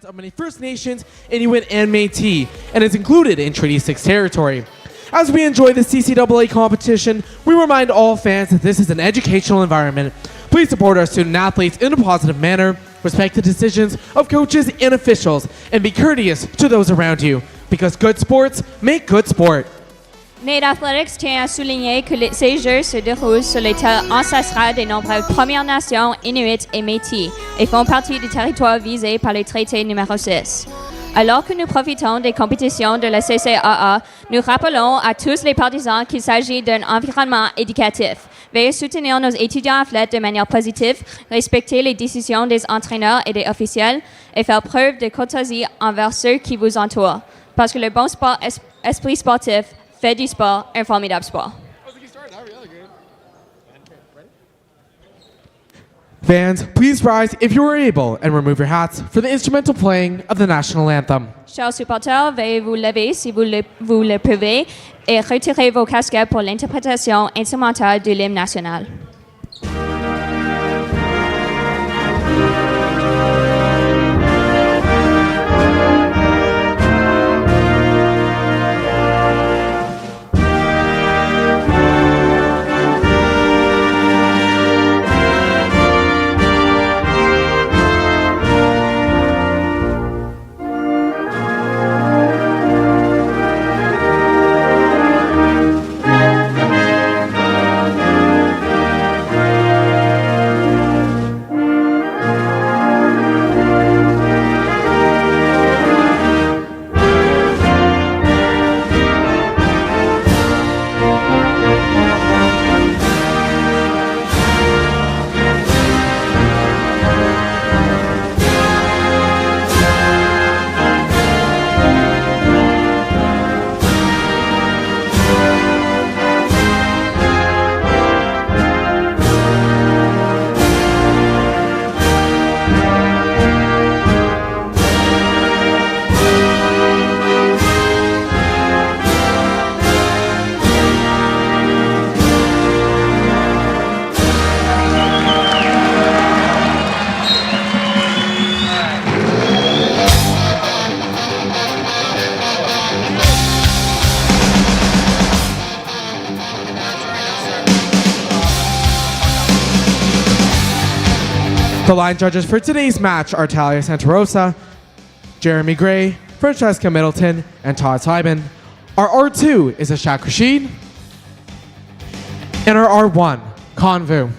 lands of many First Nations, Inuit, and Métis, and is included in Treaty 6 territory. As we enjoy the CCAA competition, we remind all fans that this is an educational environment. Please support our student athletes in a positive manner, respect the decisions of coaches and officials, and be courteous to those around you, because good sports make good sport. Nate Athletics tient à souligner que ces Jeux se déroulent sur les terres ancestrales des nombreuses Premières Nations, Inuits et Métis et font partie du territoire visé par le traité numéro 6. Alors que nous profitons des compétitions de la CCAA, nous rappelons à tous les partisans qu'il s'agit d'un environnement éducatif. Veuillez soutenir nos étudiants athlètes de manière positive, respecter les décisions des entraîneurs et des officiels et faire preuve de courtoisie envers ceux qui vous entourent. Parce que le bon esprit sportif fait du sport un formidable sport. Fans, please rise if you are able and remove your hats for the instrumental playing of the national anthem. Chers supporters, veuillez vous lever si vous le pouvez et retirer vos casquettes pour l'interprétation instrumentale de l'hymne national. The line judges for today's match are Talia Santarosa, Jeremy Gray, Francesca Middleton, and Todd Simon. Our R2 is Ashak Rashid, and our R1, Convu.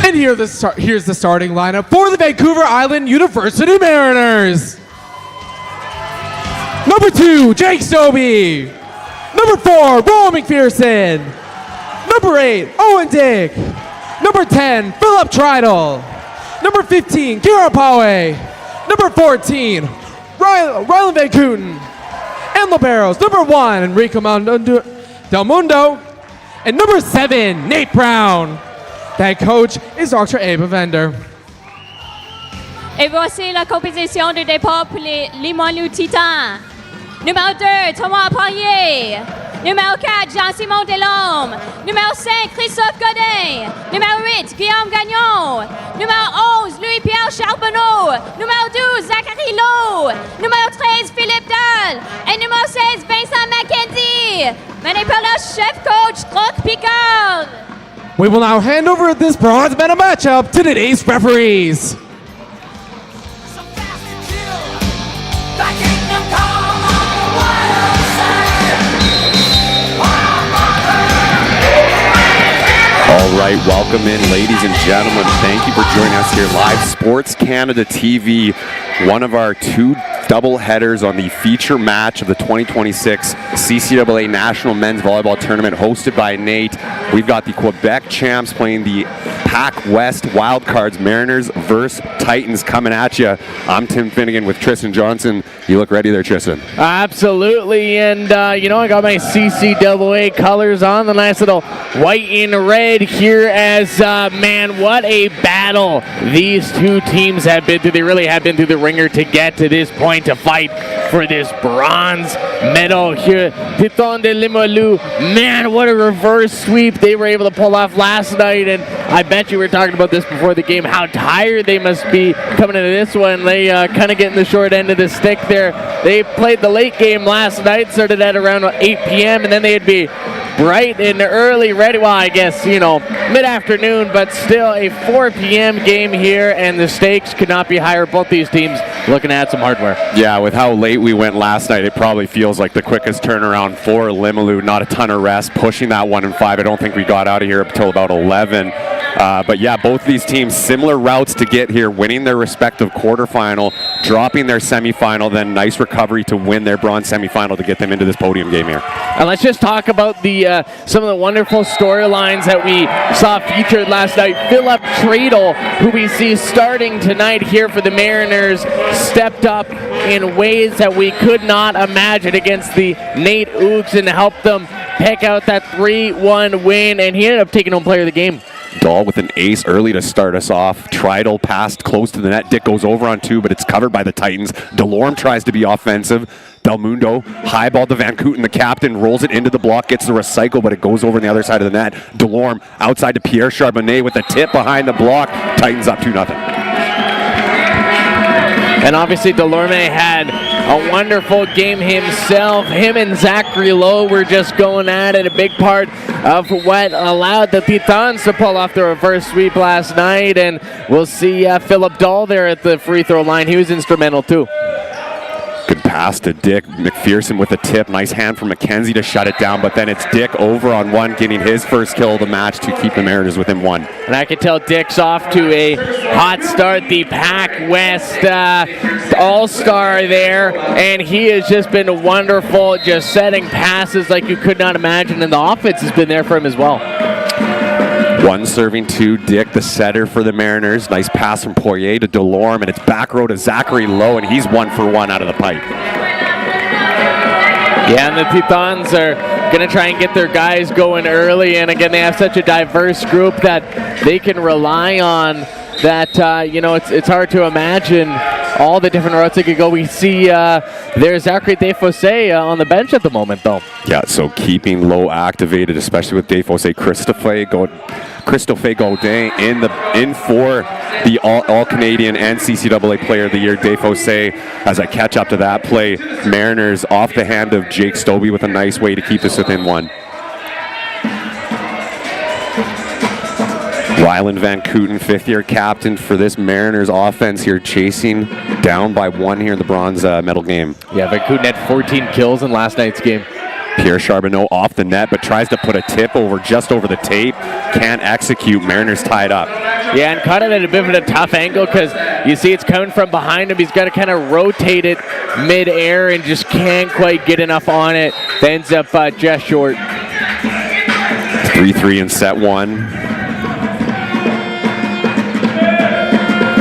And here's the starting lineup for the Vancouver Island University Mariners. Number 2, Jake Stobie. Number 4, Rowan McPherson. Number 8, Owen Dick. Number 10, Philip Tridle. Number 15, Kieran Poway. Number 14, Rylan Van Kooten. And liberos, number 1, Enrico Del Mundo. And number 7, Nate Brown. That coach is Dr. Ava Vender. Et voici la compétition de départ pour les Limoilou Titans. Numéro 2, Thomas Poirier. Numéro 4, Jean-Simon Delhomme. Numéro 5, Christophe Godin. Numéro 8, Guillaume Gagnon. Numéro 11, Louis-Pierre Charbonneau. Numéro 12, Zachary Lowe. Numéro 13, Philippe Dahl. Et numéro 16, Vincent McKenzie. Mené par le chef coach, Roch Picard. We will now hand over this bronze medal matchup to today's referees. All right, welcome in, ladies and gentlemen. Thank you for joining us here live, Sports Canada TV, one of our 2 double headers on the feature match of the 2026 CCAA National Men's Volleyball Tournament hosted by Nate. We've got the Quebec champs playing the Pac West Wildcards, Mariners versus Titans coming at you. I'm Tim Finnegan with Tristan Johnson. You look ready there, Tristan. Absolutely, and I got my CCAA colors on, the nice little white and red here as, man, what a battle these two teams have been through. They really have been through the ringer to get to this point to fight for this bronze medal here. Titon de Limoilou, man, what a reverse sweep they were able to pull off last night, and I bet you were talking about this before the game, how tired they must be coming into this one. They kind of getting the short end of the stick there. They played the late game last night, started at around 8 p.m., and then they'd be bright and early ready. Well, I guess, mid-afternoon, but still a 4 p.m. game here, and the stakes could not be higher. Both these teams looking at some hardware. Yeah, with how late we went last night, it probably feels like the quickest turnaround for Limoilou. Not a ton of rest, pushing that 1 and 5. I don't think we got out of here up until about 11. But yeah, both these teams, similar routes to get here, winning their respective quarterfinal, dropping their semifinal, then nice recovery to win their bronze semifinal to get them into this podium game here. And let's just talk about the some of the wonderful storylines that we saw featured last night. Philip Treadle, who we see starting tonight here for the Mariners, stepped up in ways that we could not imagine against the Nate Ooks and helped them pick out that 3-1 win, and he ended up taking home player of the game. Dahl with an ace early to start us off. Treadle passed close to the net. Dick goes over on 2, but it's covered by the Titans. Delorme tries to be offensive. Del Mundo, high ball to Van Kooten, the captain, rolls it into the block, gets the recycle, but it goes over on the other side of the net. Delorme outside to Pierre Charbonnet with the tip behind the block. Titans up 2-0. And obviously Delorme had a wonderful game himself. Him and Zachary Lowe were just going at it. A big part of what allowed the Titans to pull off the reverse sweep last night. And we'll see Philip Dahl there at the free throw line. He was instrumental too. Good pass to Dick. McPherson with a tip. Nice hand from McKenzie to shut it down, but then it's Dick over on 1, getting his first kill of the match to keep the Mariners within 1. And I can tell Dick's off to a hot start. The Pac West All-Star there, and he has just been wonderful, just setting passes like you could not imagine, and the offense has been there for him as well. 1 serving 2, Dick, the setter for the Mariners. Nice pass from Poirier to Delorme, and it's back row to Zachary Lowe, and he's 1 for 1 out of the pipe. Yeah, and the Titans are going to try and get their guys going early, and again, they have such a diverse group that they can rely on that, it's hard to imagine all the different routes they could go. We see there's Zachary Desfossé on the bench at the moment, though. Yeah, so keeping Lowe activated, especially with Desfossé. Christophe Gaudin in for the All-Canadian and CCAA Player of the Year. Desfossé, as I catch up to that play, Mariners off the hand of Jake Stobie with a nice way to keep this within 1. Ryland Van Kooten, 5th-year captain for this Mariners offense here, chasing down by 1 here in the bronze medal game. Yeah, Van Kooten had 14 kills in last night's game. Pierre Charbonneau off the net, but tries to put a tip just over the tape. Can't execute. Mariners tied up. Yeah, and caught it at a bit of a tough angle because you see it's coming from behind him. He's got to kind of rotate it mid-air and just can't quite get enough on it. Ends up just short. 3-3 in set 1.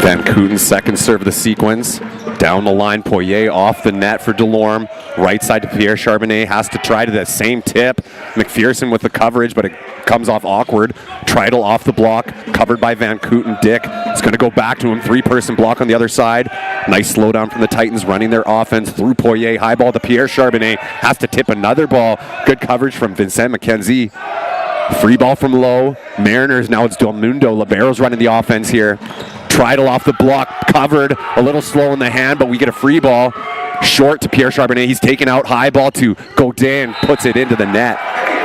Van Kooten's second serve of the sequence. Down the line, Poirier off the net for Delorme. Right side to Pierre Charbonnet, has to try to that same tip. McPherson with the coverage, but it comes off awkward. Treadle off the block, covered by Van Kooten. Dick is going to go back to him. 3-person block on the other side. Nice slowdown from the Titans, running their offense through Poirier. High ball to Pierre Charbonnet, has to tip another ball. Good coverage from Vincent McKenzie. Free ball from Lowe. Mariners, now it's Del Mundo. Libero's running the offense here. Treadle off the block, covered, a little slow in the hand, but we get a free ball. Short to Pierre Charbonnet, he's taken out, high ball to Gaudin, puts it into the net.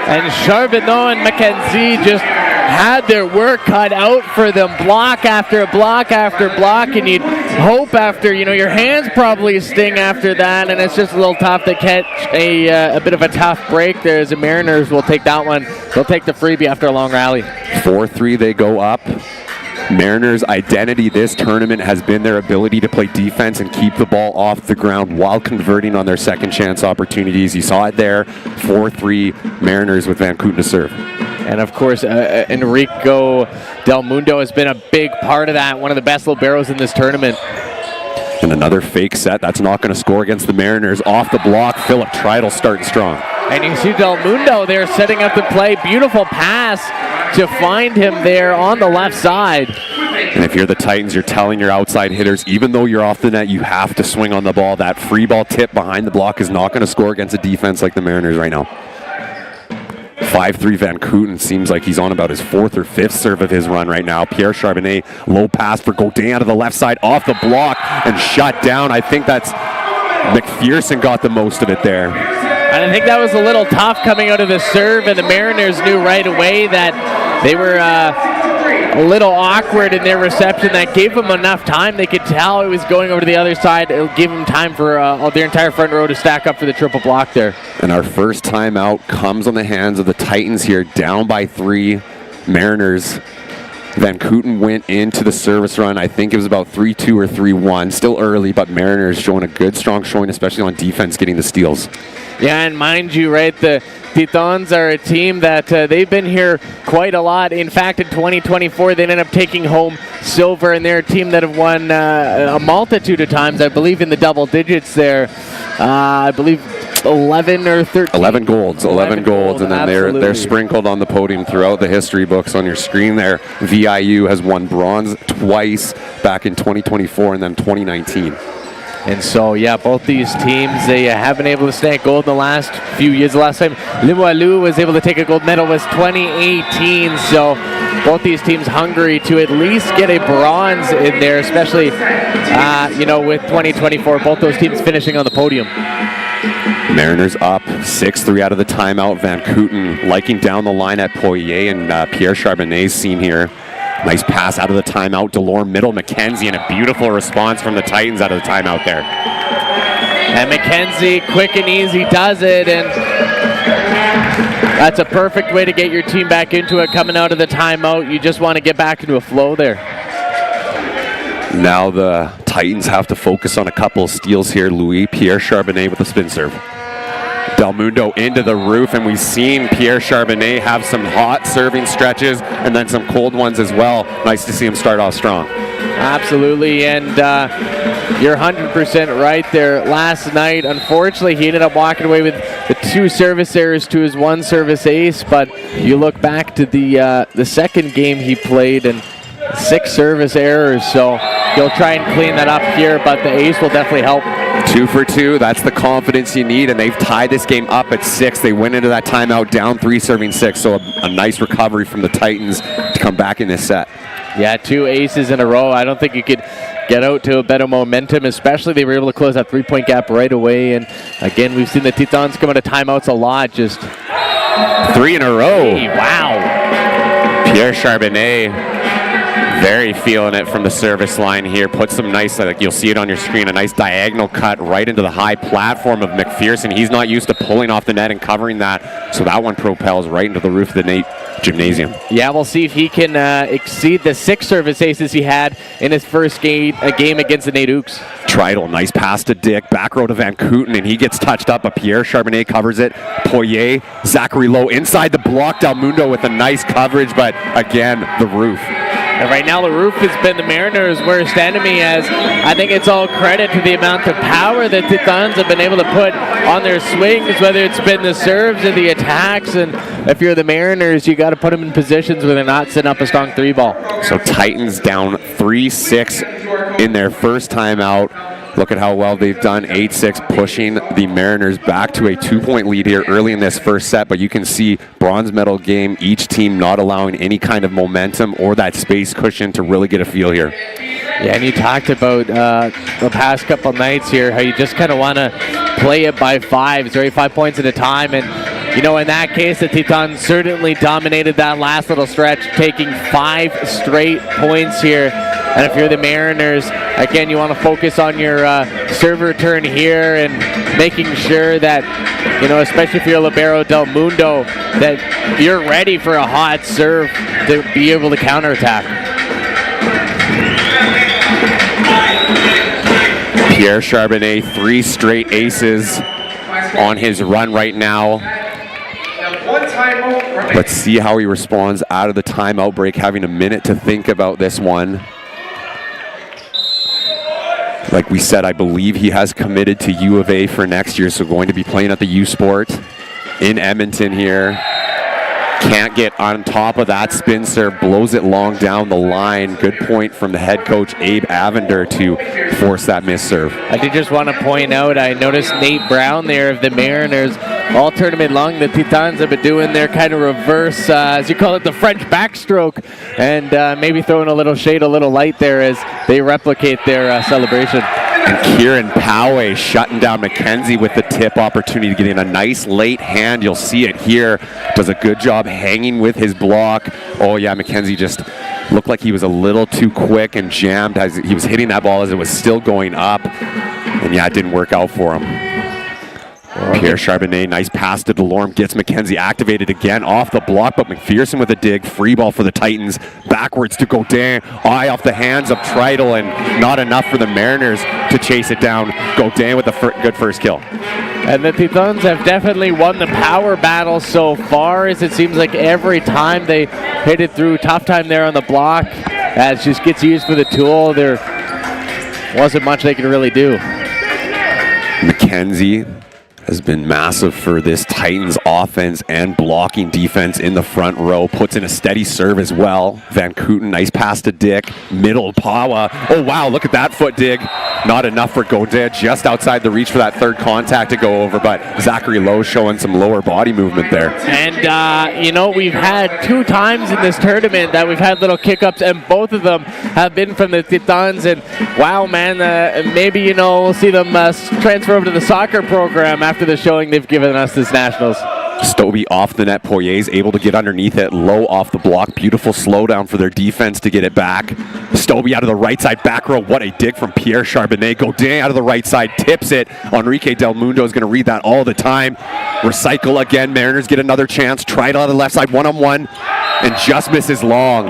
And Charbonneau and McKenzie just had their work cut out for them, block after block after block, and you'd hope after, your hands probably sting after that, and it's just a little tough to catch a bit of a tough break there as the Mariners will take that one. They'll take the freebie after a long rally. 4-3, they go up. Mariners' identity this tournament has been their ability to play defense and keep the ball off the ground while converting on their second chance opportunities. You saw it there, 4-3 Mariners with Van Kooten to serve. And of course, Enrico Del Mundo has been a big part of that, one of the best liberos in this tournament. And another fake set. That's not going to score against the Mariners. Off the block, Philip Trital starting strong. And you see Del Mundo there setting up the play. Beautiful pass to find him there on the left side. And if you're the Titans, you're telling your outside hitters, even though you're off the net, you have to swing on the ball. That free ball tip behind the block is not going to score against a defense like the Mariners right now. 5-3 Van Kooten seems like he's on about his 4th or 5th serve of his run right now. Pierre Charbonnet, low pass for Gaudin out of the left side, off the block and shut down. I think that's McPherson got the most of it there. And I think that was a little tough coming out of the serve, and the Mariners knew right away that they were a little awkward in their reception. That gave them enough time. They could tell it was going over to the other side. It'll give them time for their entire front row to stack up for the triple block there. And our first timeout comes on the hands of the Titans here, down by 3. Mariners. Van Kooten went into the service run. I think it was about 3-2 or 3-1. Still early, but Mariners showing a good, strong showing, especially on defense, getting the steals. Yeah, and mind you, right, the Titans are a team that they've been here quite a lot. In fact, in 2024, they ended up taking home silver, and they're a team that have won a multitude of times, I believe, in the double digits there. I believe 11 or 13. 11 golds, and then they're sprinkled on the podium throughout the history books on your screen there. VIU has won bronze twice back in 2024 and then 2019. And so, yeah, both these teams, they have been able to snag gold in the last few years. The last time Limoilou was able to take a gold medal was 2018. So both these teams hungry to at least get a bronze in there, especially, with 2024, both those teams finishing on the podium. Mariners up 6-3 out of the timeout. Van Kooten liking down the line at Poirier, and Pierre Charbonnet's seen here. Nice pass out of the timeout. Delorme middle, McKenzie, and a beautiful response from the Titans out of the timeout there. And McKenzie, quick and easy, does it, and that's a perfect way to get your team back into it coming out of the timeout. You just want to get back into a flow there. Now the Titans have to focus on a couple of steals here. Pierre Charbonnet with a spin serve. Del Mundo into the roof, and we've seen Pierre Charbonnet have some hot serving stretches and then some cold ones as well. Nice to see him start off strong. Absolutely, and you're 100% right there. Last night, unfortunately, he ended up walking away with the 2 service errors to his 1 service ace, but you look back to the second game he played and 6 service errors, so he'll try and clean that up here, but the ace will definitely help. 2 for 2, that's the confidence you need, and they've tied this game up at 6. They went into that timeout down 3 serving 6, so a nice recovery from the Titans to come back in this set. Yeah, 2 aces in a row. I don't think you could get out to a better momentum, especially they were able to close that 3-point gap right away, and again, we've seen the Titans come out of timeouts a lot, just 3 in a row. Hey, wow. Pierre Charbonnet very feeling it from the service line here. Put some nice, you'll see it on your screen, a nice diagonal cut right into the high platform of McPherson. He's not used to pulling off the net and covering that, so that one propels right into the roof of the Nate Gymnasium. Yeah, we'll see if he can exceed the 6 service aces he had in his first game against the Nate Ooks. Trital, nice pass to Dick, back row to Van Kooten, and he gets touched up, but Pierre Charbonnet covers it. Poirier, Zachary Lowe inside the block. Del Mundo with a nice coverage, but again, the roof. And right now, the roof has been the Mariners' worst enemy, as I think it's all credit to the amount of power that the Titans have been able to put on their swings, whether it's been the serves or the attacks. And if you're the Mariners, you got to put them in positions where they're not setting up a strong 3-ball. So Titans down 3-6 in their first time out. Look at how well they've done, 8-6, pushing the Mariners back to a 2-point lead here early in this first set, but you can see bronze medal game, each team not allowing any kind of momentum or that space cushion to really get a feel here. Yeah, and you talked about the past couple nights here, how you just kind of want to play it by 5s, right? 5 points at a time, and in that case, the Titans certainly dominated that last little stretch, taking 5 straight points here. And if you're the Mariners, again, you want to focus on your serve return here and making sure that, especially if you're libero Del Mundo, that you're ready for a hot serve to be able to counterattack. Pierre Charbonnet, 3 straight aces on his run right now. Let's see how he responds out of the timeout break, having a minute to think about this one. Like we said, I believe he has committed to U of A for next year, so going to be playing at the U Sport in Edmonton here. Can't get on top of that spin serve, blows it long down the line. Good point from the head coach, Abe Avender, to force that miss serve. I did just want to point out, I noticed Nate Brown there of the Mariners all tournament long. The Titans have been doing their kind of reverse, as you call it, the French backstroke, and maybe throwing a little shade, a little light there as they replicate their celebration. And Kieran Poway shutting down McKenzie with the tip opportunity to get in a nice late hand. You'll see it here. Does a good job hanging with his block. Oh yeah, McKenzie just looked like he was a little too quick and jammed as he was hitting that ball as it was still going up. And yeah, it didn't work out for him. Pierre Charbonnet, nice pass to Delorme, gets McKenzie activated again off the block, but McPherson with a dig, free ball for the Titans, backwards to Gaudin, eye off the hands of Trital, and not enough for the Mariners to chase it down. Gaudin with a good first kill. And the Titans have definitely won the power battle so far, as it seems like every time they hit it through, tough time there on the block, as just gets used for the tool. There wasn't much they could really do. McKenzie has been massive for this Titans offense and blocking defense in the front row. Puts in a steady serve as well. Van Kooten, nice pass to Dick. Middle, Pawa. Oh, wow, look at that foot dig. Not enough for Gaudin, just outside the reach for that third contact to go over, but Zachary Lowe showing some lower body movement there. And, you know, we've had 2 times in this tournament that we've had little kick-ups, and both of them have been from the Titans. And, wow, man, maybe, you know, we'll see them transfer over to the soccer program after the showing they've given us this Nationals. Stobie off the net. Poirier's able to get underneath it. Low off the block. Beautiful slowdown for their defense to get it back. Stobie out of the right side back row. What a dig from Pierre Charbonnet. Gaudin out of the right side. Tips it. Enrique Del Mundo is going to read that all the time. Recycle again. Mariners get another chance. Try it on the left side. One-on-one. And just misses long.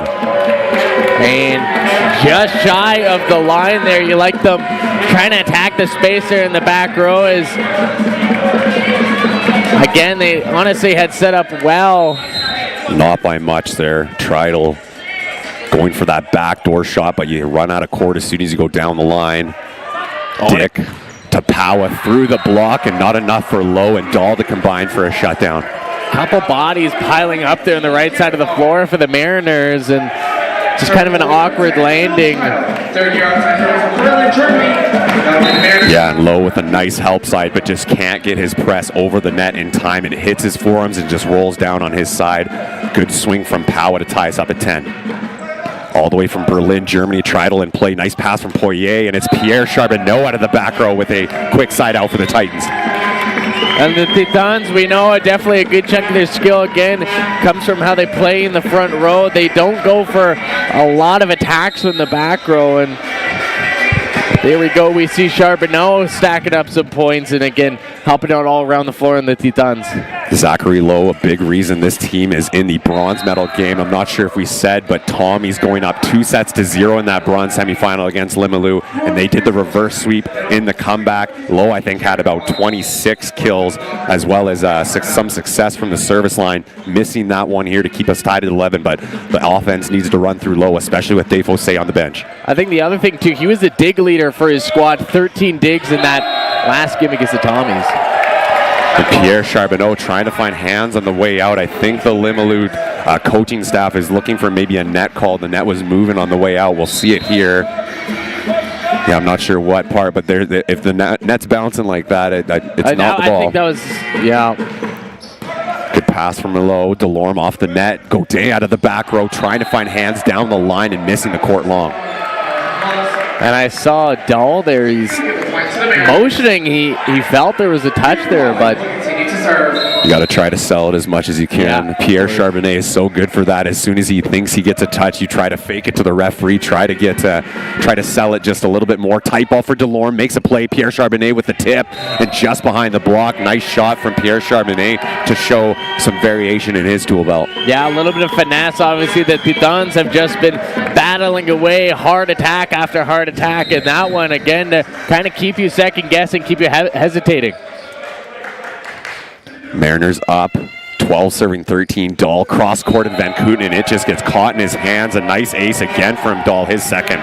And just shy of the line there. You like them trying to attack the space there in the back row. As again, they honestly had set up well. Not by much there. Trital going for that backdoor shot, but you run out of court as soon as you go down the line. Dick to Powa through the block, and not enough for Lowe and Dahl to combine for a shutdown. Couple bodies piling up there on the right side of the floor for the Mariners, and just kind of an awkward landing. Yeah, and Lowe with a nice help side, but just can't get his press over the net in time. It hits his forearms and just rolls down on his side. Good swing from Powa to tie us up at 10. All the way from Berlin, Germany, Trital in play. Nice pass from Poirier, and it's Pierre Charbonneau out of the back row with a quick side out for the Titans. And the Titans, we know, definitely a good chunk of their skill, again, comes from how they play in the front row. They don't go for a lot of attacks in the back row, and there we go. We see Charbonneau stacking up some points, and again, helping out all around the floor in the Titans. Zachary Lowe, a big reason this team is in the bronze medal game. I'm not sure if we said, but Tommy's going up 2-0 in that bronze semifinal against Limoilou, and they did the reverse sweep in the comeback. Lowe, I think, had about 26 kills, as well as some success from the service line, missing that one here to keep us tied at 11, but the offense needs to run through Lowe, especially with Dave Fossé on the bench. I think the other thing, too, he was the dig leader for his squad, 13 digs in that last game against the Tommies. And Pierre Charbonneau trying to find hands on the way out. I think the Limoilou coaching staff is looking for maybe a net call. The net was moving on the way out. We'll see it here. Yeah, I'm not sure what part, but if the net's bouncing like that, it's not the ball. I think that was, yeah. Good pass from Lowe. Delorme off the net. Gaudin out of the back row, trying to find hands down the line and missing the court long. And I saw Dahl there. He's motioning. He felt there was a touch there, but you got to try to sell it as much as you can. Yeah. Pierre Charbonnet is so good for that. As soon as he thinks he gets a touch, you try to fake it to the referee. Try to sell it just a little bit more. Tight ball for Delorme, makes a play. Pierre Charbonnet with the tip, and just behind the block. Nice shot from Pierre Charbonnet to show some variation in his tool belt. Yeah, a little bit of finesse. Obviously, the Titans have just been battling away, hard attack after hard attack, and that one again to kind of keep you second guessing, keep you hesitating. Mariners up 12-13. Dahl cross court and Van Kooten, and it just gets caught in his hands. A nice ace again from Dahl, his second.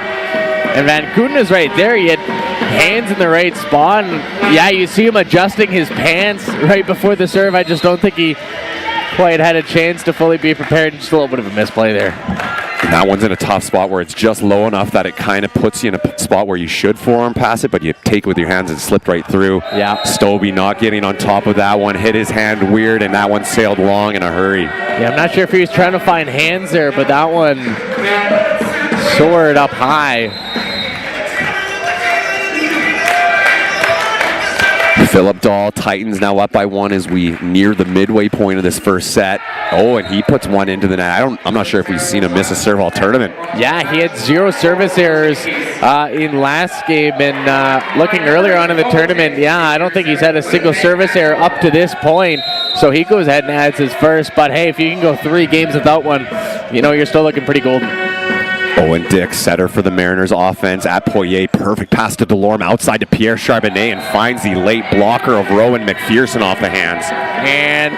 And Van Kooten is right there. He had hands in the right spot. And yeah, you see him adjusting his pants right before the serve. I just don't think he quite had a chance to fully be prepared. Just a little bit of a misplay there. And that one's in a tough spot where it's just low enough that it kind of puts you in a spot where you should forearm pass it, but you take it with your hands and slipped right through. Yeah. Stobie not getting on top of that one, hit his hand weird, and that one sailed long in a hurry. Yeah, I'm not sure if he was trying to find hands there, but that one soared up high. Philip Dahl, Titans now up by 1 as we near the midway point of this first set. Oh, and he puts one into the net. I'm not sure if we've seen him miss a serve all tournament. Yeah, he had 0 service errors in last game, and looking earlier on in the tournament, yeah, I don't think he's had a single service error up to this point. So he goes ahead and adds his first. But hey, if you can go 3 games without one, you know you're still looking pretty golden. Owen Dick, setter for the Mariners offense at Poirier. Perfect pass to Delorme outside to Pierre Charbonnet and finds the late blocker of Rowan McPherson off the hands. And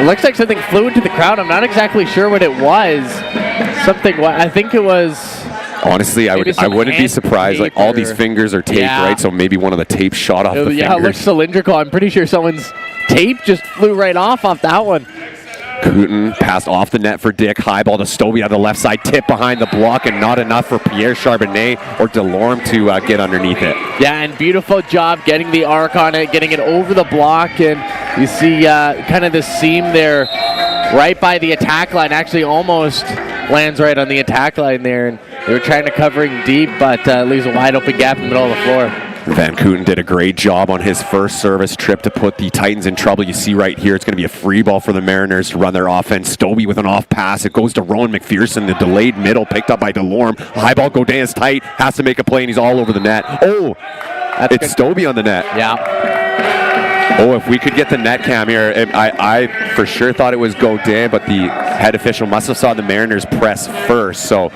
it looks like something flew into the crowd. I'm not exactly sure what it was. I think it was... Honestly, I wouldn't be surprised. Like, all these fingers are taped, right? So maybe one of the tapes shot off the fingers. Yeah, it looks cylindrical. I'm pretty sure someone's tape just flew right off that one. Kooten passed off the net for Dick. High ball to Stobie on the left side. Tip behind the block and not enough for Pierre Charbonnet or Delorme to get underneath it. Yeah, and beautiful job getting the arc on it, getting it over the block. And you see kind of the seam there right by the attack line. Actually almost lands right on the attack line there. And they were trying to cover him deep, but leaves a wide open gap in the middle of the floor. Van Kooten did a great job on his first service trip to put the Titans in trouble. You see right here, it's going to be a free ball for the Mariners to run their offense. Stobie with an off pass. It goes to Rowan McPherson. The delayed middle picked up by Delorme. High ball, Godin is tight. Has to make a play, and he's all over the net. Oh, it's Stobie on the net. Yeah. Oh, if we could get the net cam here. I for sure thought it was Godin, but the head official must have saw the Mariners press first. So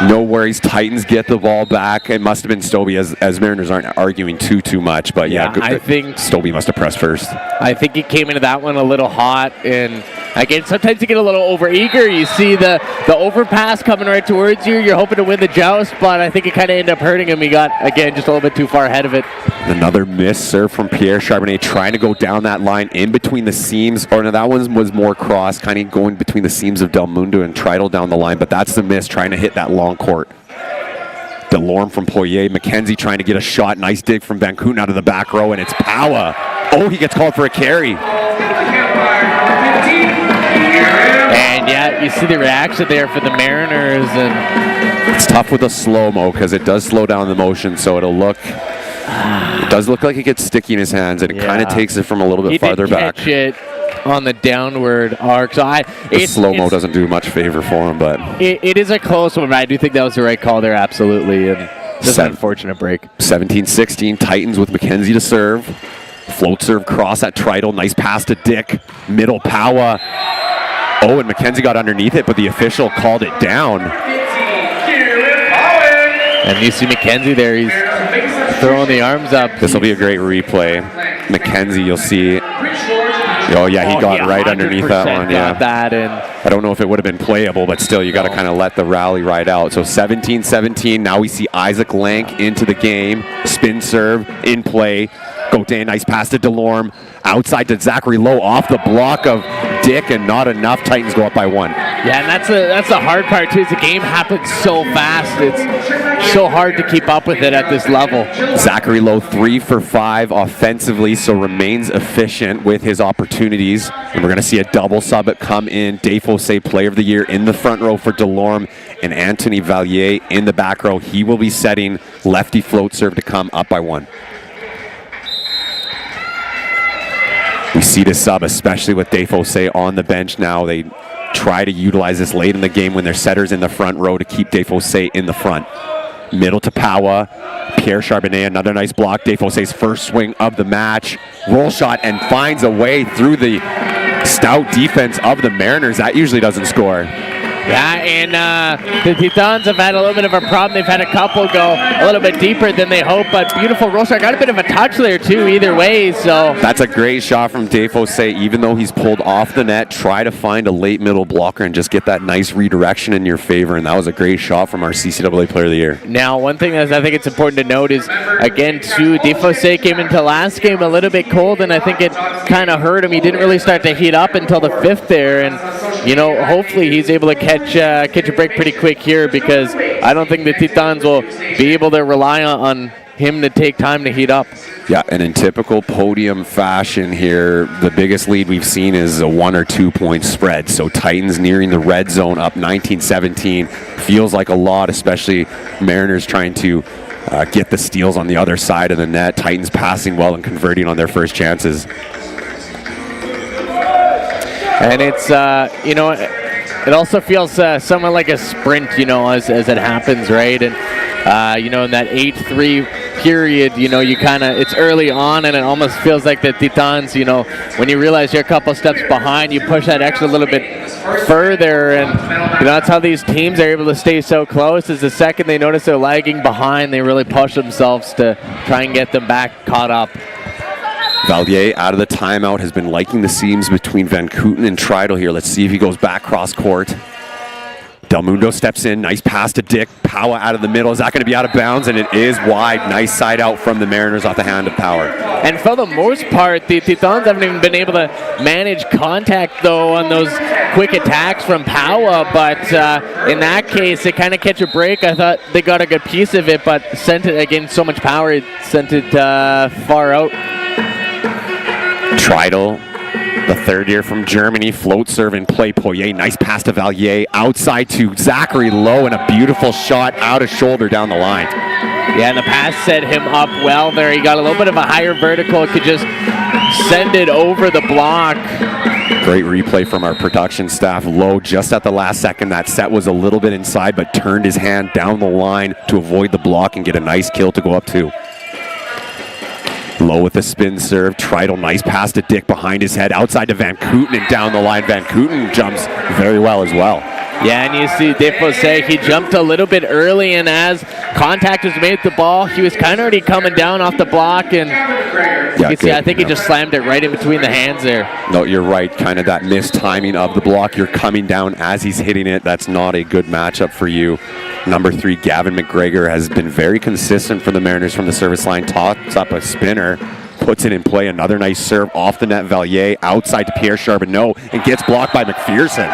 no worries, Titans get the ball back. It must have been Stobie as Mariners aren't arguing too much. But yeah, I think Stobie must have pressed first. I think he came into that one a little hot, and again, sometimes you get a little over-eager. You see the overpass coming right towards you. You're hoping to win the joust, but I think it kind of ended up hurting him. He got, again, just a little bit too far ahead of it. Another miss serve from Pierre Charbonnet, trying to go down that line in between the seams. Or no, that one was more cross, kind of going between the seams of Del Mundo and Trital down the line, but that's the miss, trying to hit that long court. Delorme from Poirier. McKenzie trying to get a shot. Nice dig from Van Kooten out of the back row, and it's Powa. Oh, he gets called for a carry. And yeah, you see the reaction there for the Mariners. And it's tough with a slow-mo because it does slow down the motion, so it'll look... It does look like it gets sticky in his hands, and it kind of takes it from a little bit farther back. He did catch it on the downward arc. So the slow-mo doesn't do much favor for him, but... It is a close one, but I do think that was the right call there, absolutely. And just an unfortunate break. 17-16, Titans with McKenzie to serve. Float serve cross at Trital. Nice pass to Dick. Middle Powa. Oh, and McKenzie got underneath it, but the official called it down. And you see McKenzie there. He's throwing the arms up. This will be a great replay. McKenzie, you'll see. Oh, yeah, he got right underneath that one. Yeah. That, and I don't know if it would have been playable, but still, you got to kind of let the rally ride out. So 17-17. Now we see Isaac Lank into the game. Spin serve in play. Godin, nice pass to Delorme. Outside to Zachary Lowe off the block of Dick, and not enough. Titans go up by 1. Yeah, and that's the hard part too. Is the game happens so fast. It's so hard to keep up with it at this level. Zachary Lowe 3 for 5 offensively, so remains efficient with his opportunities. And we're going to see a double sub come in. Dave Fossé, Player of the Year in the front row for Delorme, and Anthony Vallier in the back row. He will be setting lefty float serve to come up by 1. We see the sub, especially with Dave Fossé on the bench now. They try to utilize this late in the game when their setter's in the front row to keep Dave Fossé in the front. Middle to Powa. Pierre Charbonnet, another nice block. Dave Fossé's first swing of the match. Roll shot and finds a way through the stout defense of the Mariners. That usually doesn't score. Yeah, and the Titans have had a little bit of a problem. They've had a couple go a little bit deeper than they hoped, but beautiful roll shot. Got a bit of a touch there, too, either way, so. That's a great shot from Dave Fossé. Even though he's pulled off the net, try to find a late middle blocker and just get that nice redirection in your favor, and that was a great shot from our CCAA Player of the Year. Now, one thing that I think it's important to note is, again, too, Dave Fossé came into last game a little bit cold, and I think it kind of hurt him. He didn't really start to heat up until the 5th there, and, you know, hopefully he's able to catch a break pretty quick here, because I don't think the Titans will be able to rely on him to take time to heat up. Yeah, and in typical podium fashion here, the biggest lead we've seen is a 1 or 2 point spread. So Titans nearing the red zone up 19-17. Feels like a lot, especially Mariners trying to get the steals on the other side of the net. Titans passing well and converting on their first chances. And it's, you know, it also feels somewhat like a sprint, you know, as it happens, right? And, you know, in that 8-3 period, you know, you kind of, it's early on, and it almost feels like the Titans, you know, when you realize you're a couple steps behind, you push that extra little bit further, and, you know, that's how these teams are able to stay so close, is the second they notice they're lagging behind, they really push themselves to try and get them back caught up. Vallier out of the timeout has been liking the seams between Van Kooten and Tridel here. Let's see if he goes back cross court. Del Mundo steps in, nice pass to Dick. Power out of the middle. Is that going to be out of bounds? And it is wide. Nice side out from the Mariners off the hand of Power. And for the most part, the Titans haven't even been able to manage contact, though, on those quick attacks from Power. But in that case, they kind of catch a break. I thought they got a good piece of it, but sent it, again, so much power, it sent it far out. Tridel, the third year from Germany, float serve and play. Poirier, nice pass to Vallier, outside to Zachary Lowe, and a beautiful shot out of shoulder down the line. Yeah, and the pass set him up well there. He got a little bit of a higher vertical, could just send it over the block. Great replay from our production staff. Lowe, just at the last second, that set was a little bit inside, but turned his hand down the line to avoid the block and get a nice kill to go up 2. Low with the spin serve. Tridel, nice pass to Dick behind his head, outside to Van Kooten and down the line. Van Kooten jumps very well as well. Yeah, and you see Dave Fossé, he jumped a little bit early, and as contact was made with the ball, he was kind of already coming down off the block, and you can see, I think he just slammed it right in between the hands there. No, you're right. Kind of that missed timing of the block. You're coming down as he's hitting it. That's not a good matchup for you. Number 3, Gavin McGregor, has been very consistent for the Mariners from the service line. Tops up a spinner, puts it in play. Another nice serve off the net. Vallier outside to Pierre Charbonneau and gets blocked by McPherson.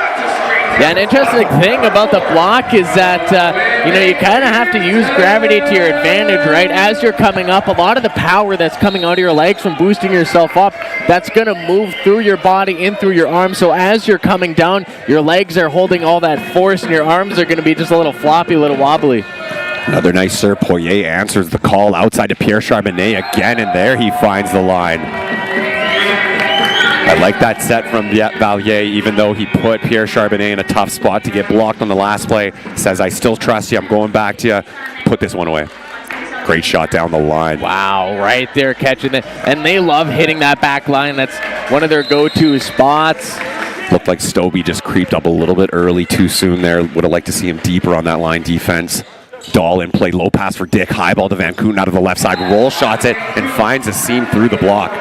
Yeah, an interesting thing about the block is that, you know, you kind of have to use gravity to your advantage, right? As you're coming up, a lot of the power that's coming out of your legs from boosting yourself up, that's going to move through your body, in through your arms. So as you're coming down, your legs are holding all that force, and your arms are going to be just a little floppy, a little wobbly. Another nice serve. Poirier answers the call outside to Pierre Charbonnet again, and there he finds the line. I like that set from Vallier, even though he put Pierre Charbonnet in a tough spot to get blocked on the last play. Says, I still trust you. I'm going back to you. Put this one away. Great shot down the line. Wow, right there catching it. And they love hitting that back line. That's one of their go-to spots. Looked like Stobie just creeped up a little bit early too soon there. Would have liked to see him deeper on that line defense. Dahl in play, low pass for Dick. High ball to Van Kooten out of the left side. Roll shots it and finds a seam through the block.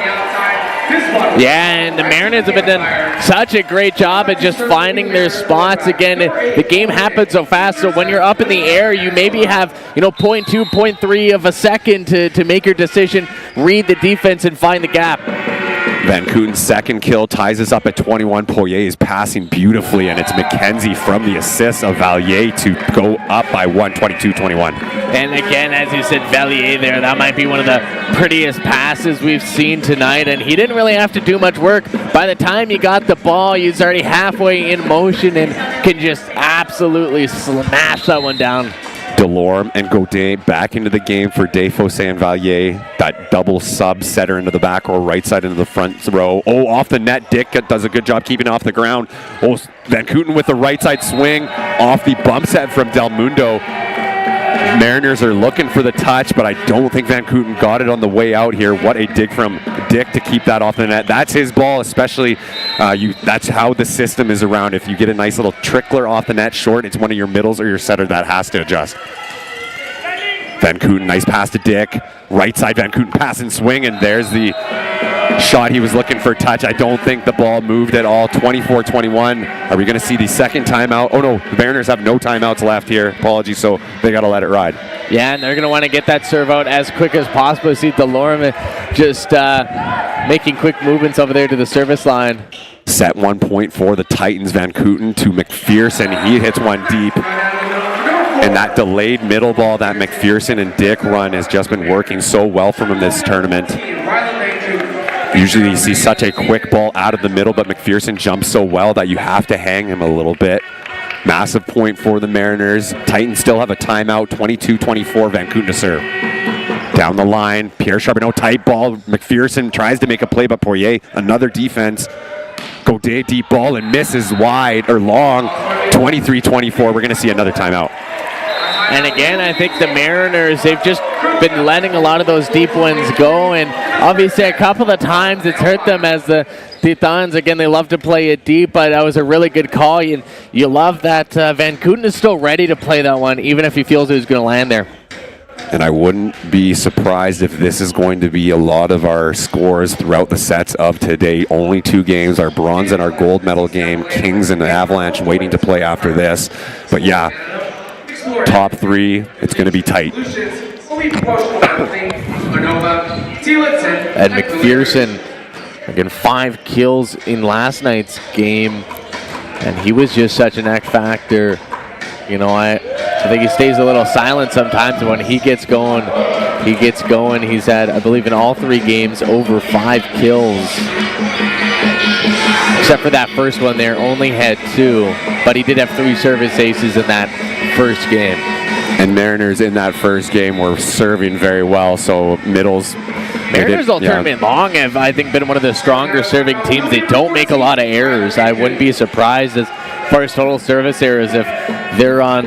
Yeah, and the Mariners have been doing such a great job at just finding their spots. Again, the game happens so fast, so when you're up in the air, you maybe have, 0.2, 0.3 of a second to make your decision, read the defense, and find the gap. Van Kooten's second kill ties us up at 21. Poirier is passing beautifully, and it's McKenzie from the assist of Vallier to go up by 1, 22-21. And again, as you said, Vallier there, that might be one of the prettiest passes we've seen tonight, and he didn't really have to do much work. By the time he got the ball, he was already halfway in motion and can just absolutely smash that one down. Delorme and Godin back into the game for Desfossé and Vallier. That double sub setter into the back row, right side into the front row. Oh, off the net. Dick does a good job keeping it off the ground. Oh, Van Kooten with the right side swing off the bump set from Del Mundo. Mariners are looking for the touch, but I don't think Van Kooten got it on the way out here. What a dig from Dick to keep that off the net. That's his ball, especially. That's how the system is around. If you get a nice little trickler off the net short, it's one of your middles or your setter that has to adjust. Van Kooten, nice pass to Dick. Right side, Van Kooten pass and swing, and there's the shot he was looking for touch. I don't think the ball moved at all. 24-21. Are we going to see the second timeout? Oh no, the Mariners have no timeouts left here. Apologies, so they got to let it ride. Yeah, and they're going to want to get that serve out as quick as possible. See Delorme just making quick movements over there to the service line. Set 1 point for the Titans. Van Kooten to McPherson. He hits one deep. And that delayed middle ball, that McPherson and Dick run has just been working so well from him this tournament. Usually you see such a quick ball out of the middle, but McPherson jumps so well that you have to hang him a little bit. Massive point for the Mariners. Titans still have a timeout, 22-24, Van Kooten to serve. Down the line, Pierre Charbonneau, tight ball. McPherson tries to make a play, but Poirier, another defense. Godet, deep ball, and misses wide or long. 23-24, we're going to see another timeout. And again, I think the Mariners, they've just been letting a lot of those deep ones go, and obviously a couple of times it's hurt them as the Titans, again, they love to play it deep, but that was a really good call. You love that Van Kooten is still ready to play that one, even if he feels he's going to land there. And I wouldn't be surprised if this is going to be a lot of our scores throughout the sets of today. Only 2 games, our bronze and our gold medal game. Kings and the Avalanche waiting to play after this. But yeah, top 3, it's going to be tight. And McPherson, again, 5 kills in last night's game, and he was just such an X factor. You know, I think he stays a little silent sometimes. When he gets going, he gets going. He's had, I believe, in all 3 games, over 5 kills. Except for that first one there, only had 2. But he did have 3 service aces in that first game. And Mariners in that first game were serving very well, so middles. Mariners all tournament long have, I think, been one of the stronger serving teams. They don't make a lot of errors. I wouldn't be surprised as far as total service errors if they're on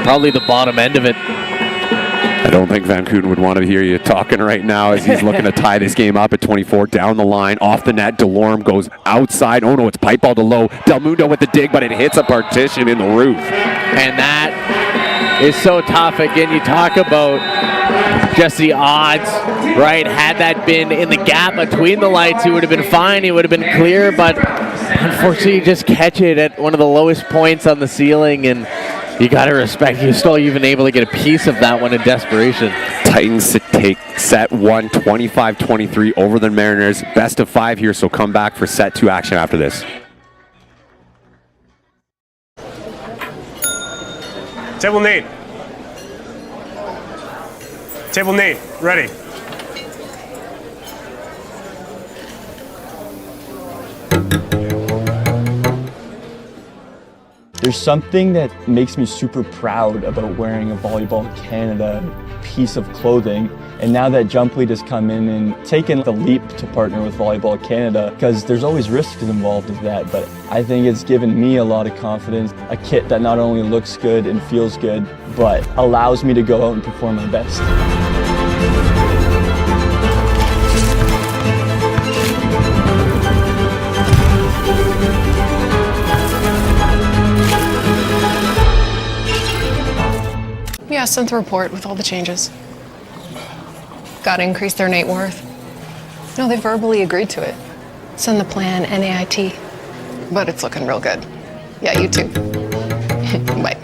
probably the bottom end of it. I don't think Van Kooten would want to hear you talking right now as he's looking to tie this game up at 24. Down the line, off the net, Delorme goes outside. Oh no, it's pipe ball to low. Del Mundo with the dig, but it hits a partition in the roof. And that is so tough. Again, you talk about just the odds, right? Had that been in the gap between the lights, he would have been fine. He would have been clear, but unfortunately, you just catch it at one of the lowest points on the ceiling, and you got to respect you're still even able to get a piece of that one in desperation. Titans take set 1, 25-23 over the Mariners. Best of 5 here, so come back for set 2 action after this. Table Nate. Table Nate, ready. There's something that makes me super proud about wearing a Volleyball Canada piece of clothing. And now that Jump Lead has come in and taken the leap to partner with Volleyball Canada, because there's always risks involved with that, but I think it's given me a lot of confidence. A kit that not only looks good and feels good, but allows me to go out and perform my best. Yeah, sent the report with all the changes. Got to increase their net worth. No, they verbally agreed to it. Send the plan, NAIT. But it's looking real good. Yeah, you too. Bye.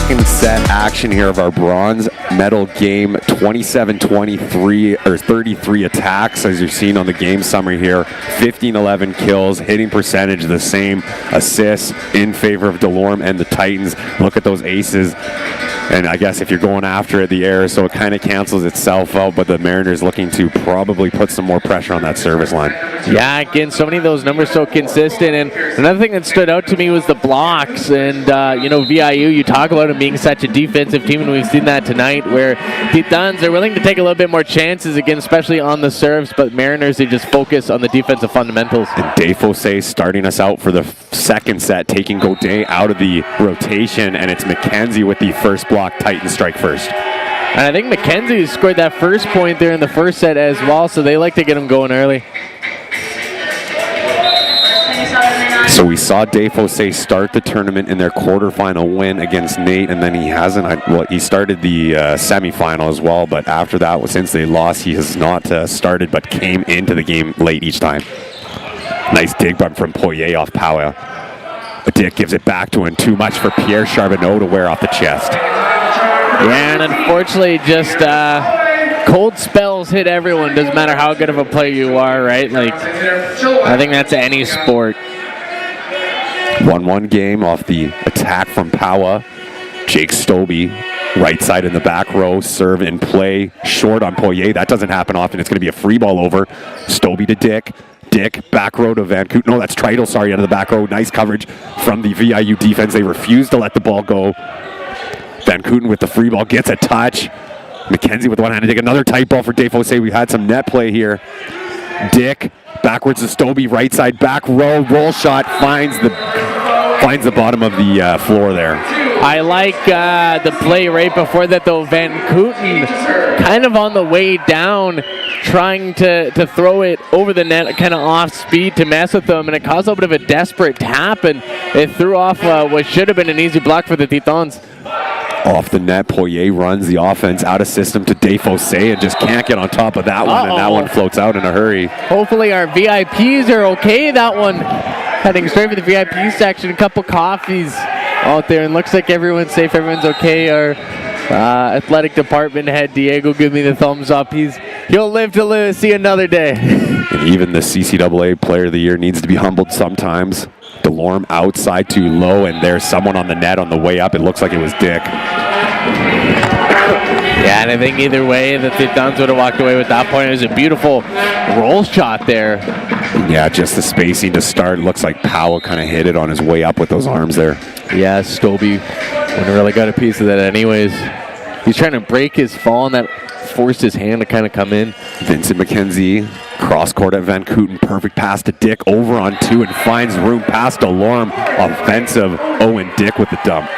second set action here of our bronze medal game. 27-23 or 33 attacks, as you've seen on the game summary here. 15-11 kills, hitting percentage the same. Assists in favor of Delorme and the Titans. Look at those aces. And I guess if you're going after it, the air, so it kind of cancels itself out, but the Mariners looking to probably put some more pressure on that service line. Yeah, again, so many of those numbers so consistent. And another thing that stood out to me was the blocks. And, VIU, you talk about them being such a defensive team, and we've seen that tonight where Titans are willing to take a little bit more chances, again, especially on the serves, but Mariners, they just focus on the defensive fundamentals. And Dave Fossé starting us out for the second set, taking Godet out of the rotation, and it's McKenzie with the first block. Titans strike first. And I think McKenzie scored that first point there in the first set as well, so they like to get him going early. So we saw Dave Fossé start the tournament in their quarterfinal win against Nate, and then he hasn't, he started the semifinal as well, but after that, since they lost, he has not started, but came into the game late each time. Nice dig bump from Poirier off Powell. But Dick gives it back to him. Too much for Pierre Charbonneau to wear off the chest. Yeah, and unfortunately, just cold spells hit everyone. Doesn't matter how good of a player you are, right? Like, I think that's any sport. 1-1 game off the attack from Powa. Jake Stobie, right side in the back row, serve and play short on Poirier. That doesn't happen often. It's going to be a free ball over. Stobie to Dick. Dick, back row to Van Kooten. No, that's Trital, sorry, out of the back row. Nice coverage from the VIU defense. They refuse to let the ball go. Van Kooten with the free ball gets a touch. McKenzie with one hand to take another tight ball for Dave Fossé. We had some net play here. Dick, backwards to Stobie, right side, back row, roll shot, finds the bottom of the floor there. I like the play right before that, though. Van Kooten kind of on the way down, trying to throw it over the net, kind of off speed to mess with them, and it caused a bit of a desperate tap, and it threw off what should have been an easy block for the Titans. Off the net, Poirier runs the offense out of system to Dave Fossé and just can't get on top of that one, and that one floats out in a hurry. Hopefully our VIPs are okay. That one heading straight for the VIP section. A couple coffees out there, and looks like everyone's safe, everyone's okay. Our athletic department head, Diego, give me the thumbs up. He'll live to see another day. And even the CCAA Player of the Year needs to be humbled sometimes. Delorme outside too low, and there's someone on the net on the way up. It looks like it was Dick. Yeah, and I think either way, the Titans would have walked away with that point. It was a beautiful roll shot there. Yeah, just the spacing to start. Looks like Powell kind of hit it on his way up with those arms there. Yeah, Stobie wouldn't really got a piece of that anyways. He's trying to break his fall, and that forced his hand to kind of come in. Vincent McKenzie, cross court at Van Kooten, perfect pass to Dick, over on two, and finds room past Delorme. Offensive, Owen Dick with the dump.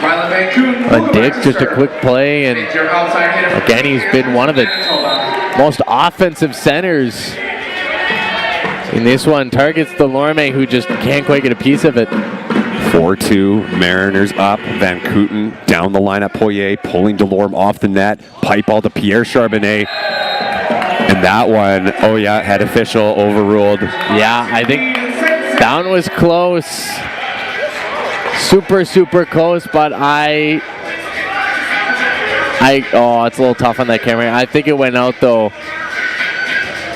And Dick, just a quick play, and again, he's been one of the most offensive centers in this one. Targets Delorme, who just can't quite get a piece of it. 4-2, Mariners up. Van Kooten down the line at Poirier, pulling Delorme off the net. Pipe ball to Pierre Charbonnet. And that one, oh yeah, head official overruled. Yeah, I think that one was close. Super, super close, but oh, it's a little tough on that camera. I think it went out though.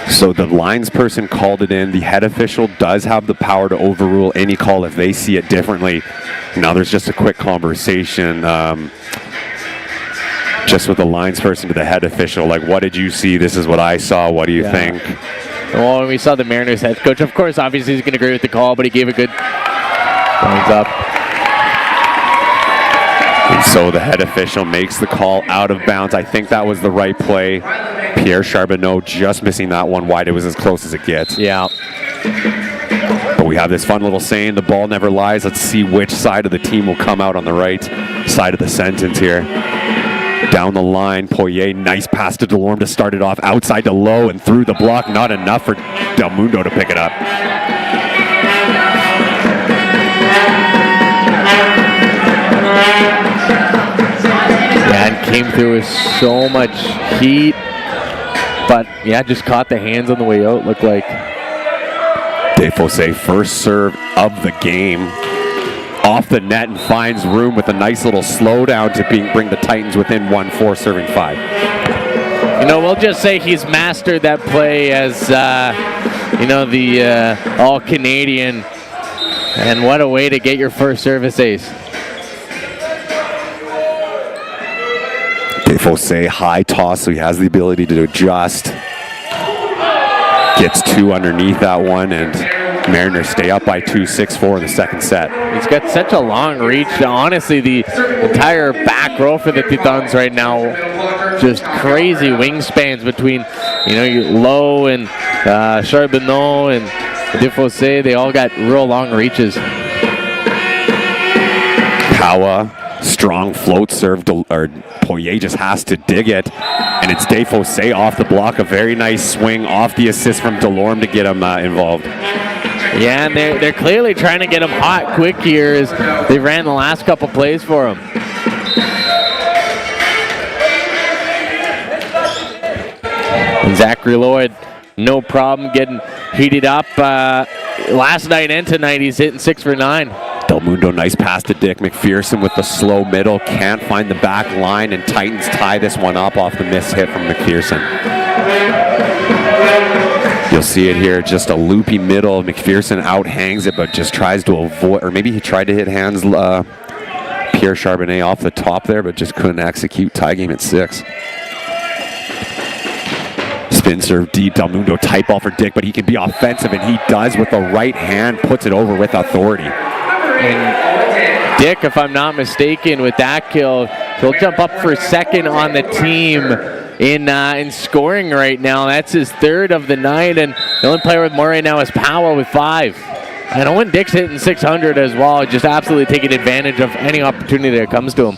So the lines person called it in. The head official does have the power to overrule any call if they see it differently. Now there's just a quick conversation just with the lines person to the head official. Like, what did you see? This is what I saw. What do you think? Well, we saw the Mariners head coach. Of course, obviously he's going to agree with the call, but he gave a good thumbs up. And so the head official makes the call out of bounds. I think that was the right play. Pierre Charbonneau just missing that one wide. It was as close as it gets. Yeah. But we have this fun little saying, the ball never lies. Let's see which side of the team will come out on the right side of the sentence here. Down the line, Poirier, nice pass to Delorme to start it off. Outside to Low and through the block. Not enough for Del Mundo to pick it up. Yeah, and came through with so much heat. But, yeah, just caught the hands on the way out, looked like. Dave Fossé, first serve of the game off the net and finds room with a nice little slowdown to bring the Titans within 1-4, serving 5. You know, we'll just say he's mastered that play as, you know, the all-Canadian. And what a way to get your first service ace. Defosse, high toss, so he has the ability to adjust. Gets 2 underneath that one, and Mariners stay up by 2, 6-4 in the second set. He's got such a long reach. Honestly, the entire back row for the Titans right now, just crazy wingspans between, you know, Lowe and Charbonneau and Defosse. They all got real long reaches. Kawa, strong float serve, or Poirier just has to dig it, and it's Defosse off the block. A very nice swing off the assist from Delorme to get him involved. Yeah, and they're clearly trying to get him hot quick here as they ran the last couple plays for him. And Zachary Lloyd, no problem getting heated up. Last night and tonight, he's hitting 6 for 9. Del Mundo, nice pass to Dick. McPherson with the slow middle, can't find the back line, and Titans tie this one up off the missed hit from McPherson. You'll see it here, just a loopy middle. McPherson out-hangs it, but just tries to avoid, or maybe he tried to hit hands Pierre Charbonnet off the top there, but just couldn't execute. Tie game at 6. Spin serve deep, Del Mundo tight ball for Dick, but he can be offensive, and he does with the right hand, puts it over with authority. And Dick, if I'm not mistaken, with that kill, he'll jump up for second on the team in scoring right now. That's his 3rd of the night, and the only player with more right now is Powell with 5. And Owen Dick's hitting 600 as well, just absolutely taking advantage of any opportunity that comes to him.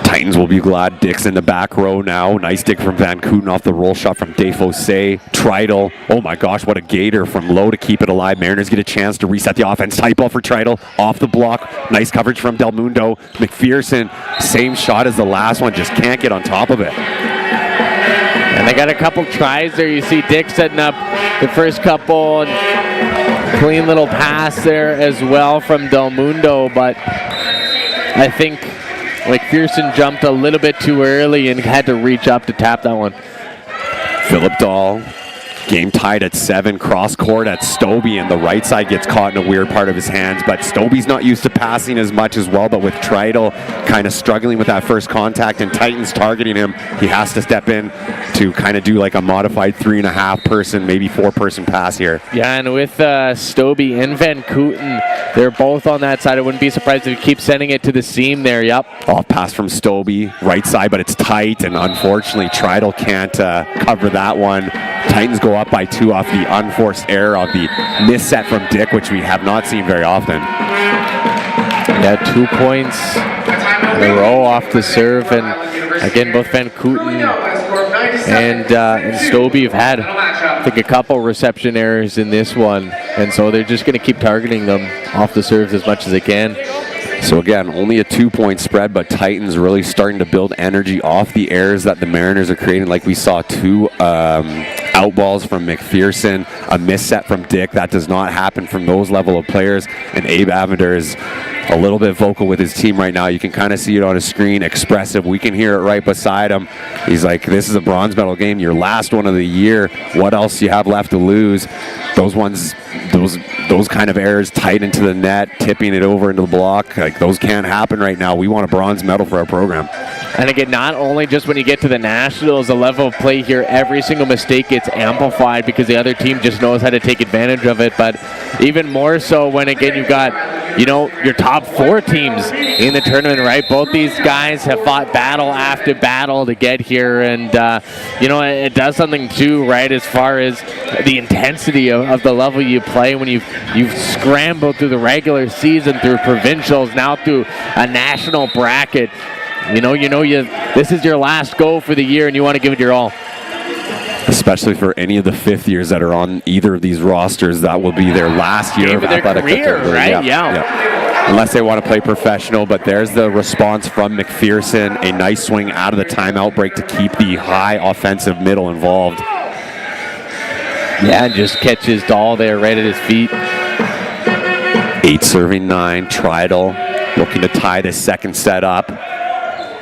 Titans will be glad Dick's in the back row now. Nice dig from Van Kooten off the roll shot from Defosse. Trital. Oh my gosh, what a gator from Lowe to keep it alive. Mariners get a chance to reset the offense. Tight ball for Trital. Off the block. Nice coverage from Del Mundo. McPherson, same shot as the last one. Just can't get on top of it. And they got a couple tries there. You see Dick setting up the first couple. And clean little pass there as well from Del Mundo. But I think McPherson jumped a little bit too early and had to reach up to tap that one. Philip Dahl, game tied at 7, cross court at Stobie, and the right side gets caught in a weird part of his hands, but Stobie's not used to passing as much as well, but with Trital kind of struggling with that first contact and Titans targeting him, he has to step in to kind of do like a modified 3.5 person, maybe 4 person pass here. Yeah, and with Stobie and Van Kooten, they're both on that side. I wouldn't be surprised if he keeps sending it to the seam there. Yep. Off pass from Stobie, right side, but it's tight, and unfortunately Trital can't cover that one. Titans go up by 2 off the unforced error of the miss set from Dick, which we have not seen very often. Yeah, 2 points in a row off the serve, and again, both Van Kooten and Stobie have had, I think, a couple reception errors in this one, and so they're just going to keep targeting them off the serves as much as they can. So again, only a 2-point spread, but Titans really starting to build energy off the errors that the Mariners are creating. Like we saw 2 out balls from McPherson, a miss set from Dick. That does not happen from those level of players. And Abe Avender is a little bit vocal with his team right now. You can kind of see it on his screen, expressive. We can hear it right beside him. He's like, this is a bronze medal game, your last one of the year. What else do you have left to lose? Those ones, those kind of errors tight into the net, tipping it over into the block, like those can't happen right now. We want a bronze medal for our program. And again, not only just when you get to the Nationals, the level of play here, every single mistake gets amplified because the other team just knows how to take advantage of it. But even more so when, again, you've got, you know, your top 4 teams in the tournament, right? Both these guys have fought battle after battle to get here. And, you know, it does something too, right, as far as the intensity of the level you play when you've scrambled through the regular season, through provincials, now through a national bracket. You know, this is your last go for the year, and you want to give it your all. Especially for any of the 5th years that are on either of these rosters, that will be their last year of athletic career, right? Yeah. Unless they want to play professional, but there's the response from McPherson. A nice swing out of the timeout break to keep the high offensive middle involved. Yeah, and just catches Dahl there right at his feet. 8 serving 9. Tridel looking to tie this second set up.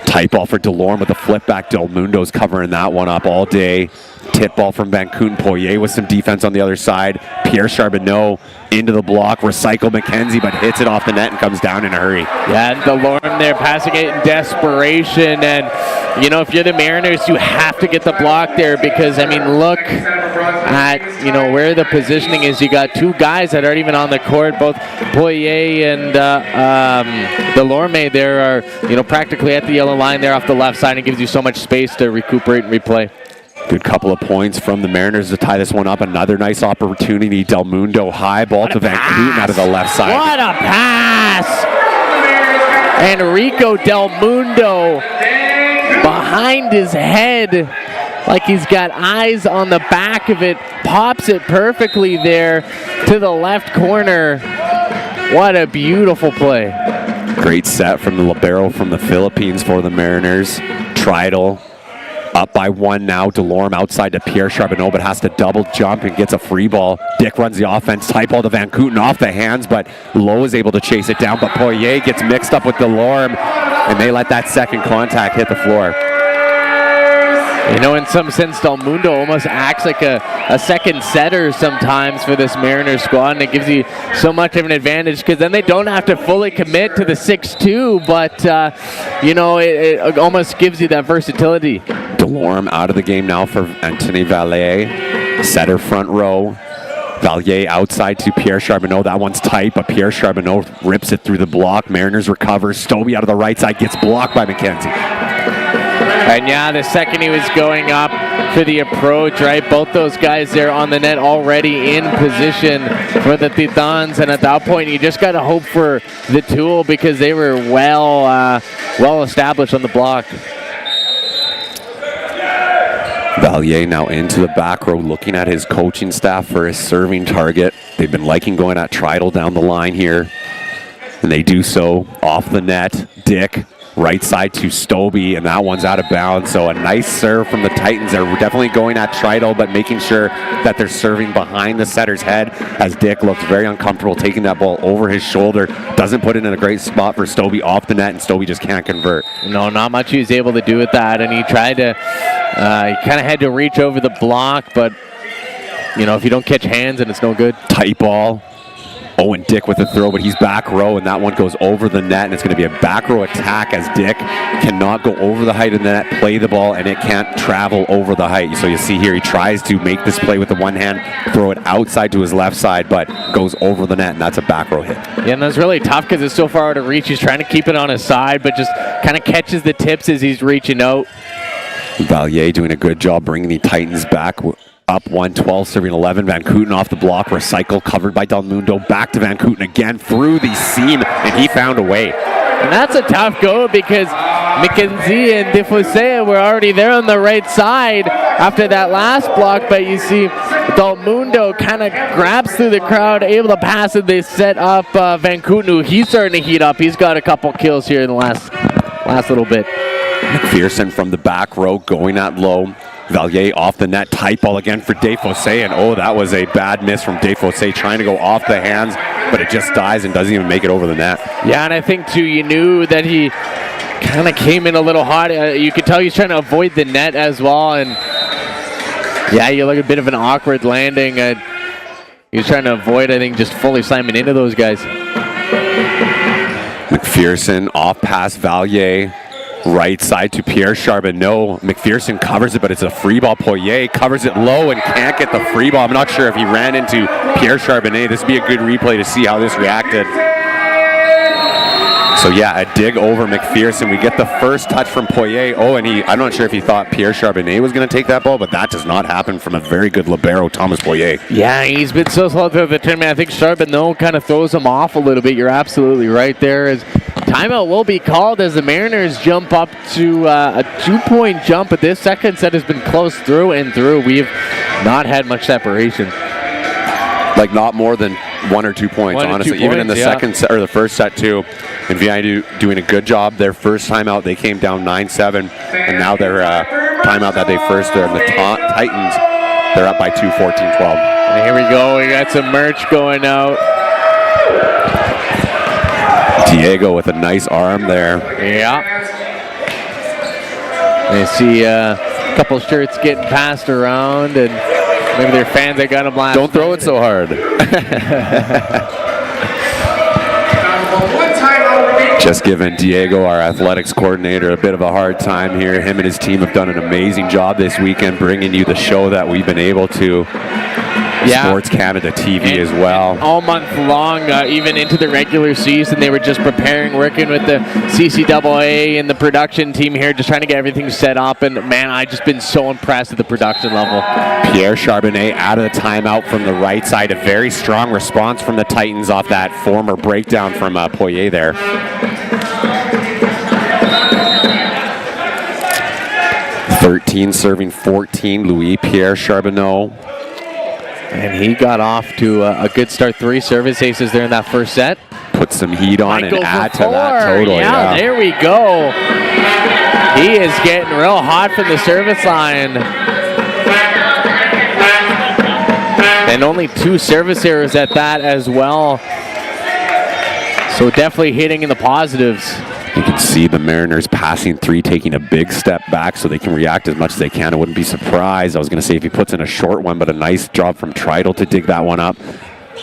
Tight ball for Delorme with a flip back. Del Mundo's covering that one up all day. Tip ball from Van Kooten. Poirier with some defense on the other side. Pierre Charbonneau into the block. Recycle McKenzie, but hits it off the net and comes down in a hurry. Yeah, and Delorme there passing it in desperation. And, you know, if you're the Mariners, you have to get the block there because, I mean, look at, you know, where the positioning is. You got two guys that aren't even on the court. Both Poirier and Delorme there are, you know, practically at the yellow line there off the left side. It gives you so much space to recuperate and replay. Good couple of points from the Mariners to tie this one up. Another nice opportunity. Del Mundo high ball to Van Kooten out of the left side. What a pass! Enrico Del Mundo behind his head like he's got eyes on the back of it. Pops it perfectly there to the left corner. What a beautiful play. Great set from the libero from the Philippines for the Mariners. Tridel up by 1 now. Delorme outside to Pierre Charbonneau, but has to double jump and gets a free ball. Dick runs the offense. Tight ball to Van Kooten off the hands, but Lowe is able to chase it down. But Poirier gets mixed up with Delorme, and they let that second contact hit the floor. You know, in some sense, Del Mundo almost acts like a second setter sometimes for this Mariners squad, and it gives you so much of an advantage because then they don't have to fully commit to the 6-2, but, you know, it almost gives you that versatility. Delorme out of the game now for Anthony Vallier. Setter front row. Vallier outside to Pierre Charbonneau. That one's tight, but Pierre Charbonneau rips it through the block. Mariners recover. Stobie out of the right side gets blocked by McKenzie. And yeah, the second he was going up for the approach, right? Both those guys there on the net already in position for the Titans. And at that point, you just got to hope for the tool because they were well established on the block. Vallier now into the back row looking at his coaching staff for his serving target. They've been liking going at Tridel down the line here. And they do so off the net. Dick right side to Stobie, and that one's out of bounds. So a nice serve from the Titans. They're definitely going at Tridel, but making sure that they're serving behind the setter's head as Dick looks very uncomfortable taking that ball over his shoulder. Doesn't put it in a great spot for Stobie off the net, and Stobie just can't convert. No, not much he was able to do with that, and he tried to, he kind of had to reach over the block, but, you know, if you don't catch hands, and it's no good. Tight ball. Owen Dick with the throw, but he's back row, and that one goes over the net, and it's going to be a back row attack as Dick cannot go over the height of the net, play the ball, and it can't travel over the height. So you see here he tries to make this play with the one hand, throw it outside to his left side, but goes over the net, and that's a back row hit. Yeah, and that's really tough because it's so far out of reach. He's trying to keep it on his side, but just kind of catches the tips as he's reaching out. Vallier doing a good job bringing the Titans back. Up 1-12, serving 11. Van Kooten off the block. Recycle covered by Del Mundo. Back to Van Kooten again through the seam, and he found a way. And that's a tough goal because McKenzie and Defossé were already there on the right side after that last block, but you see Del Mundo kind of grabs through the crowd, able to pass it. They set up Van Kooten, who he's starting to heat up. He's got a couple kills here in the last little bit. McPherson from the back row going at Lowe. Vallier off the net, tight ball again for Defossé, and oh, that was a bad miss from Defossé, trying to go off the hands, but it just dies and doesn't even make it over the net. Yeah, and I think, too, you knew that he kind of came in a little hot. You could tell he's trying to avoid the net as well, and yeah, you look a bit of an awkward landing. He's trying to avoid, I think, just fully slamming into those guys. McPherson off past Vallier. Right side to Pierre Charbonneau. McPherson covers it, but it's a free ball. Poirier covers it low and can't get the free ball. I'm not sure if he ran into Pierre Charbonneau. This would be a good replay to see how this reacted. So yeah, a dig over McPherson. We get the first touch from Poirier. Oh, and I'm not sure if he thought Pierre Charbonneau was going to take that ball, but that does not happen from a very good libero, Thomas Poirier. Yeah, he's been so slow through the tournament. I think Charbonneau kind of throws him off a little bit. You're absolutely right there. As timeout will be called as the Mariners jump up to a 2-point jump, but this second set has been close through and through. We've not had much separation. Like not more than 1 or 2 points, honestly. Even in the second set or the first set too. And VIU doing a good job. Their first timeout, they came down 9-7, and now their timeout that they first there, the Titans, they're up by 2, 14-12. And here we go. We got some merch going out. Diego with a nice arm there. Yeah. They see a couple shirts getting passed around, and maybe their fans that got them last. Don't throw it so hard. Just giving Diego, our athletics coordinator, a bit of a hard time here. Him and his team have done an amazing job this weekend bringing you the show that we've been able to. Sports Canada TV as well. All month long, even into the regular season, they were just preparing, working with the CCAA and the production team here, just trying to get everything set up. And man, I've just been so impressed at the production level. Pierre Charbonnet out of the timeout from the right side. A very strong response from the Titans off that former breakdown from Poirier there. (13 serving 14, Louis Pierre Charbonneau. And he got off to a good start. 3 service aces there in that first set. Put some heat on and add to that total. Yeah, there we go. He is getting real hot from the service line. And only 2 service errors at that as well. So definitely hitting in the positives. You can see the Mariners passing 3, taking a big step back so they can react as much as they can. I wouldn't be surprised. I was going to say if he puts in a short one, but a nice job from Trital to dig that one up.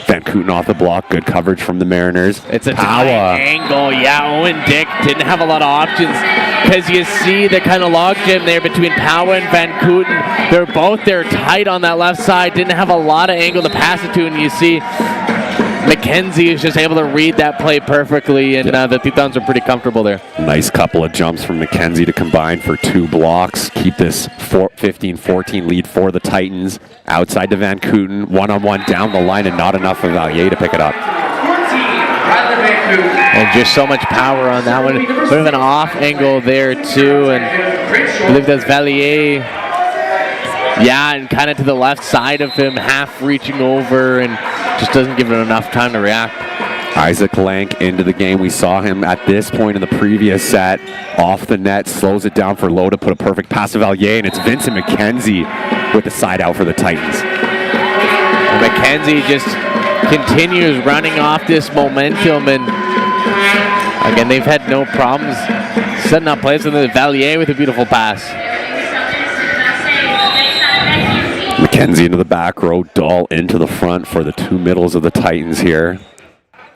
Van Kooten off the block. Good coverage from the Mariners. It's a tight angle. Yeah, Owen Dick didn't have a lot of options because you see the kind of logjam there between Powa and Van Kooten. They're both there tight on that left side. Didn't have a lot of angle to pass it to, and you see McKenzie is just able to read that play perfectly, and the Titans are pretty comfortable there. Nice couple of jumps from McKenzie to combine for 2 blocks. Keep this 15-14 lead for the Titans. Outside to Van Kooten, one-on-one down the line, and not enough for Valier to pick it up. And just so much power on that one. Sort of an off angle there too, and I believe that's Valier. Yeah, and kind of to the left side of him, half reaching over, and just doesn't give him enough time to react. Isaac Lank into the game. We saw him at this point in the previous set. Off the net, slows it down for Lowe to put a perfect pass to Valier, and it's Vincent McKenzie with the side out for the Titans. And McKenzie just continues running off this momentum, and again, they've had no problems setting up plays with Valier with a beautiful pass. McKenzie into the back row, Dahl into the front for the 2 middles of the Titans here.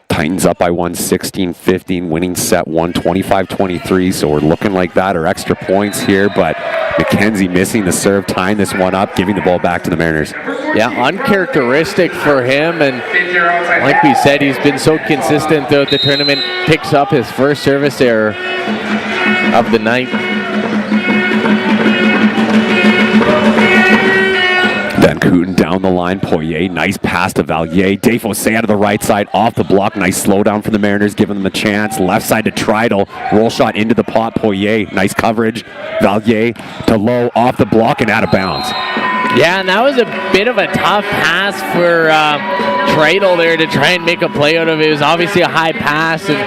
Titans up by 1, 16-15, winning set 1, 25-23, so we're looking like that, or extra points here, but McKenzie missing the serve, tying this one up, giving the ball back to the Mariners. Yeah, uncharacteristic for him, and like we said, he's been so consistent throughout the tournament, picks up his first service error of the night. Van Kooten down the line, Poirier, nice pass to Valier. Desfossé out of the right side, off the block, nice slowdown for the Mariners, giving them a chance. Left side to Trital, roll shot into the pot, Poirier, nice coverage. Valier to Lowe, off the block and out of bounds. Yeah, and that was a bit of a tough pass for Trital there to try and make a play out of it. It was obviously a high pass and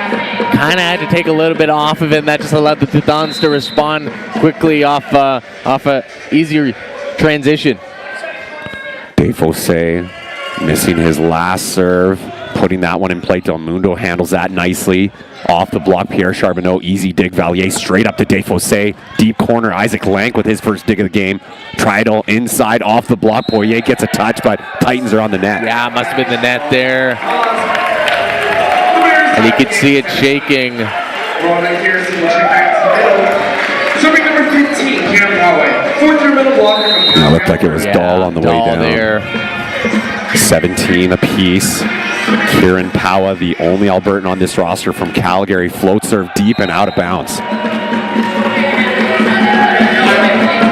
kind of had to take a little bit off of it, and that just allowed the Titans to respond quickly off a easier transition. Desfossé missing his last serve, putting that one in play. Del Mundo handles that nicely. Off the block, Pierre Charbonneau, easy dig. Valier straight up to Desfossé. Deep corner, Isaac Lank with his first dig of the game. Trial inside, off the block. Poirier gets a touch, but Titans are on the net. Yeah, it must have been the net there. And you could see it shaking. Serving number 15, Cam Poway. Fourth year middle blocker. It looked like it was Dahl on the way down. There. 17 apiece. Kieran Powa, the only Albertan on this roster from Calgary, float serve deep and out of bounds.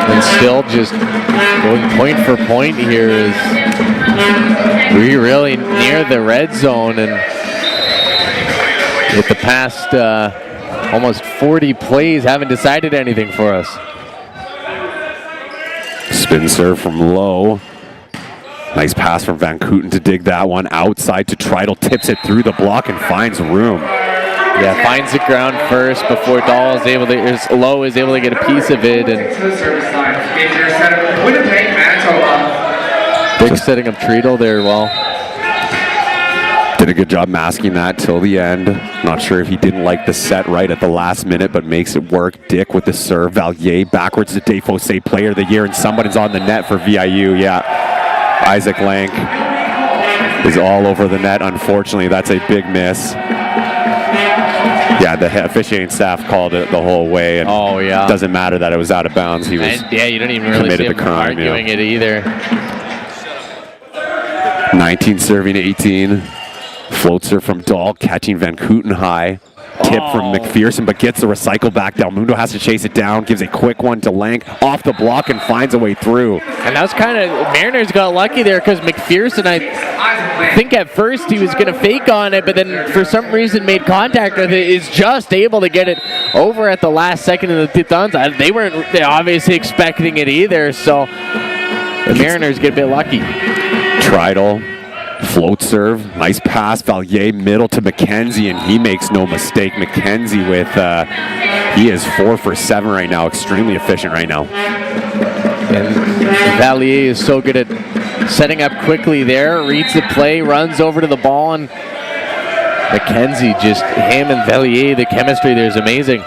And still just going point for point here is we're really near the red zone, and with the past almost 40 plays haven't decided anything for us. Spin serve from Lowe. Nice pass from Van Kooten to dig that one outside to Trital, tips it through the block and finds room. Yeah, finds the ground first before Lowe is able to get a piece of it, and Dick setting up Trital there well. Did Did a good job masking that till the end. Not sure if he didn't like the set right at the last minute, but makes it work. Dick with the serve. Valier backwards to Defosse, player of the year, and somebody's on the net for VIU. Yeah, Isaac Lank is all over the net. Unfortunately, that's a big miss. Yeah, the officiating staff called it the whole way, and doesn't matter that it was out of bounds. He was you don't even really see him arguing it either. 19 serving 18. Floatser from Dahl, catching Van Kooten high. Tip from McPherson, but gets the recycle back. Del Mundo has to chase it down, gives a quick one to Lank, off the block, and finds a way through. And that was kind of, Mariners got lucky there because McPherson, I think at first he was going to fake on it, but then for some reason made contact with it, is just able to get it over at the last second of the Titans. They weren't obviously expecting it either, so the Mariners get a bit lucky. Trital. Float serve, nice pass, Valier middle to McKenzie, and he makes no mistake. McKenzie with, he is 4 for 7 right now, extremely efficient right now. And Valier is so good at setting up quickly there, reads the play, runs over to the ball, and McKenzie, just him and Valier, the chemistry there is amazing.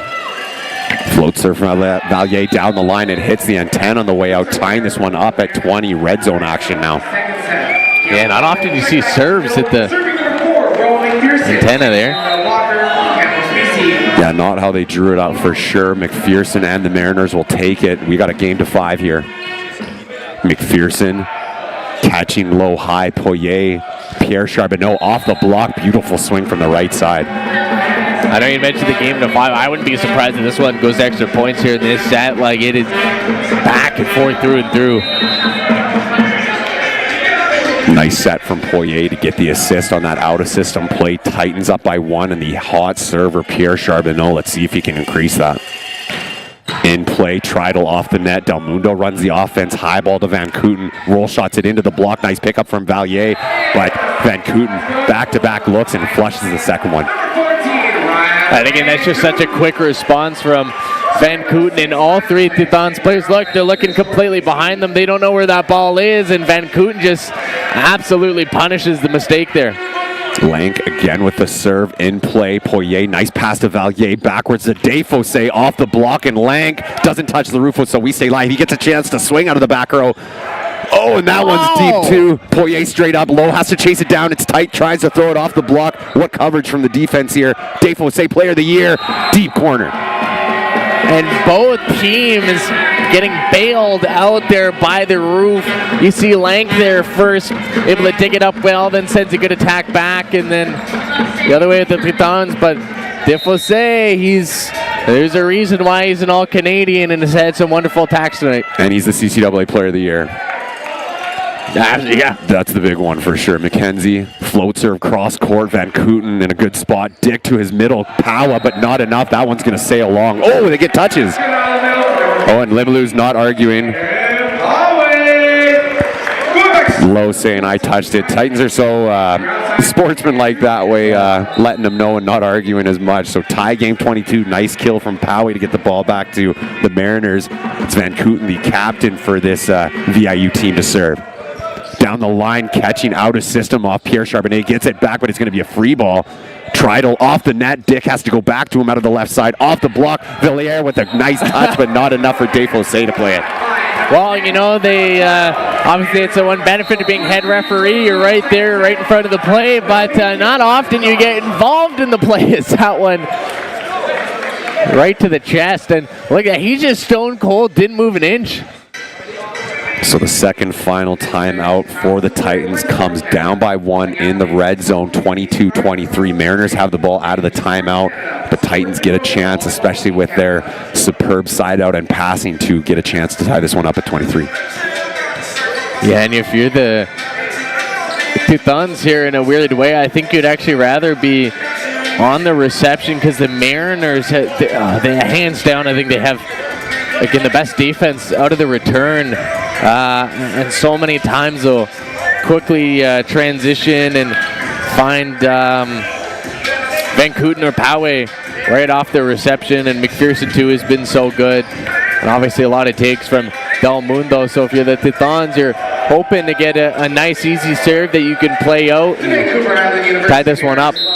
Float serve from Valier down the line, it hits the antenna on the way out, tying this one up at 20, red zone action now. Yeah, not often you see serves at the antenna there. Yeah, not how they drew it up for sure. McPherson and the Mariners will take it. We got a game to 5 here. McPherson catching low high. Poirier, Pierre Charbonneau off the block. Beautiful swing from the right side. I know you mentioned the game to 5. I wouldn't be surprised if this one goes extra points here in this set. Like, it is back and forth through and through. Nice set from Poirier to get the assist on that out-of-system play. Titans up by 1, and the hot server, Pierre Charbonneau. Let's see if he can increase that. In play, Trital off the net. Del Mundo runs the offense. High ball to Van Kooten. Roll shots it into the block. Nice pickup from Valier. But Van Kooten back-to-back looks and flushes the second one. And again, that's just such a quick response from Van Kooten, and all 3 Titans players, look, they're looking completely behind them. They don't know where that ball is, and Van Kooten just absolutely punishes the mistake there. Lank again with the serve in play. Poirier, nice pass to Valier, backwards to Defosse, off the block, and Lank doesn't touch the roof, so we stay live. He gets a chance to swing out of the back row. Oh, and that one's deep too. Poirier straight up, Low has to chase it down. It's tight, tries to throw it off the block. What coverage from the defense here. Defosse, player of the year, deep corner. And both teams getting bailed out there by the roof. You see Lank there first, able to dig it up well, then sends a good attack back, and then the other way with the Titans. But Defosse, there's a reason why he's an All-Canadian and has had some wonderful attacks tonight. And he's the CCAA Player of the Year. Yeah, that's the big one for sure. McKenzie, float serve, cross court, Van Kooten in a good spot. Dick to his middle, Powa, but not enough. That one's going to sail long. Oh, they get touches. Oh, and Limoilou's not arguing. Low saying, I touched it. Titans are so sportsmanlike that way, letting them know and not arguing as much. So tie game 22. Nice kill from Powie to get the ball back to the Mariners. It's Van Kooten, the captain for this VIU team to serve. Down the line, catching out of system off Pierre Charbonnet. Gets it back, but it's going to be a free ball. Trital off the net. Dick has to go back to him out of the left side. Off the block. Villiers with a nice touch, but not enough for Defosse to play it. Well, you know, they obviously it's the one benefit of being head referee. You're right there, right in front of the play, but not often you get involved in the play. It's that one right to the chest. And look at that. He's just stone cold, didn't move an inch. So the second final timeout for the Titans comes down by 1 in the red zone, 22-23. Mariners have the ball out of the timeout. The Titans get a chance, especially with their superb side out and passing, to get a chance to tie this one up at 23. Yeah, and if you're the Titans here in a weird way, I think you'd actually rather be on the reception, because the Mariners, they hands down, I think they have, again, the best defense out of the return. And so many times they'll quickly transition and find Van Kooten or Powie right off the reception, and McPherson too has been so good. And obviously a lot of takes from Del Mundo. So if you're the Titans, you're hoping to get a nice easy serve that you can play out and tie this one up. 23-22,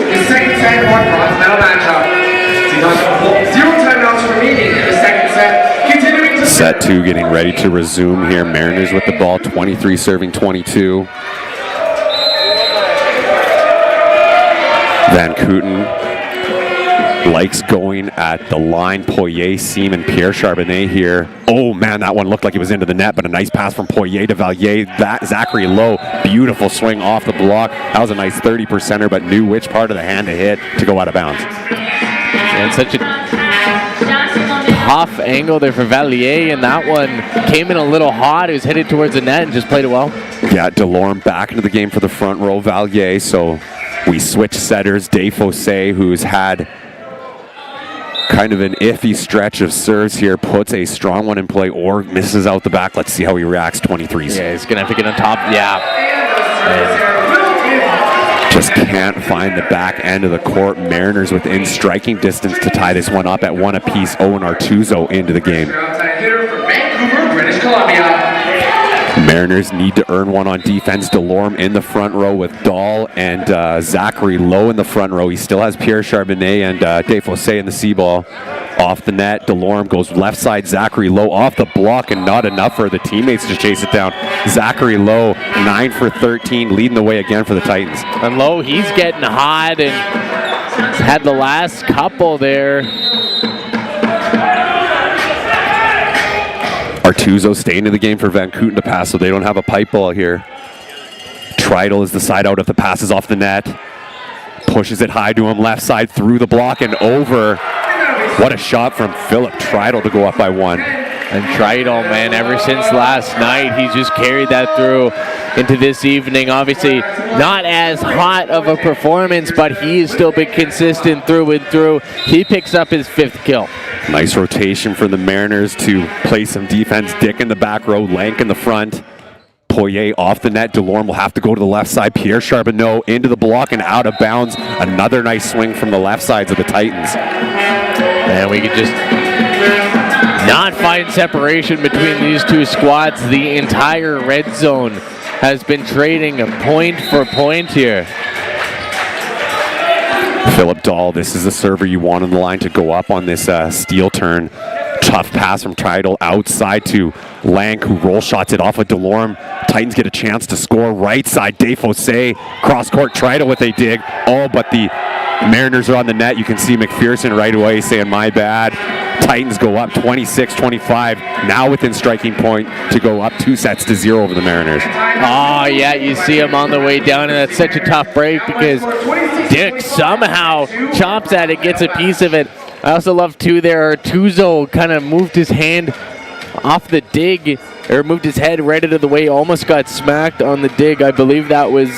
the second set of our bronze medal matchup. 0 timeouts remaining in the second set. Continuing to Set 2 getting ready to resume here. Mariners with the ball, 23 serving 22. Van Kooten likes going at the line. Poirier, Seaman, Pierre Charbonnet here. Oh man, that one looked like it was into the net, but a nice pass from Poirier to Valier. That Zachary Lowe, beautiful swing off the block. That was a nice 30%er, but knew which part of the hand to hit to go out of bounds. And such a tough angle there for Valier, and that one came in a little hot. It was headed towards the net and just played it well. Yeah, Delorme back into the game for the front row. Valier, so we switch setters. Desfossé, who's had kind of an iffy stretch of serves here, puts a strong one in play or misses out the back. Let's see how he reacts. 23s. Yeah, he's gonna have to get on top. Yeah. Just can't find the back end of the court. Mariners within striking distance to tie this one up at 1 apiece. Owen Artuso into the game. hitter for Vancouver, British Columbia. Mariners need to earn one on defense. Delorme in the front row with Dahl and Zachary Lowe in the front row. He still has Pierre Charbonnet and Desfossé in the C-ball. Off the net, Delorme goes left side. Zachary Lowe off the block, and not enough for the teammates to chase it down. Zachary Lowe, 9 for 13, leading the way again for the Titans. And Lowe, he's getting hot and had the last couple there. Artuso staying in the game for Van Kooten to pass, so they don't have a pipe ball here. Treidel is the side out if the pass is off the net. Pushes it high to him, left side, through the block and over. What a shot from Philip Treidel to go up by 1. And Treidel, man, ever since last night, he's just carried that through into this evening. Obviously, not as hot of a performance, but he has still been consistent through and through. He picks up his 5th kill. Nice rotation for the Mariners to play some defense. Dick in the back row, Lank in the front. Poirier off the net. Delorme will have to go to the left side. Pierre Charbonneau into the block and out of bounds. Another nice swing from the left sides of the Titans. And we could just not find separation between these two squads. The entire red zone has been trading point for point here. Philip Dahl, this is the server you want on the line to go up on this steal turn. Tough pass from Treidel outside to Lank, who roll shots it off of Delorme. Titans get a chance to score. Right side, Desfossé, cross court, Treidel with a dig. Oh, but the Mariners are on the net. You can see McPherson right away saying, my bad. Titans go up 26-25, now within striking point to go up 2-0 over the Mariners. Oh, yeah, you see him on the way down, and that's such a tough break because Dick somehow chops at it, gets a piece of it. I also love, too, there, Artuso kind of moved his hand off the dig, or moved his head right out of the way, almost got smacked on the dig. I believe that was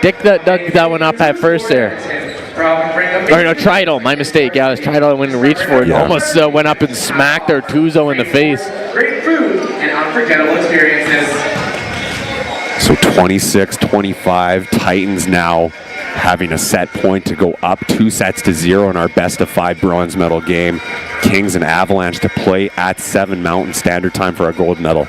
Dick that dug that one up at first there. Or no, Treidel, my mistake. Yeah, it was Treidel that went and reached for it. Yeah. Almost went up and smacked Artuso in the face. Great food and unforgettable experiences. So 26-25, Titans now having a set point to go up 2-0 in our best of 5 bronze medal game. Kings and Avalanche to play at 7 Mountain Standard Time for our gold medal.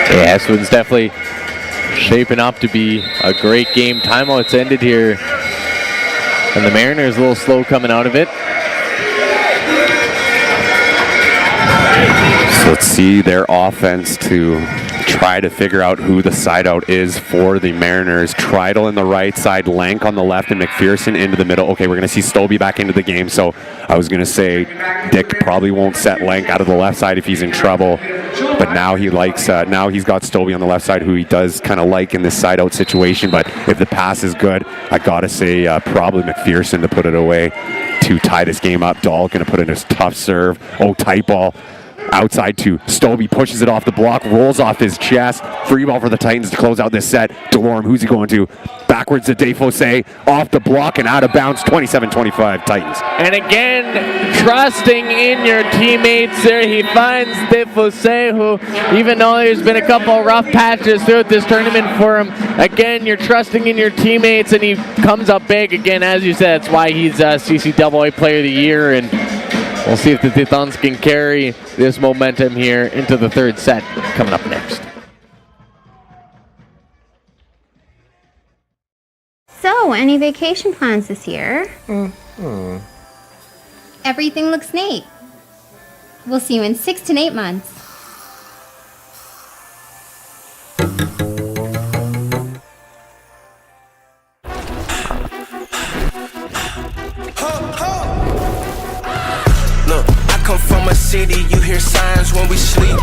Yeah, this one's definitely shaping up to be a great game. Timeout's ended here, and the Mariners a little slow coming out of it. So let's see their offense to try to figure out who the side out is for the Mariners. Treidel in the right side, Lank on the left, and McPherson into the middle. Okay, we're going to see Stobie back into the game, so I was going to say Dick probably won't set Lank out of the left side if he's in trouble, but now he likes, now he's got Stobie on the left side, who he does kind of like in this side out situation, but if the pass is good, I got to say probably McPherson to put it away to tie this game up. Dahl going to put in his tough serve. Oh, tight ball. Outside to Stobie, pushes it off the block, rolls off his chest. Free ball for the Titans to close out this set. DeLorme, who's he going to? Backwards to Defosse, off the block and out of bounds, 27-25 Titans. And again, trusting in your teammates there. He finds Defosse, who, even though there's been a couple rough patches throughout this tournament for him, again, you're trusting in your teammates, and he comes up big. Again, as you said, that's why he's CCAA Player of the Year, and we'll see if the Titans can carry this momentum here into the third set coming up next. So, any vacation plans this year? Everything looks neat. We'll see you in 6 to 8 months. Look, I come from a city, you hear signs when we sleep.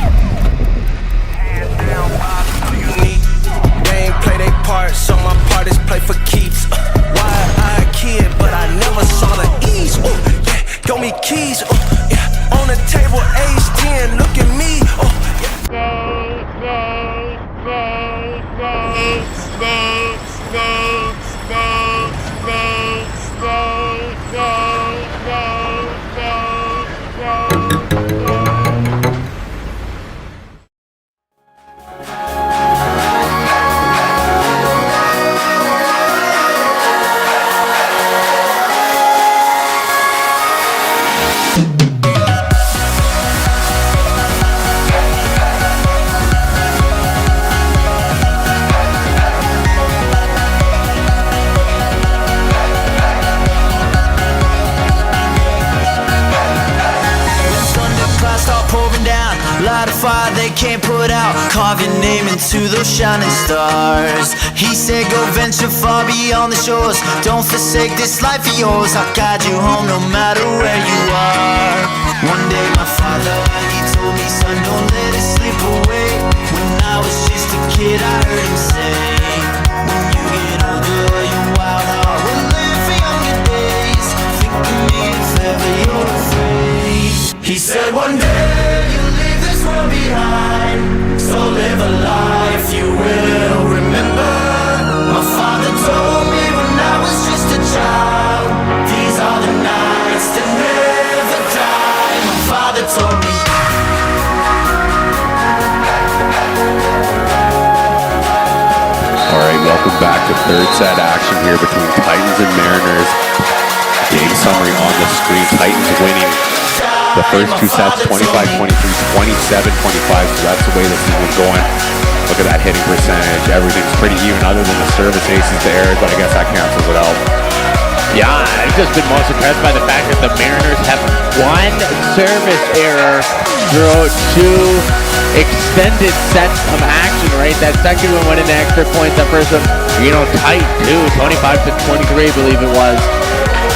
Hands down, Bob, do you need? They ain't play their part, so my part is play for keeps. Wide-eyed kid, but I never saw the ease. Yeah, throw me keys. Yeah, on the table, age 10, look at me. Fire they can't put out, carve your name into those shining stars. He said go venture far beyond the shores, don't forsake this life of yours. I'll guide you home no matter where you are. One day my father, he told me, son, don't let it slip away. When I was just a kid I heard him say, when you get older your wild heart will live for younger days. Think of me if ever you're afraid. He said one day you'll leave this world behind, so live a life you will remember. My father told me when I was just a child, these are the nights that never die. My father told me. All right, welcome back to third set action here between Titans and Mariners. Game summary on the screen. Titans winning the first two sets, 25-23, 27-25, so that's the way this thing was going. Look at that hitting percentage. Everything's pretty even other than the service aces to errors, but I guess that cancels it out. Yeah, I've just been most impressed by the fact that the Mariners have one service error throughout two extended sets of action, right? That second one went into extra points. That first one, tight too, 25-23, I believe it was.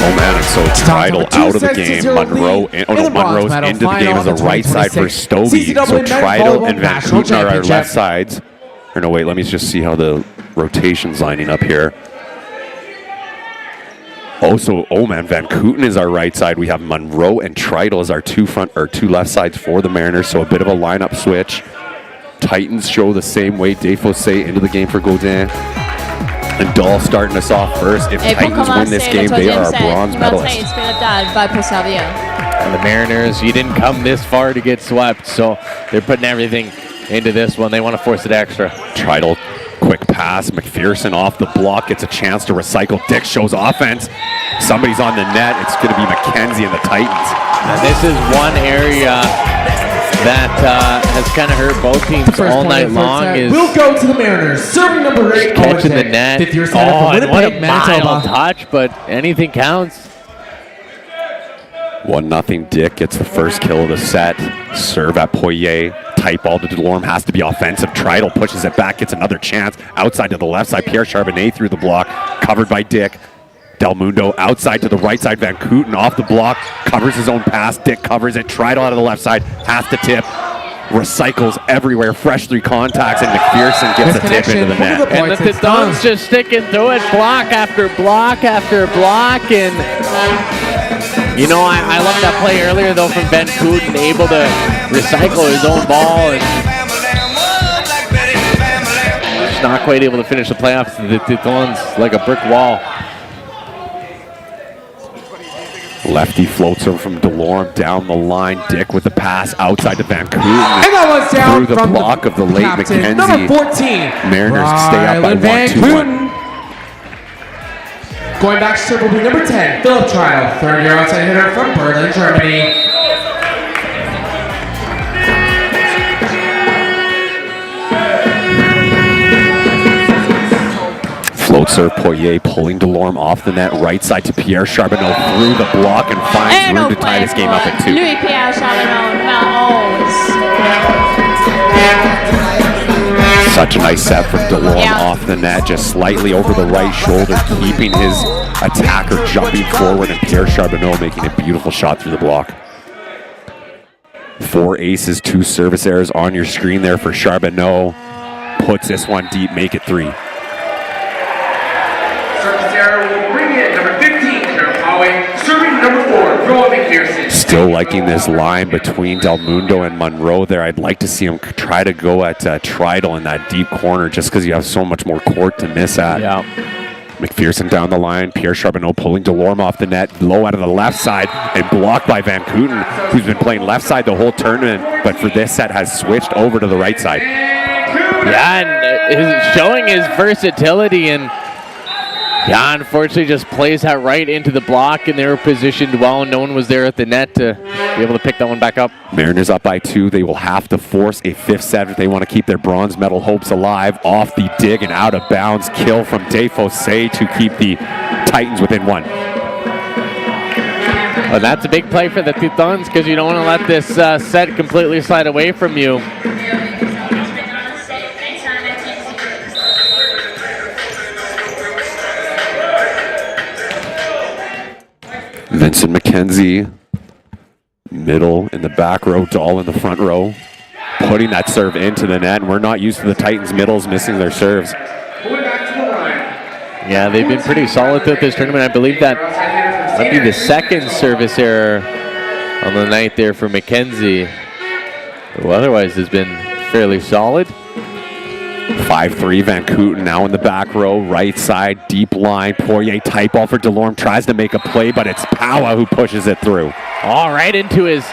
Oh man, and so Tridal out of the game. Monroe's into the game as a right side for Stobie. So Tridal and Van Kooten are our left sides. Or no, wait, let me just see how the rotation's lining up here. Oh man, Van Kooten is our right side. We have Monroe and Tridal as our two left sides for the Mariners. So a bit of a lineup switch. Titans show the same way. Defosse into the game for Gaudin. And Dahl starting us off first. If Titans win this game, they are our bronze medalists. And the Mariners, you didn't come this far to get swept, so they're putting everything into this one. They want to force it extra. Tridal, quick pass. McPherson off the block, gets a chance to recycle. Dick shows offense. Somebody's on the net. It's going to be McKenzie and the Titans. And this is one area that has kind of hurt both teams all night long. We'll go to the Mariners. Serving number 8, catching the net. And what a mild touch, but anything counts. 1-0 Dick gets the first kill of the set. Serve at Poirier. Tight ball to DeLorme, has to be offensive. Tridal pushes it back, gets another chance. Outside to the left side, Pierre Charbonnet through the block. Covered by Dick. Del Mundo outside to the right side. Van Kooten off the block. Covers his own pass. Dick covers it. Tridal out of the left side. Has to tip. Recycles everywhere. Fresh 3 contacts, and McPherson gets a tip into the net. And the Titans just sticking through it. Block after block after block. And points. You know, I love that play earlier, though, from Ben Kooten, able to recycle his own ball and just not quite able to finish the playoffs. The Titans like a brick wall. Lefty floats over from Delorme down the line. Dick with the pass outside to Van Kooten. And that one's down through the from block of the late captain, McKenzie. number 14. Mariners stay up by Van 1-2-1. Going back to serve will be number 10, Philip Trial, third-year outside hitter from Berlin, Germany. Float serve, Poirier pulling Delorme off the net, right side to Pierre Charbonneau through the block and finds room to tie this game up at 2. Louis-Pierre Charbonneau, numéro 11. Such a nice set from Delorme off the net, just slightly over the right shoulder, keeping his attacker jumping forward, and Pierre Charbonneau making a beautiful shot through the block. 4 aces, 2 service errors on your screen there for Charbonneau. Puts this one deep, make it 3. Service error will bring in number 15, Jared Holloway, serving number 4, Rowan McPherson. Still liking this line between Del Mundo and Monroe there. I'd like to see him try to go at Tridal in that deep corner just because you have so much more court to miss at. Yeah. McPherson down the line. Pierre Charbonneau pulling Delorme off the net. Low out of the left side and blocked by Van Kooten, who's been playing left side the whole tournament, but for this set has switched over to the right side. Yeah, and showing his versatility, and yeah, unfortunately just plays that right into the block, and they were positioned well. No one was there at the net to be able to pick that one back up. Mariners up by 2. They will have to force a 5th set if they want to keep their bronze medal hopes alive. Off the dig and out of bounds. Kill from Desfossé to keep the Titans within 1. Well, that's a big play for the Titans because you don't want to let this set completely slide away from you. Vincent McKenzie, middle in the back row, Dahl in the front row, putting that serve into the net. And we're not used to the Titans middles missing their serves. Yeah, they've been pretty solid throughout this tournament. I believe that might be the second service error on the night there for McKenzie, who otherwise has been fairly solid. 5-3, Van Kooten now in the back row, right side, deep line. Poirier tight ball for Delorme, tries to make a play, but it's Powa who pushes it through. All right into his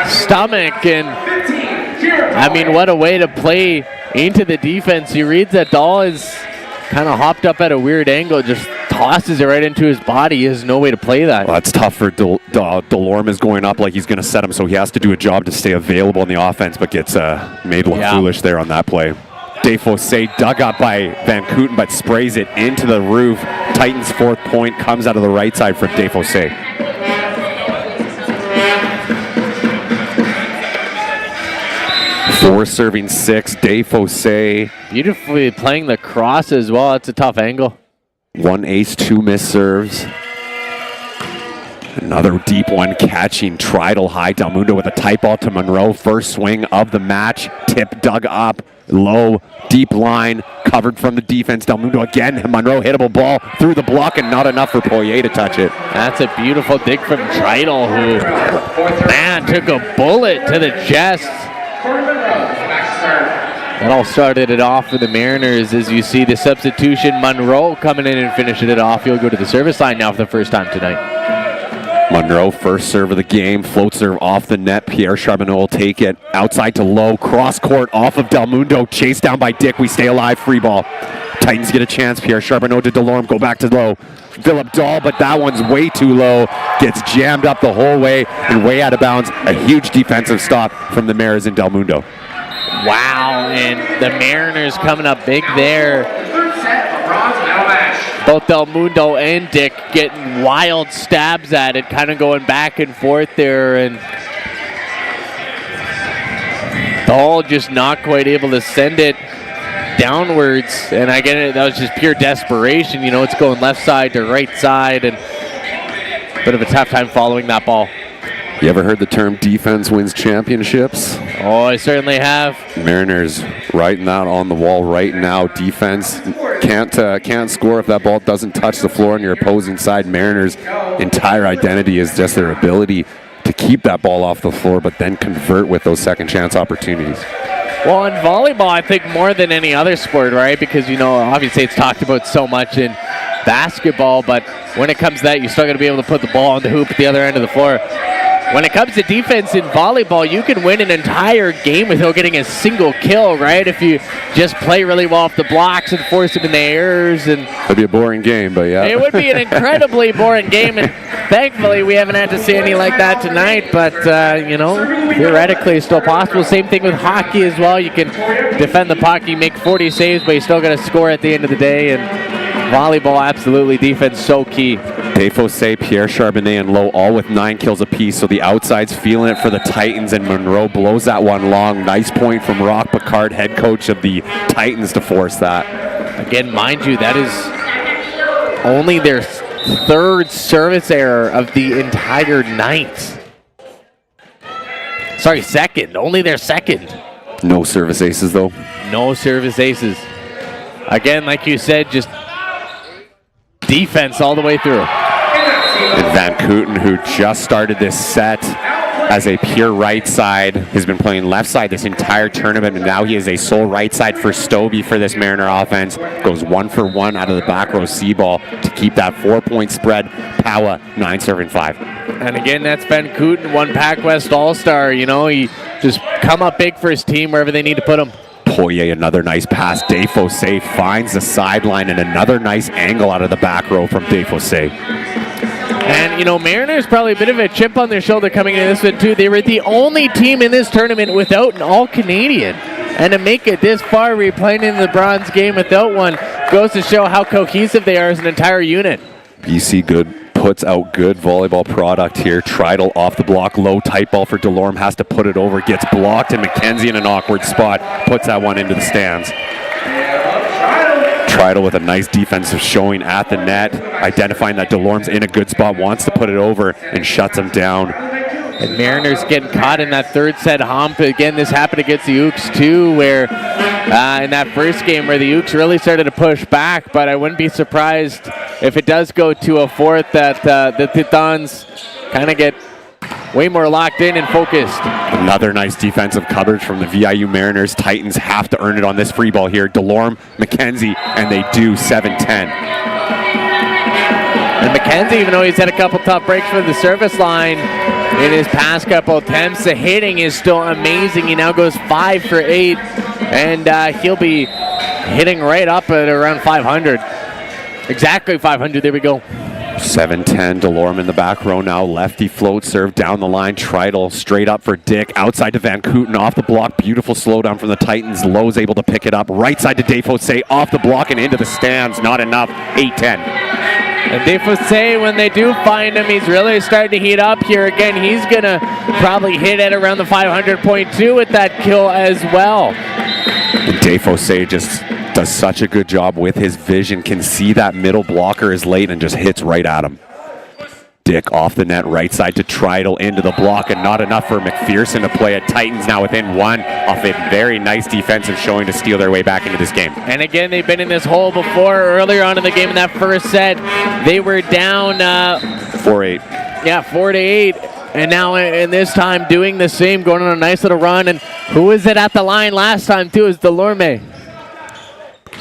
stomach, and I mean, what a way to play into the defense. He reads that Dahl is kind of hopped up at a weird angle, just tosses it right into his body. He has no way to play that. Well, that's tough for Delorme is going up like he's going to set him, so he has to do a job to stay available in the offense, but gets made look foolish there on that play. Desfossé dug up by Van Kooten, but sprays it into the roof. Titans' 4th point comes out of the right side from Desfossé. Four serving 6, Desfossé. Beautifully playing the cross as well. That's a tough angle. 1 ace, 2 missed serves. Another deep one catching Tridal high. Del Mundo with a tight ball to Monroe. First swing of the match. Tip dug up. Low, deep line. Covered from the defense. Del Mundo again. Monroe hittable ball through the block and not enough for Poirier to touch it. That's a beautiful dig from Tridal, who, man, took a bullet to the chest. That all started it off for the Mariners. As you see the substitution, Monroe coming in and finishing it off. He'll go to the service line now for the first time tonight. Monroe, first serve of the game, float serve off the net. Pierre Charbonneau will take it outside to Low, cross court off of Del Mundo, chased down by Dick. We stay alive, free ball. Titans get a chance. Pierre Charbonneau to Delorme, go back to Low. Philip Dahl, but that one's way too low. Gets jammed up the whole way and way out of bounds. A huge defensive stop from the Mariners in Del Mundo. Wow, and the Mariners coming up big there. Both Del Mundo and Dick getting wild stabs at it, kind of going back and forth there, and Dahl just not quite able to send it downwards. And I get it, that was just pure desperation. You know, it's going left side to right side, and a bit of a tough time following that ball. You ever heard the term defense wins championships? Oh, I certainly have. Mariners writing that on the wall right now. Defense Can't score if that ball doesn't touch the floor on your opposing side. Mariners' entire identity is just their ability to keep that ball off the floor, but then convert with those second chance opportunities. Well, in volleyball, I think more than any other sport, right? Because, you know, obviously it's talked about so much in basketball, but when it comes to that, you still got to be able to put the ball on the hoop at the other end of the floor. When it comes to defense in volleyball, you can win an entire game without getting a single kill, right? If you just play really well off the blocks and force them in the errors. And it'd be a boring game, but yeah. It would be an incredibly boring game, and thankfully we haven't had to see any like that tonight, but, you know, theoretically it's still possible. Same thing with hockey as well. You can defend the puck, you make 40 saves, but you still got to score at the end of the day, and volleyball, absolutely, defense so key. Dave Fossé, Pierre Charbonnet, and Lowe all with 9 kills apiece, so the outside's feeling it for the Titans, and Monroe blows that one long. Nice point from Rock Picard, head coach of the Titans, to force that. Again, mind you, that is only their third service error of the entire night. Sorry, second. Only their second. No service aces, though. No service aces. Again, like you said, just defense all the way through. And Van Kooten, who just started this set as a pure right side, has been playing left side this entire tournament, and now he is a sole right side for Stobie for this Mariner offense. Goes 1 for 1 out of the back row C-ball to keep that 4-point spread. Powa, 9 serving 5. And again, that's Van Kooten, one Pac West All-Star. You know, he just come up big for his team wherever they need to put him. Poirier, another nice pass. Dave Fossé finds the sideline, and another nice angle out of the back row from Dave Fossé. And, you know, Mariners probably a bit of a chip on their shoulder coming into this one, too. They were the only team in this tournament without an All-Canadian. And to make it this far, replaying in the bronze game without one, goes to show how cohesive they are as an entire unit. BC good puts out good volleyball product here. Tridal off the block, low tight ball for Delorme, has to put it over, gets blocked, and McKenzie in an awkward spot puts that one into the stands. Tridal with a nice defensive showing at the net, identifying that Delorme's in a good spot, wants to put it over, and shuts him down. And Mariners getting caught in that third set hump. Again, this happened against the Ukes too, where in that first game where the Ukes really started to push back, but I wouldn't be surprised if it does go to a fourth that the Titans kind of get way more locked in and focused. Another nice defensive coverage from the VIU Mariners. Titans have to earn it on this free ball here. Delorme, McKenzie, and they do 7-10. And McKenzie, even though he's had a couple tough breaks from the service line in his past couple attempts, the hitting is still amazing. He now goes 5 for 8, and he'll be hitting right up at around 500. Exactly 500, there we go. 7-10, Delorme in the back row now. Lefty float serve down the line. Tridal straight up for Dick. Outside to Van Kooten off the block. Beautiful slowdown from the Titans. Lowe's able to pick it up. Right side to Dave Fossé off the block and into the stands. Not enough. 8-10. And Dave Fossé, when they do find him, he's really starting to heat up here again. He's going to probably hit at around the 500.2 with that kill as well. And Dave Fossé just does such a good job with his vision, can see that middle blocker is late and just hits right at him. Dick off the net, right side to Tridal into the block, and not enough for McPherson to play it. Titans now within 1 off a very nice defensive showing to steal their way back into this game. And again, they've been in this hole before. Earlier on in the game in that first set, they were down 4-8. Yeah, 4-8. And now in this time doing the same, going on a nice little run. And who was it at the line last time too? Is Delorme.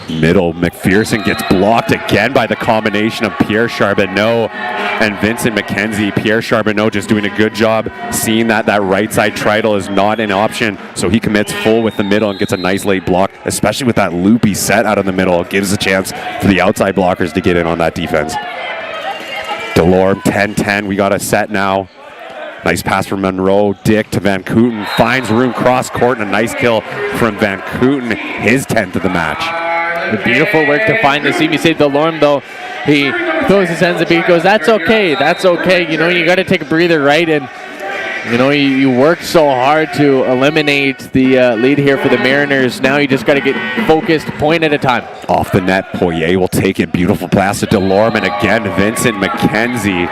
Middle, McPherson gets blocked again by the combination of Pierre Charbonneau and Vincent McKenzie. Pierre Charbonneau just doing a good job seeing that right side Tridal is not an option, so he commits full with the middle and gets a nice late block, especially with that loopy set out of the middle. It gives a chance for the outside blockers to get in on that defense. Delorme, 10-10, we got a set now. Nice pass from Monroe. Dick to Van Kooten, finds room cross court, and a nice kill from Van Kooten, his 10th of the match. Beautiful work to find the seam. You say Delorme, though, he throws his hands up, he goes, that's okay, that's okay. You know, you got to take a breather, right? And, you know, you worked so hard to eliminate the lead here for the Mariners. Now you just got to get focused, point at a time. Off the net, Poirier will take it. Beautiful pass to Delorme, and again, Vincent McKenzie.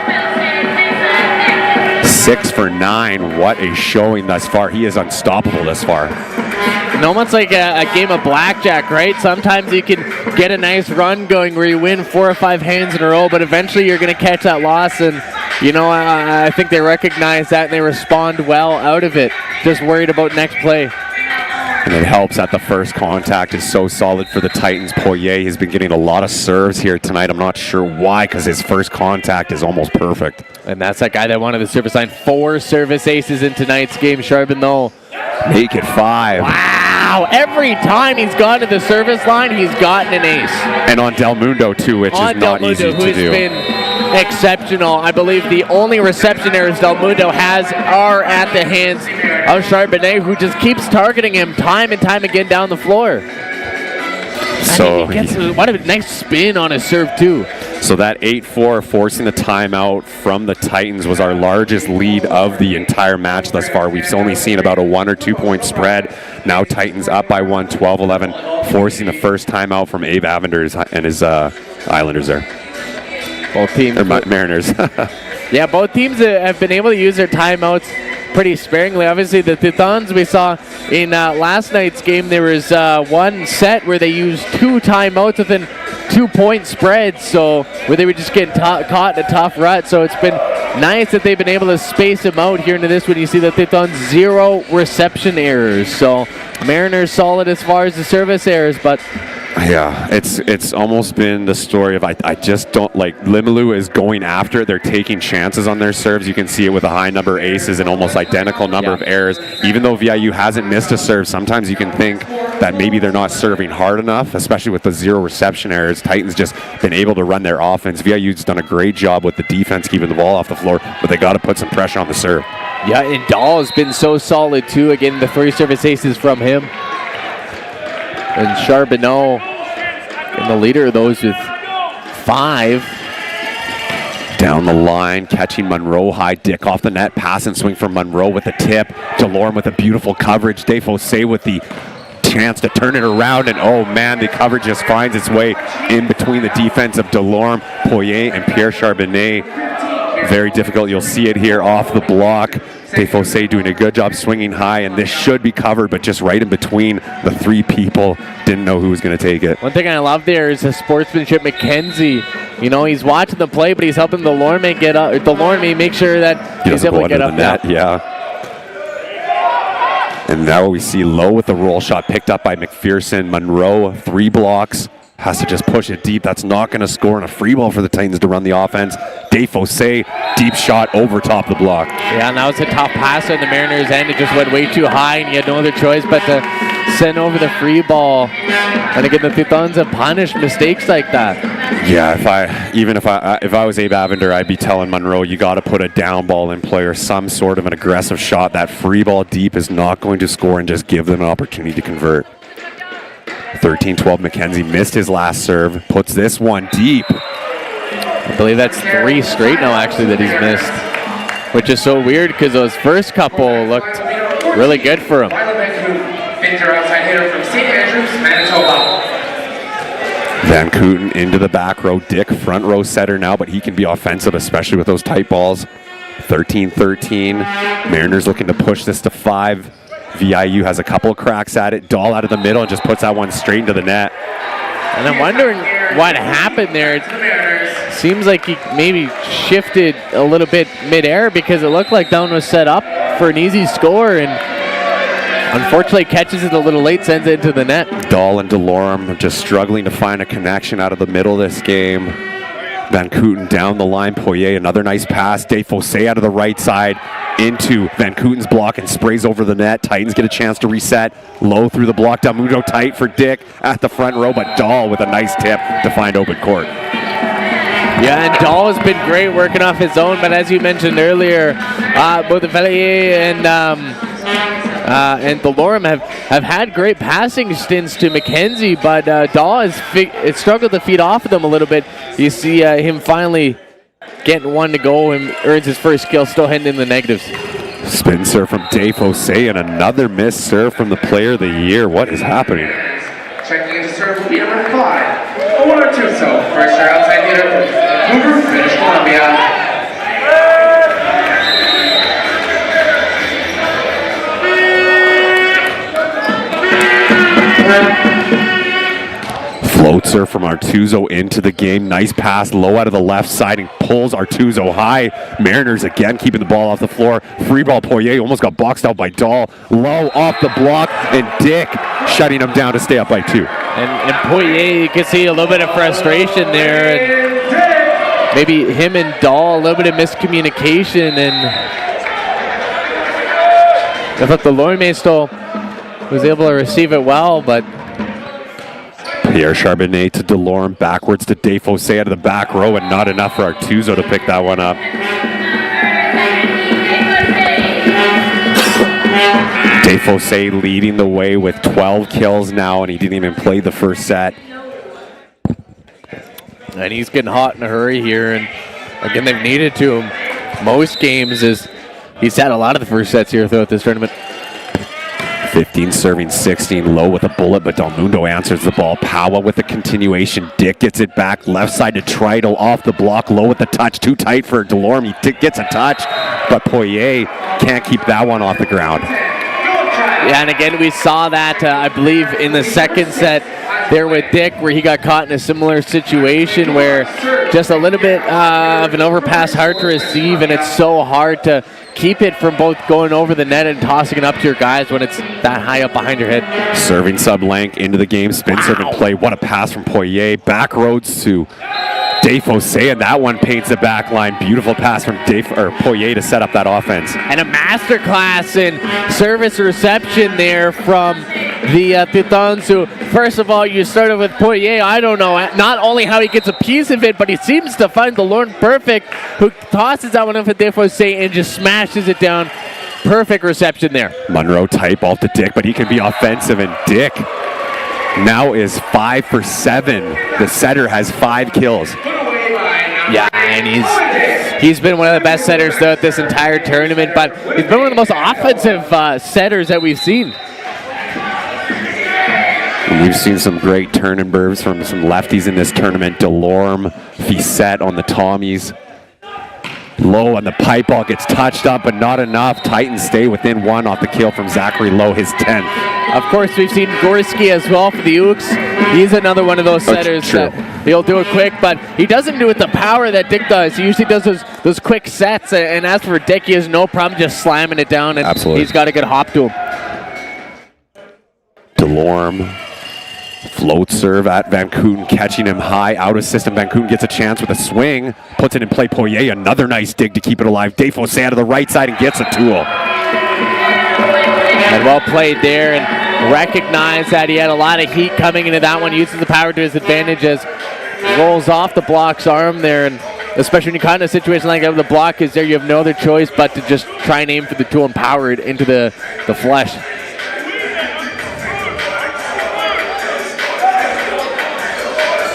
6 for 9. What a showing thus far. He is unstoppable thus far. And almost like a game of blackjack, right? Sometimes you can get a nice run going where you win 4 or 5 hands in a row, but eventually you're going to catch that loss. And, you know, I think they recognize that and they respond well out of it. Just worried about next play. And it helps that the first contact is so solid for the Titans. Poirier has been getting a lot of serves here tonight. I'm not sure why, because his first contact is almost perfect. And that's that guy that wanted the service line. 4 service aces in tonight's game. Charbonneau. Make it 5. Wow. Every time he's gone to the service line, he's gotten an ace. And on Del Mundo, too, which is not easy to do. Been exceptional. I believe the only reception errors Del Mundo has are at the hands of Charbonnet, who just keeps targeting him time and time again down the floor. So he gets what a nice spin on his serve too. So that 8-4 forcing the timeout from the Titans was our largest lead of the entire match thus far. We've only seen about a 1 or 2 point spread. Now Titans up by 1, 12-11, forcing the first timeout from Abe Avender and his Islanders there. Both teams. Or Mariners. Yeah, both teams have been able to use their timeouts pretty sparingly. Obviously, the Titans we saw in last night's game, there was one set where they used 2 timeouts within 2-point spreads, so where they were just getting caught in a tough rut. So it's been nice that they've been able to space them out here into this one. You see the Titans 0 reception errors. So Mariners solid as far as the service errors, but yeah, it's almost been the story of I just don't like Limoilou is going after it. They're taking chances on their serves. You can see it with a high number of aces and almost identical number of errors. Even though VIU hasn't missed a serve, sometimes you can think that maybe they're not serving hard enough, especially with the 0 reception errors. Titans just been able to run their offense. VIU's done a great job with the defense keeping the ball off the floor, but they got to put some pressure on the serve. Yeah, and Dahl has been so solid too. Again, the 3 service aces from him. And Charbonneau, and the leader of those with 5. Down the line, catching Monroe high. Dick off the net, pass and swing from Monroe with a tip. DeLorme with a beautiful coverage. Defosse with the chance to turn it around, and oh man, the coverage just finds its way in between the defense of DeLorme, Poirier, and Pierre Charbonnet. Very difficult. You'll see it here off the block. Defosse doing a good job swinging high, and this should be covered, but just right in between the 3 people. Didn't know who was going to take it. One thing I love there is the sportsmanship. McKenzie, you know, he's watching the play, but he's helping DeLorme get up. DeLorme make sure that he's able to get up net. Yeah. And now we see Lowe with the roll shot picked up by McPherson. Monroe, 3 blocks. Has to just push it deep. That's not going to score, and a free ball for the Titans to run the offense. Defosse, deep shot over top the block. Yeah, and that was a tough pass on the Mariners' end. It just went way too high, and you had no other choice but to send over the free ball. And again, the Titans have punished mistakes like that. Yeah, if I was Abe Avender, I'd be telling Monroe, you got to put a down ball in play or some sort of an aggressive shot. That free ball deep is not going to score, and just give them an opportunity to convert. 13-12, McKenzie missed his last serve, puts this one deep. I believe that's 3 straight now, actually, that he's missed, which is so weird because those first couple looked really good for him. Van Kooten into the back row. Dick, front row setter now, but he can be offensive, especially with those tight balls. 13-13. Mariners looking to push this to 5. VIU has a couple cracks at it. Dahl out of the middle and just puts that one straight into the net. And I'm wondering what happened there. It seems like he maybe shifted a little bit midair because it looked like Down was set up for an easy score, and unfortunately catches it a little late, sends it into the net. Dahl and DeLorme just struggling to find a connection out of the middle of this game. Van Kooten down the line. Poirier, another nice pass. Defosse out of the right side into Van Kooten's block and sprays over the net. Titans get a chance to reset. Low through the block. Del Mundo tight for Dick at the front row, but Dahl with a nice tip to find open court. Yeah, and Dahl has been great working off his own, but as you mentioned earlier, both Velier and DeLorme have had great passing stints to McKenzie, but Dahl has struggled to feed off of them a little bit. You see him finally getting one to go and earns his first kill, still heading in the negatives. Spin serve from Defosse and another missed serve from the player of the year. What is happening? Checking into serve will be number 5. A 1 or 2 so. First serve outside hitter from Vancouver, British Columbia. Floatser from Artuzo into the game. Nice pass low out of the left side and pulls Artuzo high. Mariners again keeping the ball off the floor. Free ball, Poirier almost got boxed out by Dahl. Low off the block, and Dick shutting him down to stay up by 2. And Poirier, you can see a little bit of frustration there. And maybe him and Dahl, a little bit of miscommunication. And I thought the Lorme still was able to receive it well, but Pierre Charbonnet to Delorme, backwards to Desfossé out of the back row, and not enough for Artuzo to pick that one up. Desfossé leading the way with 12 kills now, and he didn't even play the first set. And he's getting hot in a hurry here, and again, they've needed to him. Most games is he's had a lot of the first sets here throughout this tournament. 15 serving 16, low with a bullet, but Del Mundo answers the ball. Pawa with the continuation. Dick gets it back left side to Trital, off the block, low with the touch, too tight for Delorme. He gets a touch, but Poirier can't keep that one off the ground. Yeah, and again, we saw that, I believe, in the second set there with Dick, where he got caught in a similar situation where just a little bit of an overpass hard to receive, and it's so hard to keep it from both going over the net and tossing it up to your guys when it's that high up behind your head. Serving sub-length into the game, spin serve and play. What a pass from Poirier. Back roads to Desfossé, and that one paints the back line. Beautiful pass from Poirier to set up that offense. And a masterclass in service reception there from the Titans, who, first of all, you started with Poirier. I don't know not only how he gets a piece of it, but he seems to find the Lorne perfect, who tosses that one up at Desfossé and just smashes it down. Perfect reception there. Monroe tight ball to Dick, but he can be offensive, and Dick now is 5 for 7. The setter has 5 kills. Yeah, and he's been one of the best setters throughout this entire tournament, but he's been one of the most offensive setters that we've seen. We've seen some great turn-and-burns from some lefties in this tournament. Delorme, Fissette on the Tommies. Low on the pipe ball, gets touched up, but not enough. Titans stay within 1 off the kill from Zachary Lowe, his 10th. Of course, we've seen Gorski as well for the Ukes. He's another one of those setters that he'll do it quick, but he doesn't do it the power that Dick does. He usually does those quick sets, and as for Dick, he has no problem just slamming it down, and absolutely, he's got a good hop to him. Delorme. Float serve at Van Kooten, catching him high, out of system. Van Kooten gets a chance with a swing, puts it in play. Poirier, another nice dig to keep it alive. Desfossé out of the right side and gets a tool. And well played there, and recognize that he had a lot of heat coming into that one, uses the power to his advantage as rolls off the block's arm there, and especially when you're caught in a situation like that where the block is there, you have no other choice but to just try and aim for the tool and power it into the flesh.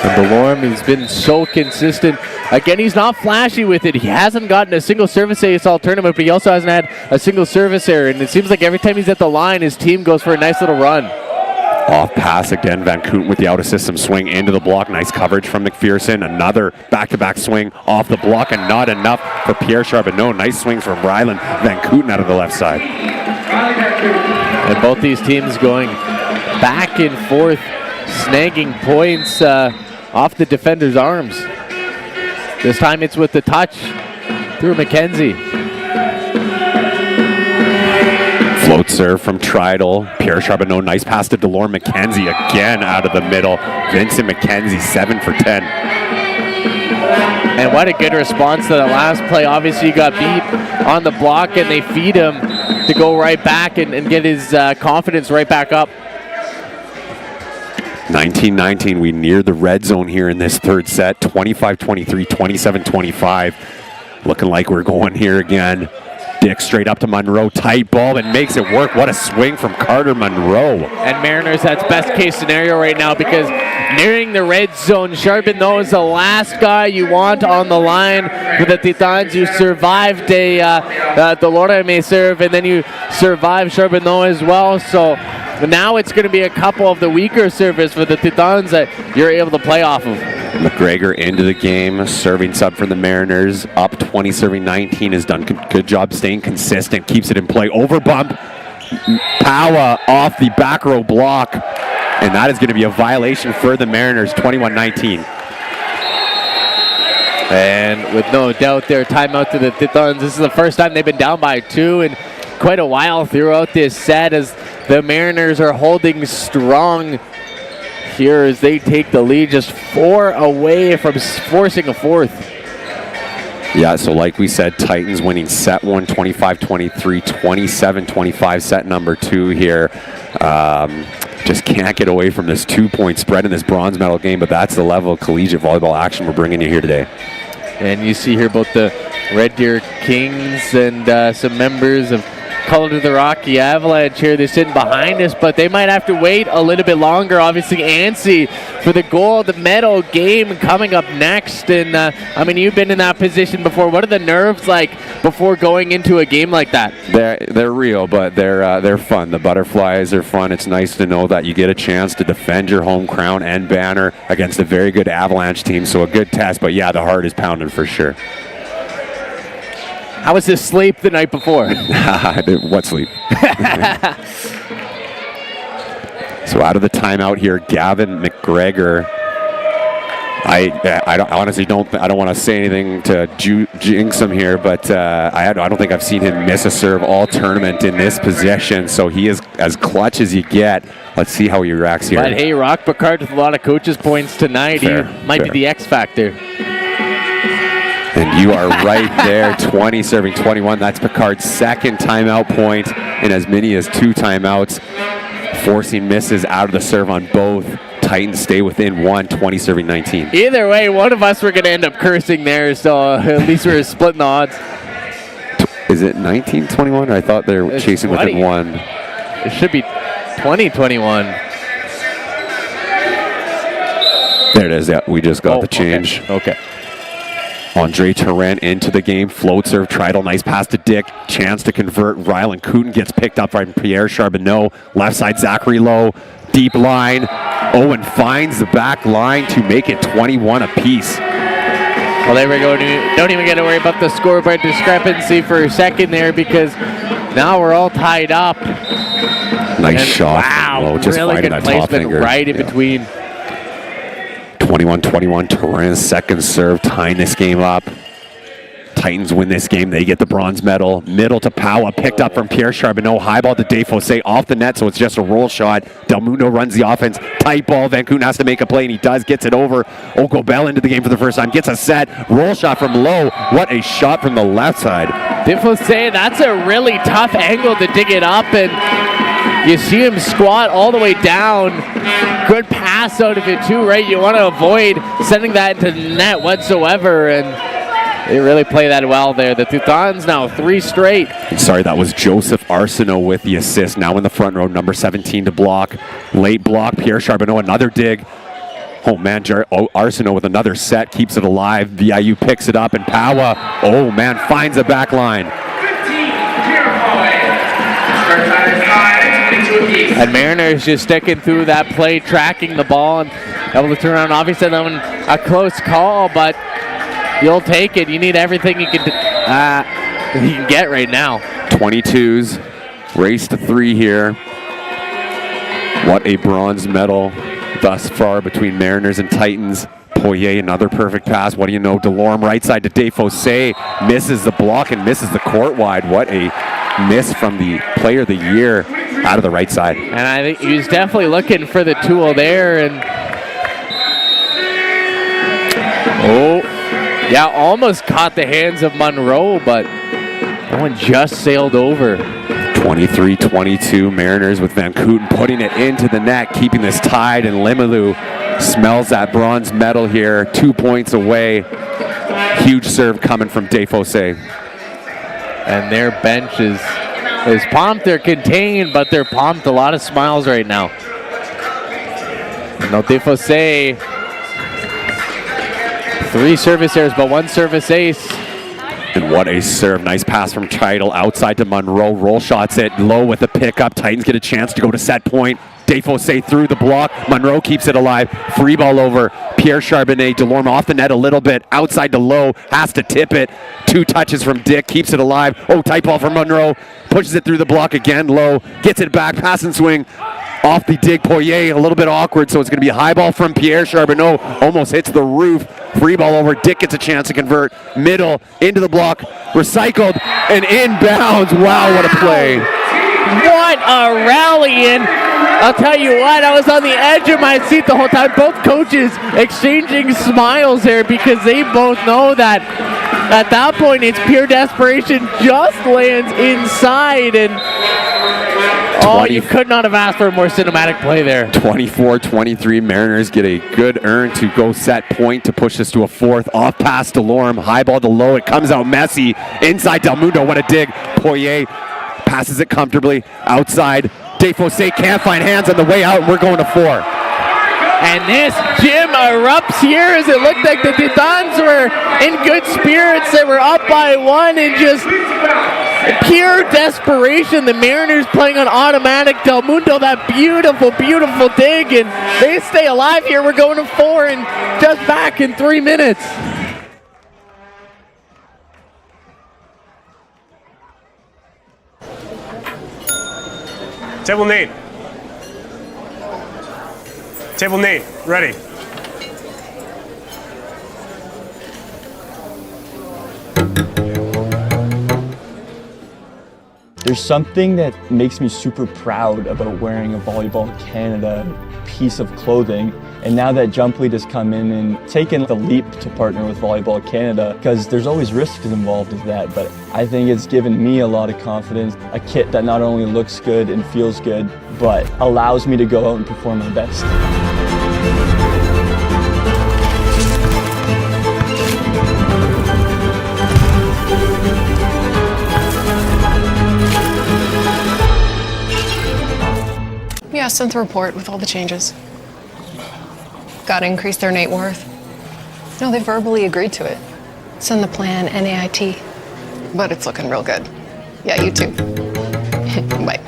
And Delorme has been so consistent. Again, he's not flashy with it. He hasn't gotten a single service ace all tournament, but he also hasn't had a single service error. And it seems like every time he's at the line, his team goes for a nice little run. Off pass again, Van Kooten with the out-of-system swing into the block. Nice coverage from McPherson. Another back-to-back swing off the block, and not enough for Pierre Charbonneau. Nice swings from Ryland. Van Kooten out of the left side. And both these teams going back and forth, snagging points off the defender's arms. This time it's with the touch through McKenzie. Float serve from Trital. Pierre Charbonneau, nice pass to Delorme. McKenzie again out of the middle. Vincent McKenzie, 7 for 10. And what a good response to the last play. Obviously, he got beat on the block, and they feed him to go right back and get his confidence right back up. 19-19, we near the red zone here in this third set. 25-23, 27-25. Looking like we're going here again. Dick straight up to Monroe, tight ball, and makes it work. What a swing from Carter Monroe. And Mariners, that's best case scenario right now, because nearing the red zone, Charbonneau is the last guy you want on the line for the Titans. You survived the Lorne may serve, and then you survive Charbonneau as well. So now it's going to be a couple of the weaker servers for the Titans that you're able to play off of. McGregor into the game, serving sub for the Mariners. Up 20, serving 19, has done good job staying consistent, keeps it in play. Over bump, Pawa off the back row block. And that is going to be a violation for the Mariners, 21-19. And with no doubt their timeout to the Titans. This is the first time they've been down by 2 in quite a while throughout this set, as the Mariners are holding strong here as they take the lead, just 4 away from forcing a fourth. Yeah, so like we said, Titans winning set 1, 25-23, 27-25, set number 2 here. Just can't get away from this 2-point spread in this bronze medal game, but that's the level of collegiate volleyball action we're bringing you here today. And you see here both the Red Deer Kings and some members of Color to the Rocky Avalanche here. They're sitting behind us, but they might have to wait a little bit longer. Obviously, Ansi for the gold medal game coming up next. And I mean, you've been in that position before. What are the nerves like before going into a game like that? They're real, but they're fun. The butterflies are fun. It's nice to know that you get a chance to defend your home crown and banner against a very good Avalanche team. So a good test, but yeah, the heart is pounding for sure. How was his sleep the night before? What sleep? So out of the timeout here, Gavin McGregor. I honestly don't want to say anything to jinx him here, but I don't think I've seen him miss a serve all tournament in this position. So he is as clutch as you get. Let's see how he reacts here. But hey, Rock Picard with a lot of coaches' points tonight. Fair, he might be the X factor. And you are right there, 20 serving 21. That's Picard's second timeout point in as many as 2 timeouts, forcing misses out of the serve on both. Titans stay within 1, 20 serving 19. Either way, one of us were going to end up cursing there, so at least we're splitting the odds. Is it 19-21? I thought they were chasing 20. within 1. It should be 20-21. There it is. Yeah, we just got the change. Okay. Andre Tarrant into the game. Float serve, Tridal, nice pass to Dick. Chance to convert. Rylan Cooten gets picked up by Pierre Charbonneau. Left side, Zachary Lowe. Deep line. Owen finds the back line to make it 21 apiece. Well, there we go. Don't even get to worry about the scoreboard discrepancy for a second there, because now we're all tied up. Nice shot. Wow, Lowe just really finding good that top placement finger. right in between. 21-21, Tarrant's second serve, tying this game up. Titans win this game. They get the bronze medal. Middle to Powa, picked up from Pierre Charbonneau. High ball to Desfossé off the net, so it's just a roll shot. Del Mundo runs the offense. Tight ball. Van Koon has to make a play, and he does. Gets it over. Ogobel into the game for the first time. Gets a set. Roll shot from Lowe. What a shot from the left side. Desfossé, that's a really tough angle to dig it up, and you see him squat all the way down. Good pass out of it too, right? You want to avoid sending that into the net whatsoever, and they really play that well there. The Teutons now 3 straight. Sorry, that was Joseph Arsenault with the assist. Now in the front row, number 17 to block. Late block, Pierre Charbonneau, another dig. Oh man, Arsenault with another set, keeps it alive. VIU picks it up, and Powa, oh man, finds the back line. And Mariners just sticking through that play, tracking the ball, and able to turn around. Obviously, that one a close call, but you'll take it. You need everything you can get right now. 22s, race to 3 here. What a bronze medal thus far between Mariners and Titans. Poirier, another perfect pass. What do you know? Delorme right side to Desfossé, misses the block and misses the court wide. What a miss from the player of the year out of the right side. And I think he was definitely looking for the tool there, and yeah, almost caught the hands of Monroe, but that one just sailed over. 23-22, Mariners with Van Kouten putting it into the net, keeping this tied, and Limoilou smells that bronze medal here, 2 points away. Huge serve coming from Desfossé. And their bench is pumped. They're contained, but they're pumped. A lot of smiles right now. No, Desfossé, 3 service errors, but 1 service ace. And what a serve. Nice pass from Tridal outside to Monroe. Roll shots it low with the pickup. Titans get a chance to go to set point. Desfossé through the block. Monroe keeps it alive. Free ball over. Pierre Charbonnet. Delorme off the net a little bit. Outside to Lowe. Has to tip it. 2 touches from Dick. Keeps it alive. Oh, tight ball from Monroe. Pushes it through the block again. Lowe gets it back. Pass and swing. off the dig. Poirier, a little bit awkward, so it's going to be a high ball from Pierre Charbonneau. Almost hits the roof. Free ball over. Dick gets a chance to convert. Middle, into the block, recycled, and inbounds. Wow, what a play. What a rally, and I'll tell you what, I was on the edge of my seat the whole time. Both coaches exchanging smiles there because they both know that at that point it's pure desperation. Just lands inside, and oh, you could not have asked for a more cinematic play there. 24-23, Mariners get a good earn to go set point to push this to a fourth. Off pass to Lorme, high ball to Lowe. It comes out messy. Inside Del Mundo, what a dig. Poirier passes it comfortably outside. Desfossé can't find hands on the way out, and we're going to 4. And this gym erupts here as it looked like the Titans were in good spirits. They were up by 1 and just pure desperation. The Mariners playing on automatic. Del Mundo, that beautiful, beautiful dig, and they stay alive here. We're going to 4 and just back in 3 minutes. Table Nate. Table Nate, ready. There's something that makes me super proud about wearing a Volleyball Canada piece of clothing. And now that Jump Lead has come in and taken the leap to partner with Volleyball Canada, because there's always risks involved with that, but I think it's given me a lot of confidence. A kit that not only looks good and feels good, but allows me to go out and perform my best. Yeah, sent the report with all the changes. Got to increase their net worth. No, they verbally agreed to it. Send the plan, NAIT. But it's looking real good. Yeah, you too. Bye.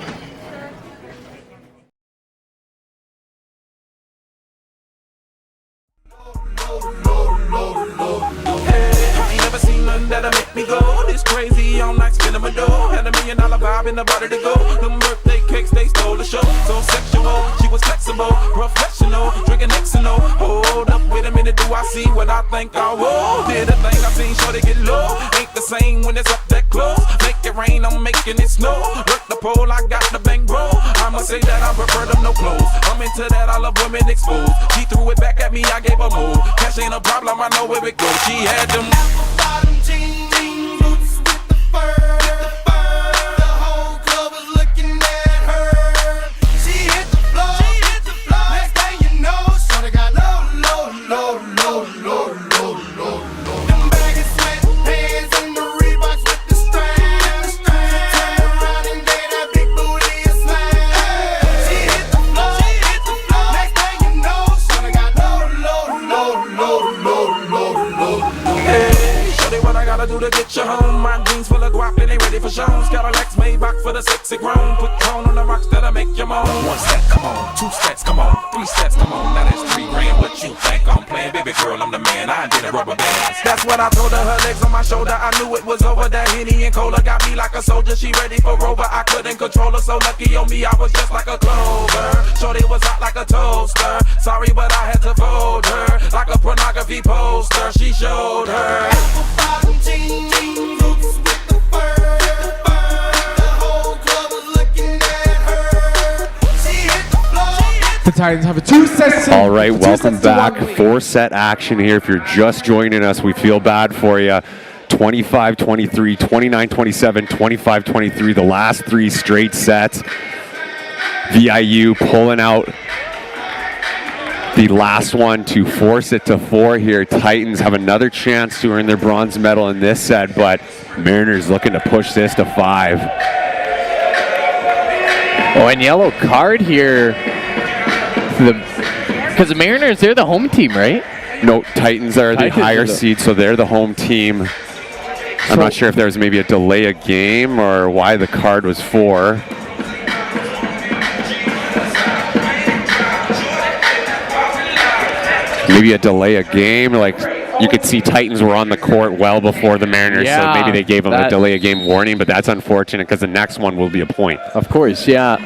That'll make me go this crazy all night spinning my dough. Had $1 million vibe in the body to go. Them birthday cakes, they stole the show. So sexual, she was flexible, professional, drinking Xano. Hold up, wait a minute, do I see what I think I will? Did a thing I seen, sure they get low. Ain't the same when it's up that close. Make it rain, I'm making it snow. Work the pole, I got the bang bro. I'ma say that I prefer them no clothes. I'm into that, I love women exposed. She threw it back at me, I gave her move. Cash ain't a problem, I know where it goes. She had them jean boots with the fur. The whole club was looking at her. She hit the floor. Next thing you know, shorty got low. Them baggy sweatpants and the Reeboks with the straps. Turn around and gave that big booty a slap. She hit the floor. Next thing you know, shorty got low. Hey, shorty, what I gotta do to get you home? My jeans full of guap and they ready for shows. Cadillacs Maybach for the sexy grown. Put tone on the rocks that'll make you moan. 1 step, come on. 2 steps, come on. 3 steps, come on. Now that's $3 grand. What you think I'm playing? Baby girl, I'm the man. I did a rubber band. That's what I told her. Her legs on my shoulder. I knew it was over. That Henny and Cola got me like a soldier. She ready for Rover. I couldn't control her. So lucky on me, I was just like a clover. Shorty was hot like a toaster. Sorry, but I had to fold her like a pornography poster. She showed her. Jean boots with the fur. The whole club was looking at her. She hit the floor. The Titans have a 2-set. All right, welcome back. 4-set action here. If you're just joining us, we feel bad for you. 25-23, 29-27, 25-23, the last 3 straight sets. VIU pulling out the last one to force it to 4 here. Titans have another chance to earn their bronze medal in this set, but Mariners looking to push this to 5. Oh, and yellow card here. Because the Mariners, they're the home team, right? No, Titans are the higher seed, so they're the home team. I'm not sure if there was maybe a delay of game or why the card was 4. Maybe a delay of game, like you could see Titans were on the court well before the Mariners, so maybe they gave them a delay of game warning, but that's unfortunate because the next one will be a point. Of course, yeah.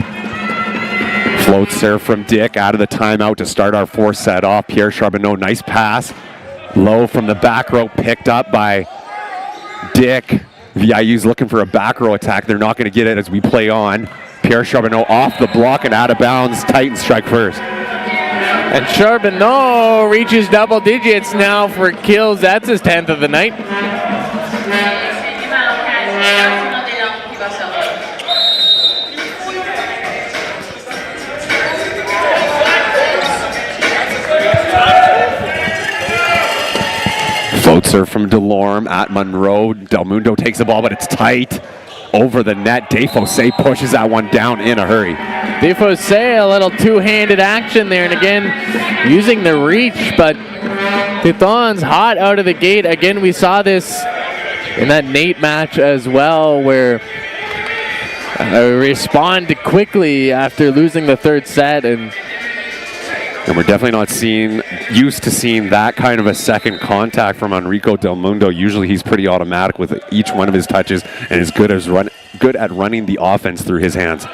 Float serve from Dick out of the timeout to start our fourth set off. Pierre Charbonneau, nice pass. Low from the back row, picked up by Dick. VIU's looking for a back row attack. They're not going to get it as we play on. Pierre Charbonneau off the block and out of bounds. Titans strike first. And Charbonneau reaches double digits now for kills. That's his 10th of the night. Float serve from Delorme at Monroe. Del Mundo takes the ball, but it's tight. Over the net, Desfossé pushes that one down in a hurry. Desfossé, a little two-handed action there, and again, using the reach, but Titans hot out of the gate. Again, we saw this in that Nate match as well, where respond quickly after losing the third set, and we're definitely not used to seeing that kind of a second contact from Enrico Del Mundo. Usually he's pretty automatic with each one of his touches and is good at running the offense through his hands.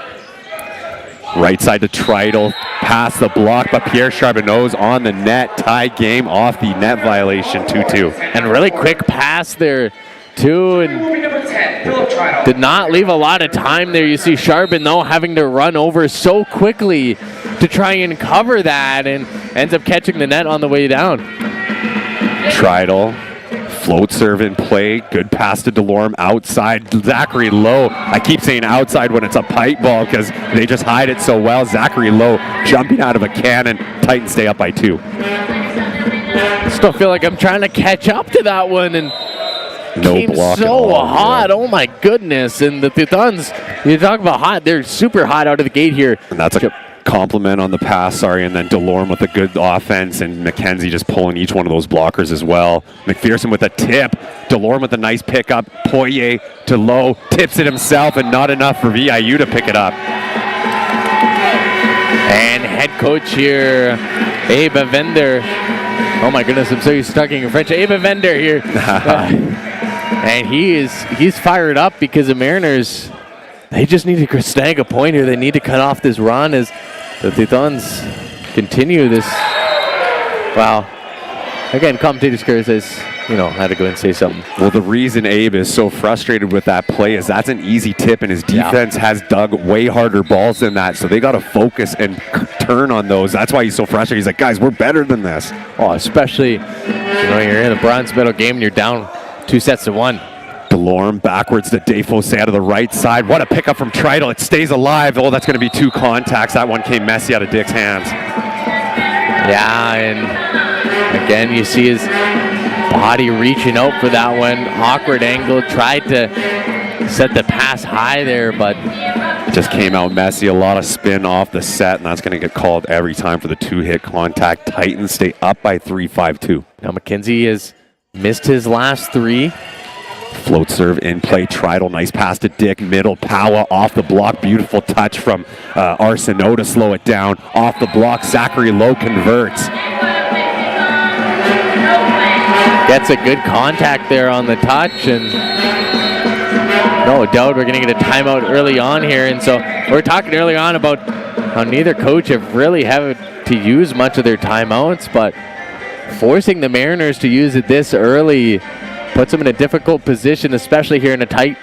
Right side to Trital, past the block, but Pierre Charbonneau's on the net. Tie game off the net violation, 2-2. And really quick pass there too, and did not leave a lot of time there. You see Charbonneau having to run over so quickly to try and cover that, and ends up catching the net on the way down. Trital, float serve in play, good pass to Delorme outside. Zachary Lowe, I keep saying outside when it's a pipe ball because they just hide it so well. Zachary Lowe jumping out of a cannon. Titans stay up by 2. Still feel like I'm trying to catch up to that one, and no block so at all, hot. Yeah. Oh my goodness. And the Titans, you talk about hot, they're super hot out of the gate here. And that's a compliment on the pass, and then Delorme with a good offense, and McKenzie just pulling each one of those blockers as well. McPherson with a tip. Delorme with a nice pickup. Poirier to Lowe, tips it himself, and not enough for VIU to pick it up. And head coach here, Abe Avender. Oh my goodness, I'm so used to talking in French. Abe Avender here. And he's fired up because the Mariners, they just need to snag a point here. They need to cut off this run as the Titans continue this. Wow. Again, commentator says, had to go and say something. Well, the reason Abe is so frustrated with that play is that's an easy tip, and his defense has dug way harder balls than that, so they got to focus and turn on those. That's why he's so frustrated. He's like, guys, we're better than this. Oh, especially, you're in a bronze medal game and you're down 2-1. Delorme backwards to Desfossé out of the right side. What a pickup from Trital. It stays alive. Oh, that's going to be 2 contacts. That one came messy out of Dick's hands. Yeah, and again, you see his body reaching out for that one. Awkward angle. Tried to set the pass high there, but just came out messy. A lot of spin off the set, and that's going to get called every time for the 2-hit contact. Titans stay up by 3, 5-2. Now McKenzie has missed his last 3. Float serve in play. Trital, nice pass to Dick. Middle, Powa off the block. Beautiful touch from Arsenault to slow it down. Off the block, Zachary Lowe converts. Gets a good contact there on the touch, and no doubt we're going to get a timeout early on here. And so we're talking early on about how neither coach have really had to use much of their timeouts, but forcing the Mariners to use it this early puts them in a difficult position, especially here in a tight,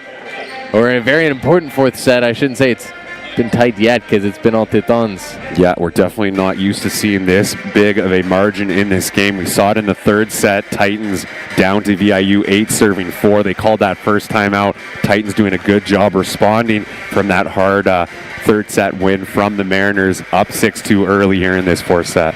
or in a very important fourth set. I shouldn't say it's been tight yet because it's been all Titans. Yeah, we're definitely not used to seeing this big of a margin in this game. We saw it in the third set. Titans down to VIU 8 serving 4. They called that first time out. Titans doing a good job responding from that hard third set win from the Mariners, up 6-2 early here in this fourth set.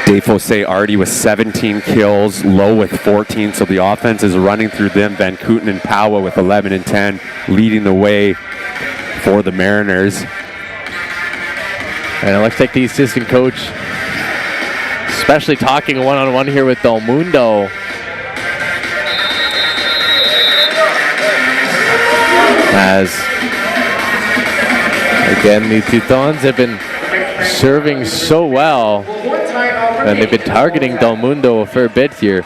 Desfossé already with 17 kills, Lowe with 14, so the offense is running through them. Van Kooten and Powa with 11 and 10, leading the way for the Mariners. And it looks like the assistant coach, especially talking one-on-one here with Del Mundo. As, again, the Titans have been serving so well, and they've been targeting Del Mundo a fair bit here.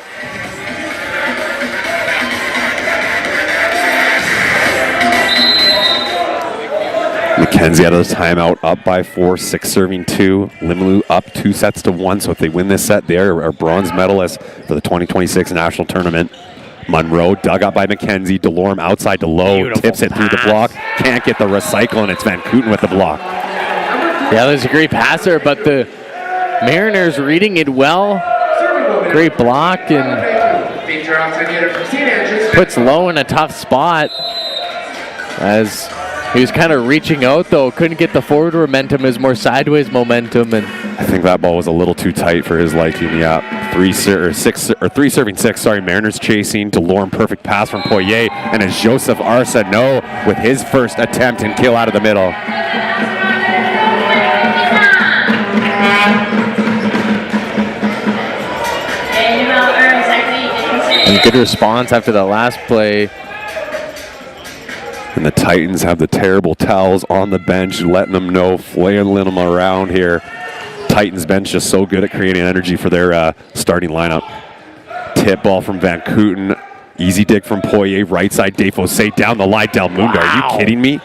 McKenzie out of the timeout, up by 4, 6 serving 2. Limoilou up 2-1. So if they win this set, they are bronze medalists for the 2026 national tournament. Monroe dug up by McKenzie. Delorme outside to Low. Beautiful tips it through the block. Can't get the recycle, and it's Van Kooten with the block. Yeah, there's a great passer, but the Mariners reading it well. Great block and puts Low in a tough spot as he was kind of reaching out, though. Couldn't get the forward momentum, is more sideways momentum. And I think that ball was a little too tight for his liking. Yeah, 3 serving 6. Sorry, Mariners chasing. Delorme, perfect pass from Poirier, and it's Joseph Arsenault with his first attempt and kill out of the middle. And good response after that last play. And the Titans have the terrible towels on the bench, letting them know, flailing them around here. Titans bench just so good at creating energy for their starting lineup. Tip ball from Van Kooten. Easy dig from Poirier. Right side, Defosse down the line. Del Mundo, Are you kidding me?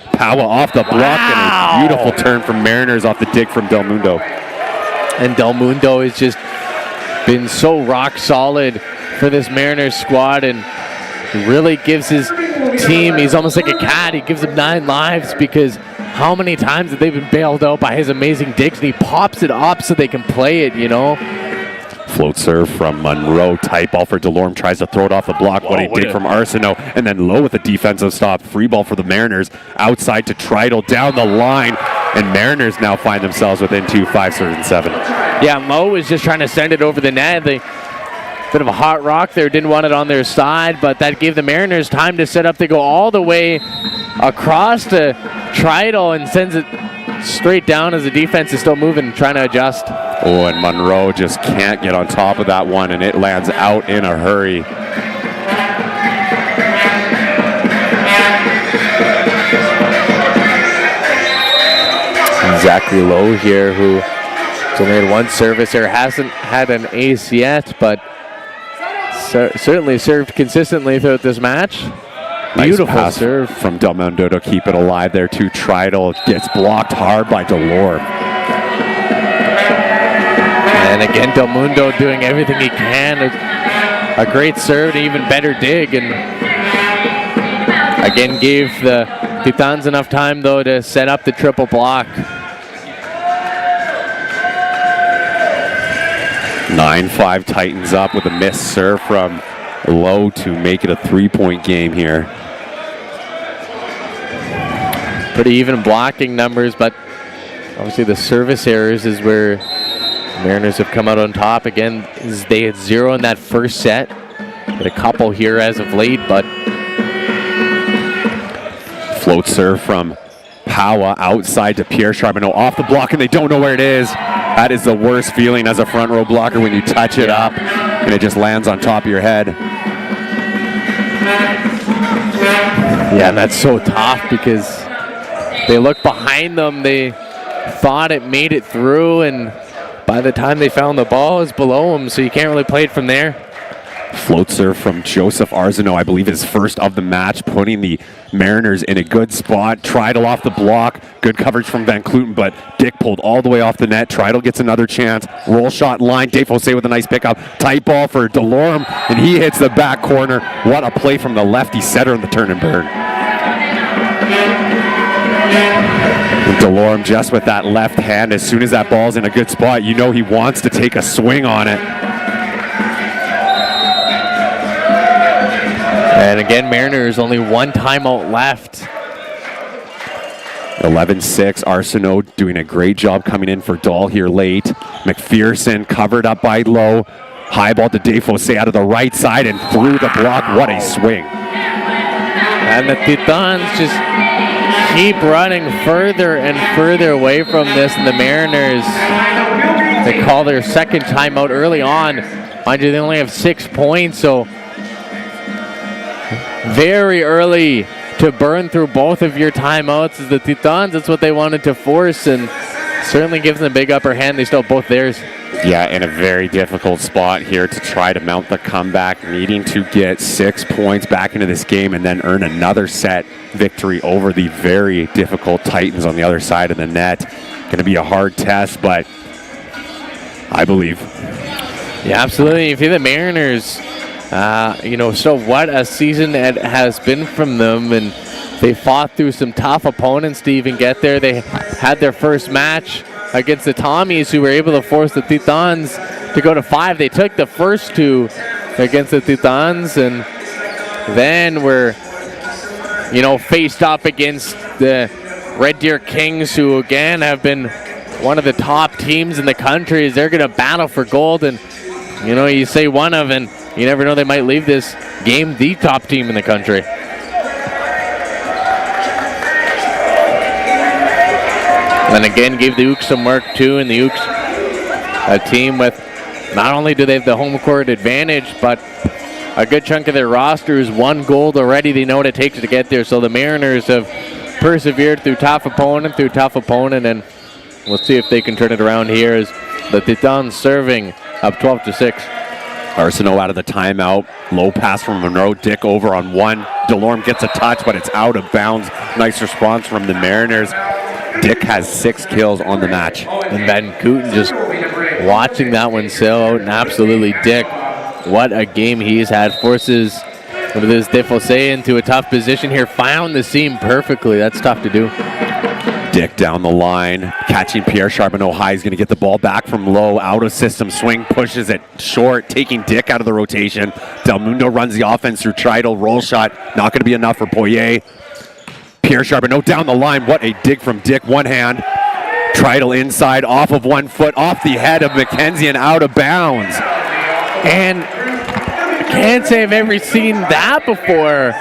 Powa off the block and a beautiful turn from Mariners off the dig from Del Mundo. And Del Mundo has just been so rock solid for this Mariners squad and really gives his team, he's almost like a cat. He gives them 9 lives because how many times have they been bailed out by his amazing digs, and he pops it up so they can play it, you know. Float serve from Monroe. Tight ball for Delorme. Tries to throw it off the block. What a dig from Arsenault. And then Low with a defensive stop. Free ball for the Mariners. Outside to Trital. Down the line. And Mariners now find themselves within 2, 5 serving 7. Yeah, Mo was just trying to send it over the net. They bit of a hot rock there. Didn't want it on their side, but that gave the Mariners time to set up. They go all the way across to Trital and sends it straight down as the defense is still moving, trying to adjust. Oh, and Monroe just can't get on top of that one, and it lands out in a hurry. Zachary Lowe here, who has only had 1 service there, hasn't had an ace yet, but certainly served consistently throughout this match. Nice Beautiful pass serve from Del Mundo to keep it alive there too. Trital gets blocked hard by Delorme. And again, Del Mundo doing everything he can. A great serve, an even better dig, and again gave the Titans enough time though to set up the triple block. 9-5 Titans up with a missed serve from Low to make it a 3-point game here. Pretty even blocking numbers, but obviously the service errors is where Mariners have come out on top. Again, they had 0 in that first set. Had a couple here as of late, but float serve from Powa outside to Pierre Charbonneau off the block, and they don't know where it is. That is the worst feeling as a front row blocker when you touch it up and it just lands on top of your head. Yeah, that's so tough because they look behind them. They thought it made it through, and by the time they found the ball, it's below them, so you can't really play it from there. Float serve from Joseph Arsenault, I believe his first of the match, putting the Mariners in a good spot. Trital off the block. Good coverage from Van Kooten, but Dick pulled all the way off the net. Trital gets another chance. Roll shot line. Defosse with a nice pickup. Tight ball for Delorme, and he hits the back corner. What a play from the lefty setter in the turn and burn. And Delorme just with that left hand, as soon as that ball's in a good spot, you know he wants to take a swing on it. And again, Mariners only 1 timeout left. 11-6, Arsenault doing a great job coming in for Dahl here late. McPherson covered up by Low. High ball to Defosse out of the right side and through the block. What a swing. And the Titans just keep running further and further away from this, and the Mariners, they call their second timeout early on. Mind you, they only have 6 points, so very early to burn through both of your timeouts as the Titans. That's what they wanted to force, and certainly gives them a big upper hand. They still have both theirs. Yeah, in a very difficult spot here to try to mount the comeback, needing to get 6 points back into this game and then earn another set victory over the very difficult Titans on the other side of the net. Going to be a hard test, but I believe. Yeah, absolutely. If you're the Mariners, so what a season it has been from them, and they fought through some tough opponents to even get there. They had their first match against the Tommies, who were able to force the Titans to go to 5. They took the first 2 against the Titans, and then were, faced up against the Red Deer Kings, who again have been one of the top teams in the country. They're going to battle for gold, and you say one of, and you never know, they might leave this game the top team in the country. And again, gave the Ooks some work too, and the Ooks, a team with, not only do they have the home court advantage, but a good chunk of their roster is 1 gold already. They know what it takes to get there. So the Mariners have persevered through tough opponent, and we'll see if they can turn it around here as the Titans serving up 12-6. Arsenault out of the timeout. Low pass from Monroe. Dick over on 1. Delorme gets a touch, but it's out of bounds. Nice response from the Mariners. Dick has 6 kills on the match. And Van Kooten just watching that one sail out, and absolutely Dick, what a game he's had. Forces this Defossé into a tough position here. Found the seam perfectly. That's tough to do. Dick down the line, catching Pierre Charbonneau high. He's going to get the ball back from low, out of system swing, pushes it short, taking Dick out of the rotation. Del Mundo runs the offense through Tridel, roll shot, not going to be enough for Poirier. Pierre Charbonneau down the line, what a dig from Dick, one hand. Tridel inside, off of 1 foot, off the head of McKenzie and out of bounds. And I can't say I've ever seen that before.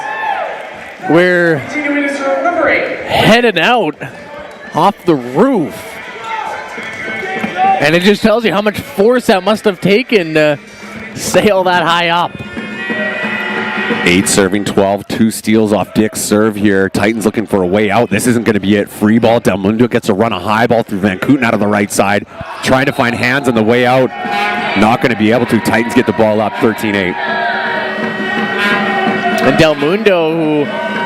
We're headed out off the roof. And it just tells you how much force that must have taken to sail that high up. 8 serving 12, 2 steals off Dick's serve here. Titans looking for a way out. This isn't going to be it. Free ball. Del Mundo gets a run, a high ball through Van Kooten out of the right side. Trying to find hands on the way out. Not going to be able to. Titans get the ball up 13-8. And Del Mundo, who,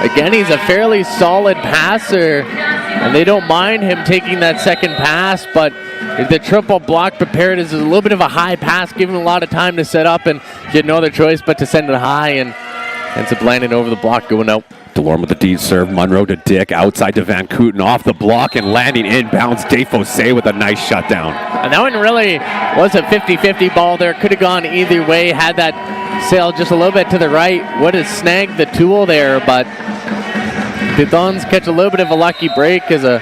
again, he's a fairly solid passer, and they don't mind him taking that second pass, but the triple block prepared is a little bit of a high pass, giving him a lot of time to set up, and he had no other choice but to send it high, and ends up landing over the block, going out. Delorme with the deep serve. Monroe to Dick, outside to Van Kooten, off the block and landing inbounds. Defossé with a nice shutdown. And that one really was a 50-50 ball there. Could have gone either way, had that sail just a little bit to the right. Would have snagged the tool there, but the Dons catch a little bit of a lucky break as a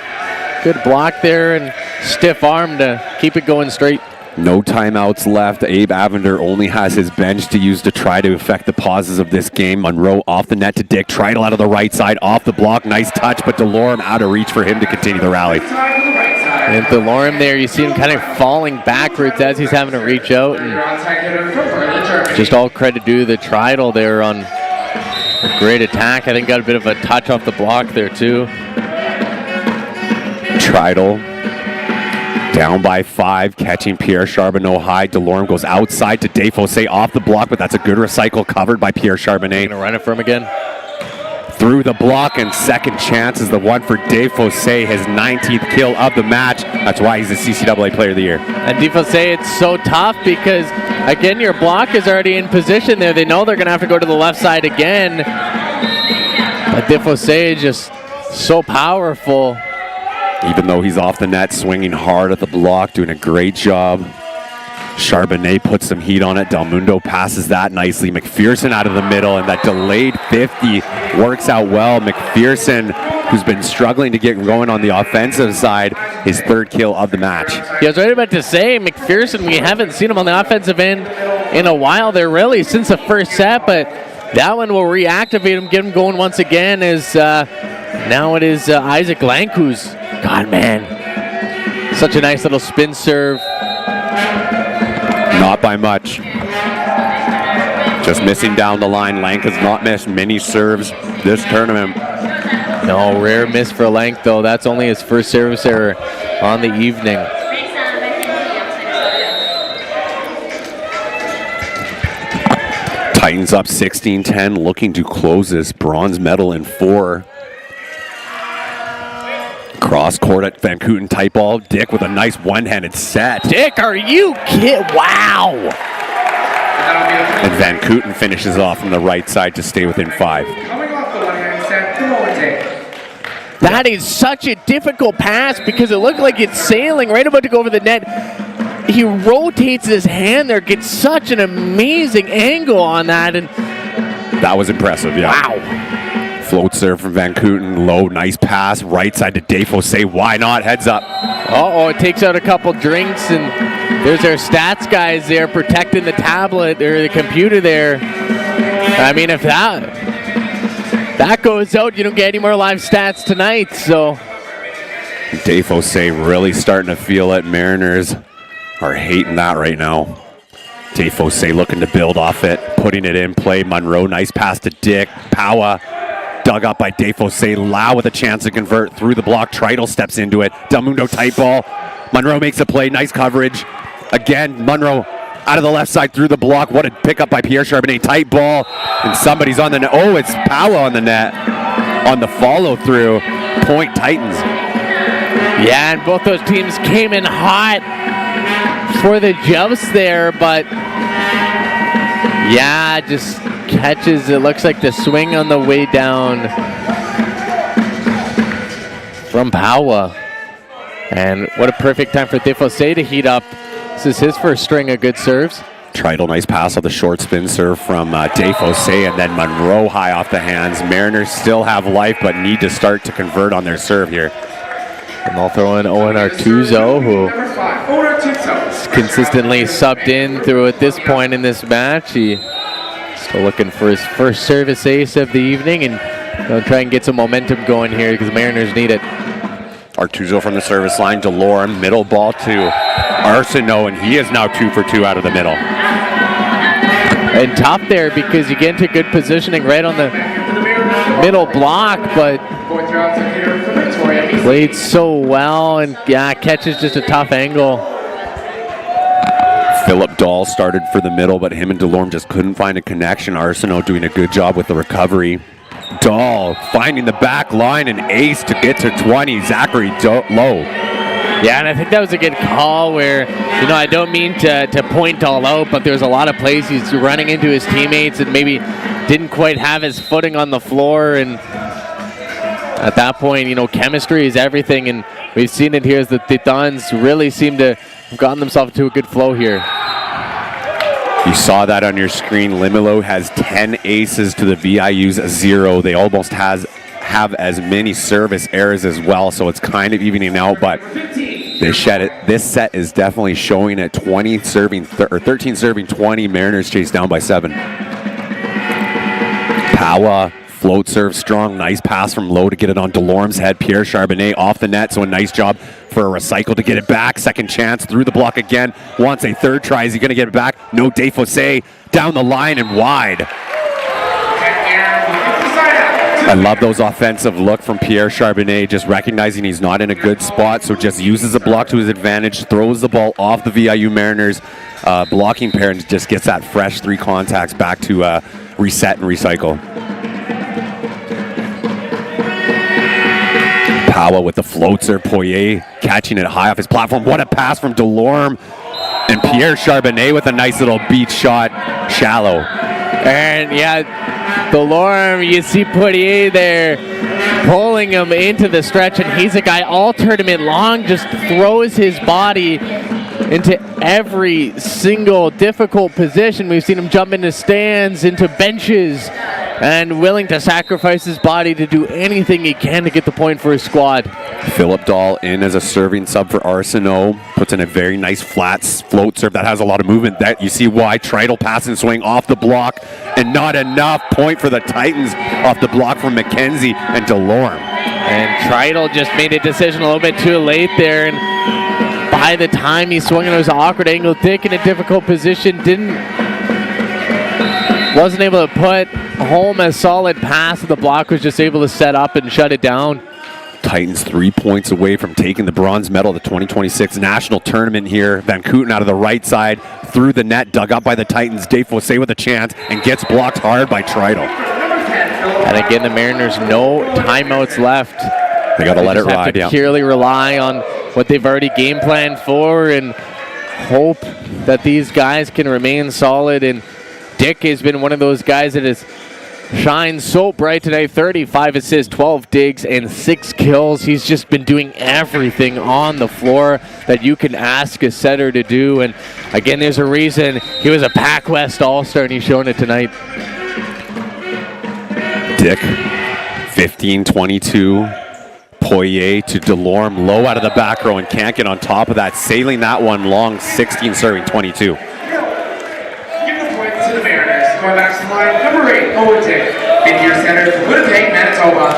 good block there and stiff arm to keep it going straight. No timeouts left. Abe Avender only has his bench to use to try to affect the pauses of this game. Monroe off the net to Dick. Tridel out of the right side, off the block. Nice touch, but Delorme out of reach for him to continue the rally. And Delorme there, you see him kind of falling backwards as he's having to reach out. And just all credit due to the Tridel there on a great attack. I think got a bit of a touch off the block there too. Tridel down by 5, catching Pierre Charbonneau high. Delorme goes outside to Defossé off the block, but that's a good recycle covered by Pierre Charbonneau. Gonna run it for him again. Through the block, and second chance is the one for Defossé, his 19th kill of the match. That's why he's the CCAA Player of the Year. And Defossé, it's so tough because, again, your block is already in position there. They know they're gonna have to go to the left side again. But Defossé is just so powerful. Even though he's off the net, swinging hard at the block, doing a great job. Charbonneau puts some heat on it. Del Mundo passes that nicely. McPherson out of the middle, and that delayed 50 works out well. McPherson, who's been struggling to get going on the offensive side, his 3rd kill of the match. Yeah, I was right about to say, McPherson, we haven't seen him on the offensive end in a while there, really, since the first set, but that one will reactivate him, get him going once again, as now it is Isaac Lank who's, God, man, such a nice little spin serve. Not by much. Just missing down the line. Lank has not missed many serves this tournament. No, rare miss for Lank, though. That's only his first service error on the evening. Titans up 16-10, looking to close this bronze medal in 4. Cross court at Van Kooten tight ball. Dick with a nice one-handed set. Dick, are you kidding? Wow. And Van Kooten finishes off from the right side to stay within 5. That is such a difficult pass because it looked like it's sailing right about to go over the net. He rotates his hand there, gets such an amazing angle on that, and that was impressive, yeah. Wow. Float serve from Van Kooten, low, nice pass, right side to Defosay, why not, heads up. Uh-oh, it takes out a couple drinks, and there's our stats guys there protecting the tablet, or the computer there. I mean, if that goes out, you don't get any more live stats tonight, so. Defosay really starting to feel it. Mariners are hating that right now. Defosay looking to build off it, putting it in play. Monroe, nice pass to Dick. Powa dug up by Defosay. Lau with a chance to convert through the block. Trital steps into it. Del Mundo tight ball. Monroe makes a play. Nice coverage. Again, Monroe out of the left side through the block. What a pickup by Pierre Charbonnet. Tight ball. And somebody's on the net. Oh, it's Powa on the net on the follow through. Point Titans. Yeah, and both those teams came in hot for the jumps there, but yeah, just catches. It looks like the swing on the way down from Powa. And what a perfect time for Defosay to heat up. This is his first string of good serves. Trital, nice pass on the short spin serve from Defosay, and then Monroe high off the hands. Mariners still have life, but need to start to convert on their serve here. And they'll throw in Owen Artuzo, who consistently subbed in through at this point in this match. He still looking for his first service ace of the evening, and they'll try and get some momentum going here because the Mariners need it. Artuzo from the service line. Delorme, middle ball to Arsenault, and he is now 2 for 2 out of the middle. And tough there because you get into good positioning right on the middle block, but played so well, and yeah, catches just a tough angle. Philip Dahl started for the middle, but him and Delorme just couldn't find a connection. Arsenault doing a good job with the recovery. Dahl finding the back line and ace to get to 20. Zachary Lowe. Yeah, and I think that was a good call where, you know, I don't mean to point Dahl out, but there's a lot of plays he's running into his teammates and maybe didn't quite have his footing on the floor, and at that point, you know, chemistry is everything, and we've seen it here as the Titans really seem to have gotten themselves into a good flow here. You saw that on your screen. Limoilou has 10 aces to the VIU's 0. They almost have as many service errors as well, so it's kind of evening out, but they shed it. This set is definitely showing it. 20 serving, or 13 serving 20. Mariners chase down by 7. Powa. Float serve strong, nice pass from Lowe to get it on Delorme's head. Pierre Charbonnet off the net, so a nice job for a recycle to get it back. Second chance through the block again. Wants a third try. Is he going to get it back? No, Defosay down the line and wide. I love those offensive look from Pierre Charbonnet, just recognizing he's not in a good spot, so just uses the block to his advantage, throws the ball off the VIU Mariners blocking pair, and just gets that fresh 3 contacts back to reset and recycle. Powa with the float serve. Poirier catching it high off his platform. What a pass from Delorme. And Pierre Charbonnet with a nice little beat shot, shallow. And yeah, Delorme, you see Poirier there pulling him into the stretch, and he's a guy all tournament long, just throws his body into every single difficult position. We've seen him jump into stands, into benches, and willing to sacrifice his body to do anything he can to get the point for his squad. Philip Dahl in as a serving sub for Arsenault. Puts in a very nice flat float serve that has a lot of movement. That you see why. Trital pass and swing off the block, and not enough. Point for the Titans off the block from McKenzie and Delorme. And Trital just made a decision a little bit too late there, and by the time he swung, it was an awkward angle. Dick in a difficult position, wasn't able to put home a solid pass. The block was just able to set up and shut it down. Titans 3 points away from taking the bronze medal at the 2026 national tournament here. Van Kooten out of the right side, through the net, dug up by the Titans. Dave Fossé with a chance and gets blocked hard by Trital. And again, the Mariners, no timeouts left. They got to let it ride, yeah. Purely rely on what they've already game planned for and hope that these guys can remain solid. And Dick has been one of those guys that has shined so bright tonight. 35 assists, 12 digs, and 6 kills. He's just been doing everything on the floor that you can ask a setter to do. And again, there's a reason he was a Pac West All-Star, and he's showing it tonight. Dick, 15-22. Poirier to Delorme, low out of the back row, and can't get on top of that. Sailing that one long, 16 serving 22. Give the point to the Mariners. Going back to the line, number 8, Owen Dick. Mid-year center for Winnipeg, Manitoba.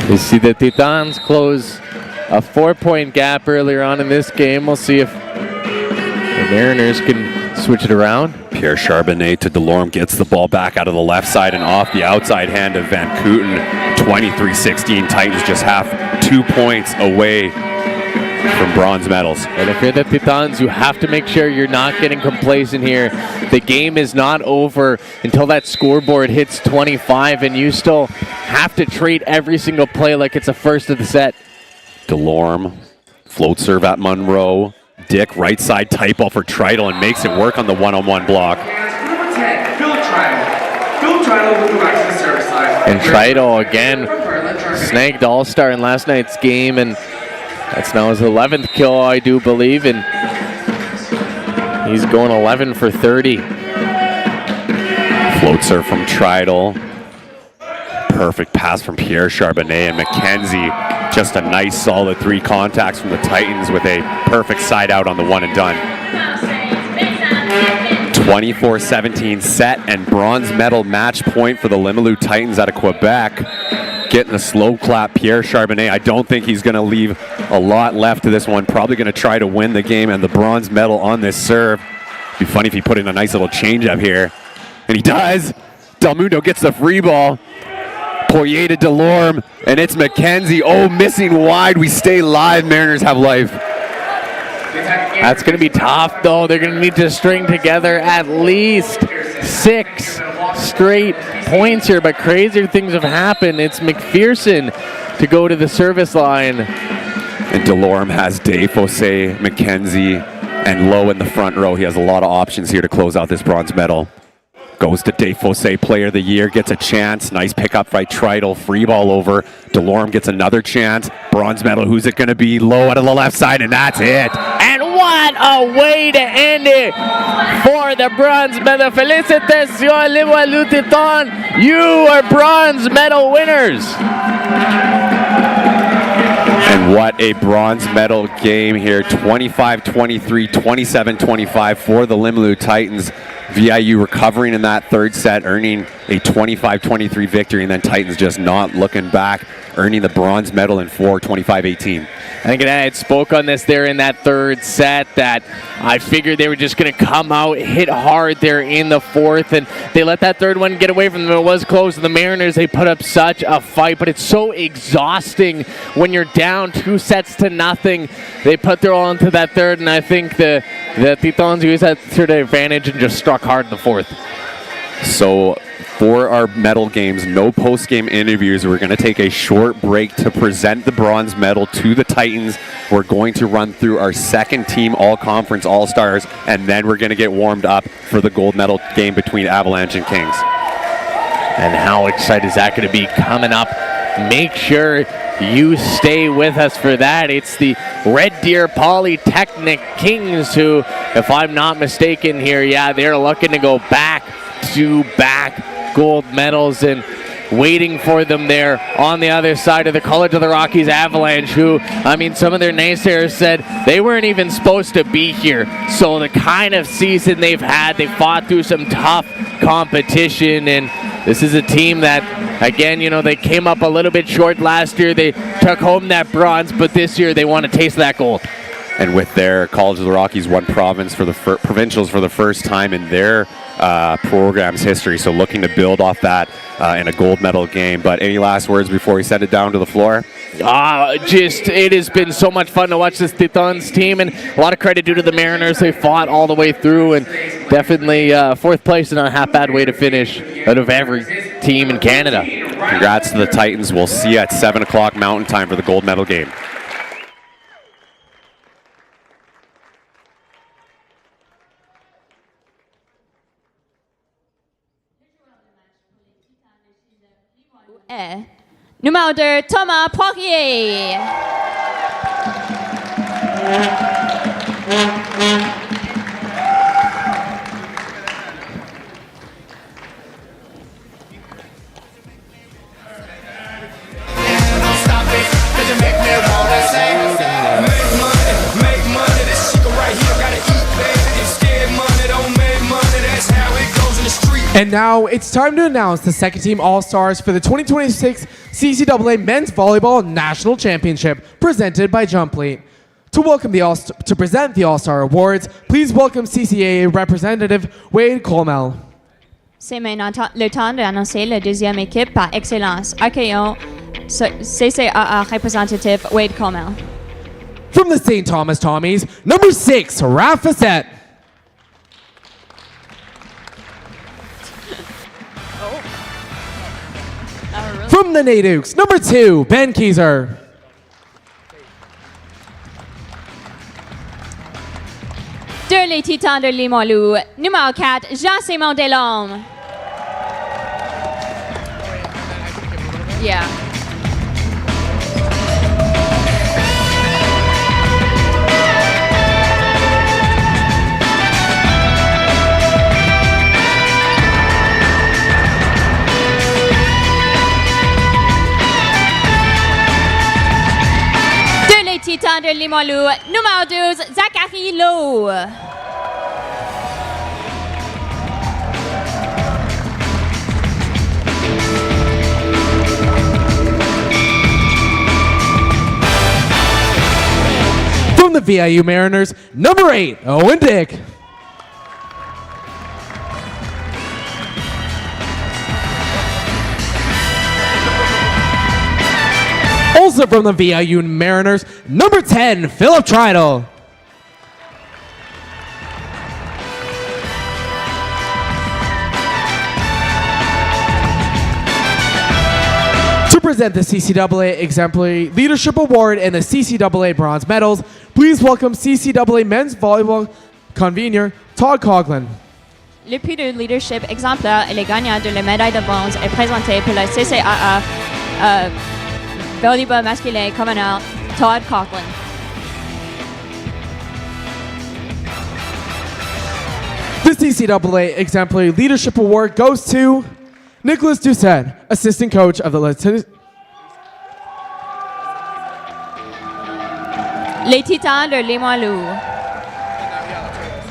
We see the Titans close a 4-point gap earlier on in this game. We'll see if the Mariners can switch it around. Pierre Charbonnet to Delorme, gets the ball back out of the left side and off the outside hand of Van Kooten. 23-16, Titans just half 2 points away from bronze medals. And if you're the Titans, you have to make sure you're not getting complacent here. The game is not over until that scoreboard hits 25, and you still have to treat every single play like it's a first of the set. Delorme, float serve at Monroe. Dick, right side tight ball for Trital, and makes it work on the one-on-one block. Number 10, Phil Trital. Phil Trital will go back to the service side. And Trital again snagged All-Star in last night's game, and that's now his 11th kill, I do believe, and he's going 11 for 30. Float serve from Trital. Perfect pass from Pierre Charbonnet, and McKenzie. Just a nice solid 3 contacts from the Titans with a perfect side out on the one and done. 24-17 set and bronze medal match point for the Limoilou Titans out of Quebec. Getting a slow clap, Pierre Charbonnet. I don't think he's going to leave a lot left to this one. Probably going to try to win the game and the bronze medal on this serve. Be funny if he put in a nice little change up here. And he does. Del Mundo gets the free ball. Poirier to Delorme, and it's McKenzie. Oh, missing wide. We stay live. Mariners have life. That's going to be tough, though. They're going to need to string together at least 6 straight points here, but crazier things have happened. It's McPherson to go to the service line. And Delorme has Dave Fossé, McKenzie, and Lowe in the front row. He has a lot of options here to close out this bronze medal. Goes to Dave Fossé, player of the year, gets a chance. Nice pickup by Trital, free ball over. Delorme gets another chance. Bronze medal, who's it going to be? Low out of the left side, and that's it. And what a way to end it for the bronze medal. Félicitations, Limoilou Titan. You are bronze medal winners. And what a bronze medal game here. 25-23, 27-25 for the Limoilou Titans. VIU recovering in that third set, earning a 25-23 victory, and then Titans just not looking back, earning the bronze medal in 4, 25-18. I think I had spoke on this there in that third set, that I figured they were just going to come out, hit hard there in the fourth, and they let that third one get away from them. It was close. The Mariners, they put up such a fight, but it's so exhausting when you're down 2 sets to nothing. They put their all into that third, and I think the Titans used that to their advantage and just struck hard in the fourth. So for our medal games, no post-game interviews. We're going to take a short break to present the bronze medal to the Titans. We're going to run through our second team all-conference all-stars, and then we're going to get warmed up for the gold medal game between Avalanche and Kings. And how excited is that going to be coming up? Make sure you stay with us for that. It's the Red Deer Polytechnic Kings who, if I'm not mistaken here, yeah, they're looking to go back-to-back gold medals, and waiting for them there on the other side of the College of the Rockies Avalanche, who, I mean, some of their naysayers said they weren't even supposed to be here. So the kind of season they've had, they fought through some tough competition, and this is a team that, again, you know, they came up a little bit short last year. They took home that bronze, but this year they want to taste that gold. And with their College of the Rockies won province for the provincials for the first time in their program's history. So looking to build off that in a gold medal game. But any last words before we send it down to the floor? It has been so much fun to watch this Titans team, and a lot of credit due to the Mariners. They fought all the way through, and definitely fourth place is not a half bad way to finish out of every team in Canada. Congrats to the Titans. We'll see you at 7 o'clock Mountain Time for the gold medal game. Numéro 2, Thomas Poirier. And now it's time to announce the second team All-Stars for the 2026 CCAA Men's Volleyball National Championship presented by Jumpleat. To present the All-Star Awards, please welcome CCAA representative Wade Colmel. C'est maintenant le temps d'annoncer la deuxième équipe par excellence. Accueillons CCAA représentative Wade Colmel. From the St. Thomas Tommies, number 6, Raph Facette. From the Nadukes, number 2, Ben Kieser. De les Titans de Limoilou, numéro 4, Jean-Simon Delhomme. Yeah. Titan de Limoilou, numéro 12, Zachary Lowe. From the VIU Mariners, number 8, Owen Dick. Also from the VIU Mariners, number 10, Philip Trital. To present the CCAA Exemplary Leadership Award and the CCAA Bronze Medals, please welcome CCAA Men's Volleyball Convener Todd Coughlin. Le prix de leadership exemplaire et le gagnant de la médaille de bronze est présenté par la CCAA volleyball masculin communal Todd Coughlin. The CCAA Exemplary Leadership Award goes to Nicholas Doucette, assistant coach of the Les Titans de Limoilou.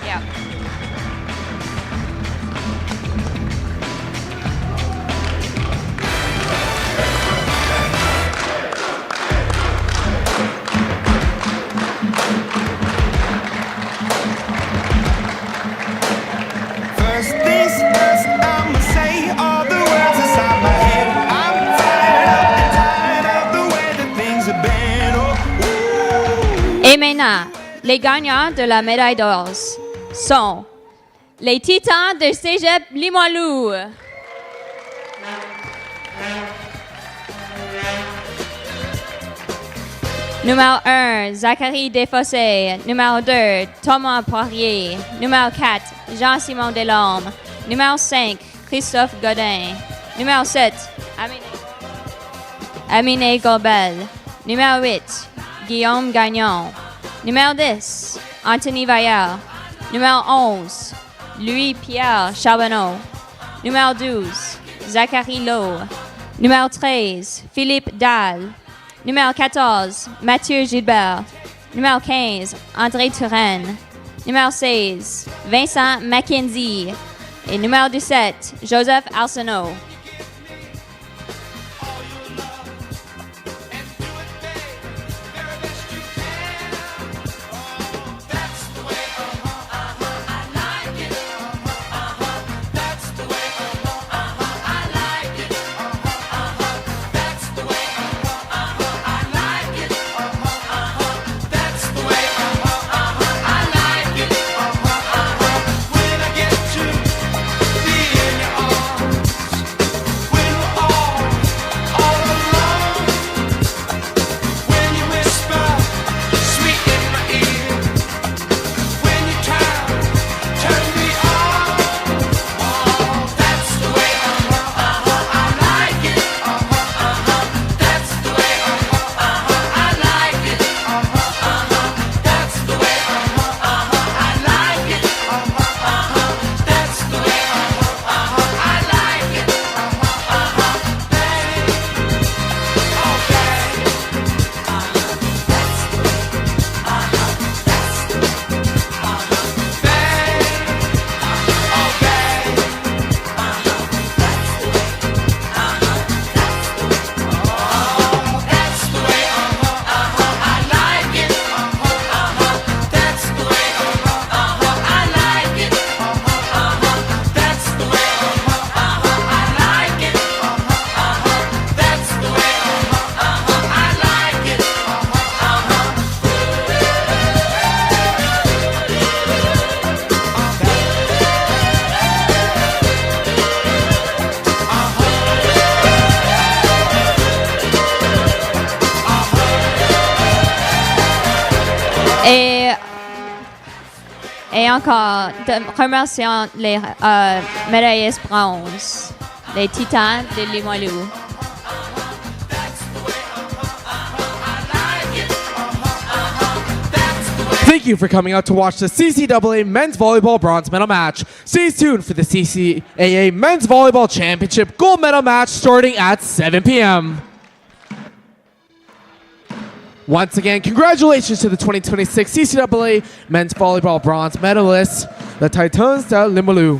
Yeah. First things first, I'ma say all the words inside my head. I'm tired of the way that things have been. Et maintenant, les gagnants de la médaille d'or sont les Titans de Cégep Limoilou. Numéro 1, Zachary Desfossés. Numéro 2, Thomas Poirier. Numéro 4, Jean-Simon Delorme. Numéro 5, Christophe Godin. Numéro 7, Aminé Gorbel. Numéro 8, Guillaume Gagnon. Numéro 10, Anthony Vaillard. Numéro 11, Louis-Pierre Charbonneau. Numéro 12, Zachary Lowe. Numéro 13, Philippe Dalle. Numéro 14, Mathieu Gilbert. Numéro 15, André Touraine. Numéro 16, Vincent Mackenzie. Et numéro 17, Joseph Arsenault. Et encore, remercions les médaillistes bronze, les Titans de Limoilou. Thank you for coming out to watch the CCAA Men's Volleyball Bronze Medal Match. Stay tuned for the CCAA Men's Volleyball Championship Gold Medal Match starting at 7 p.m. Once again, congratulations to the 2026 CCAA Men's Volleyball Bronze medalists, the Titans de Limoilou.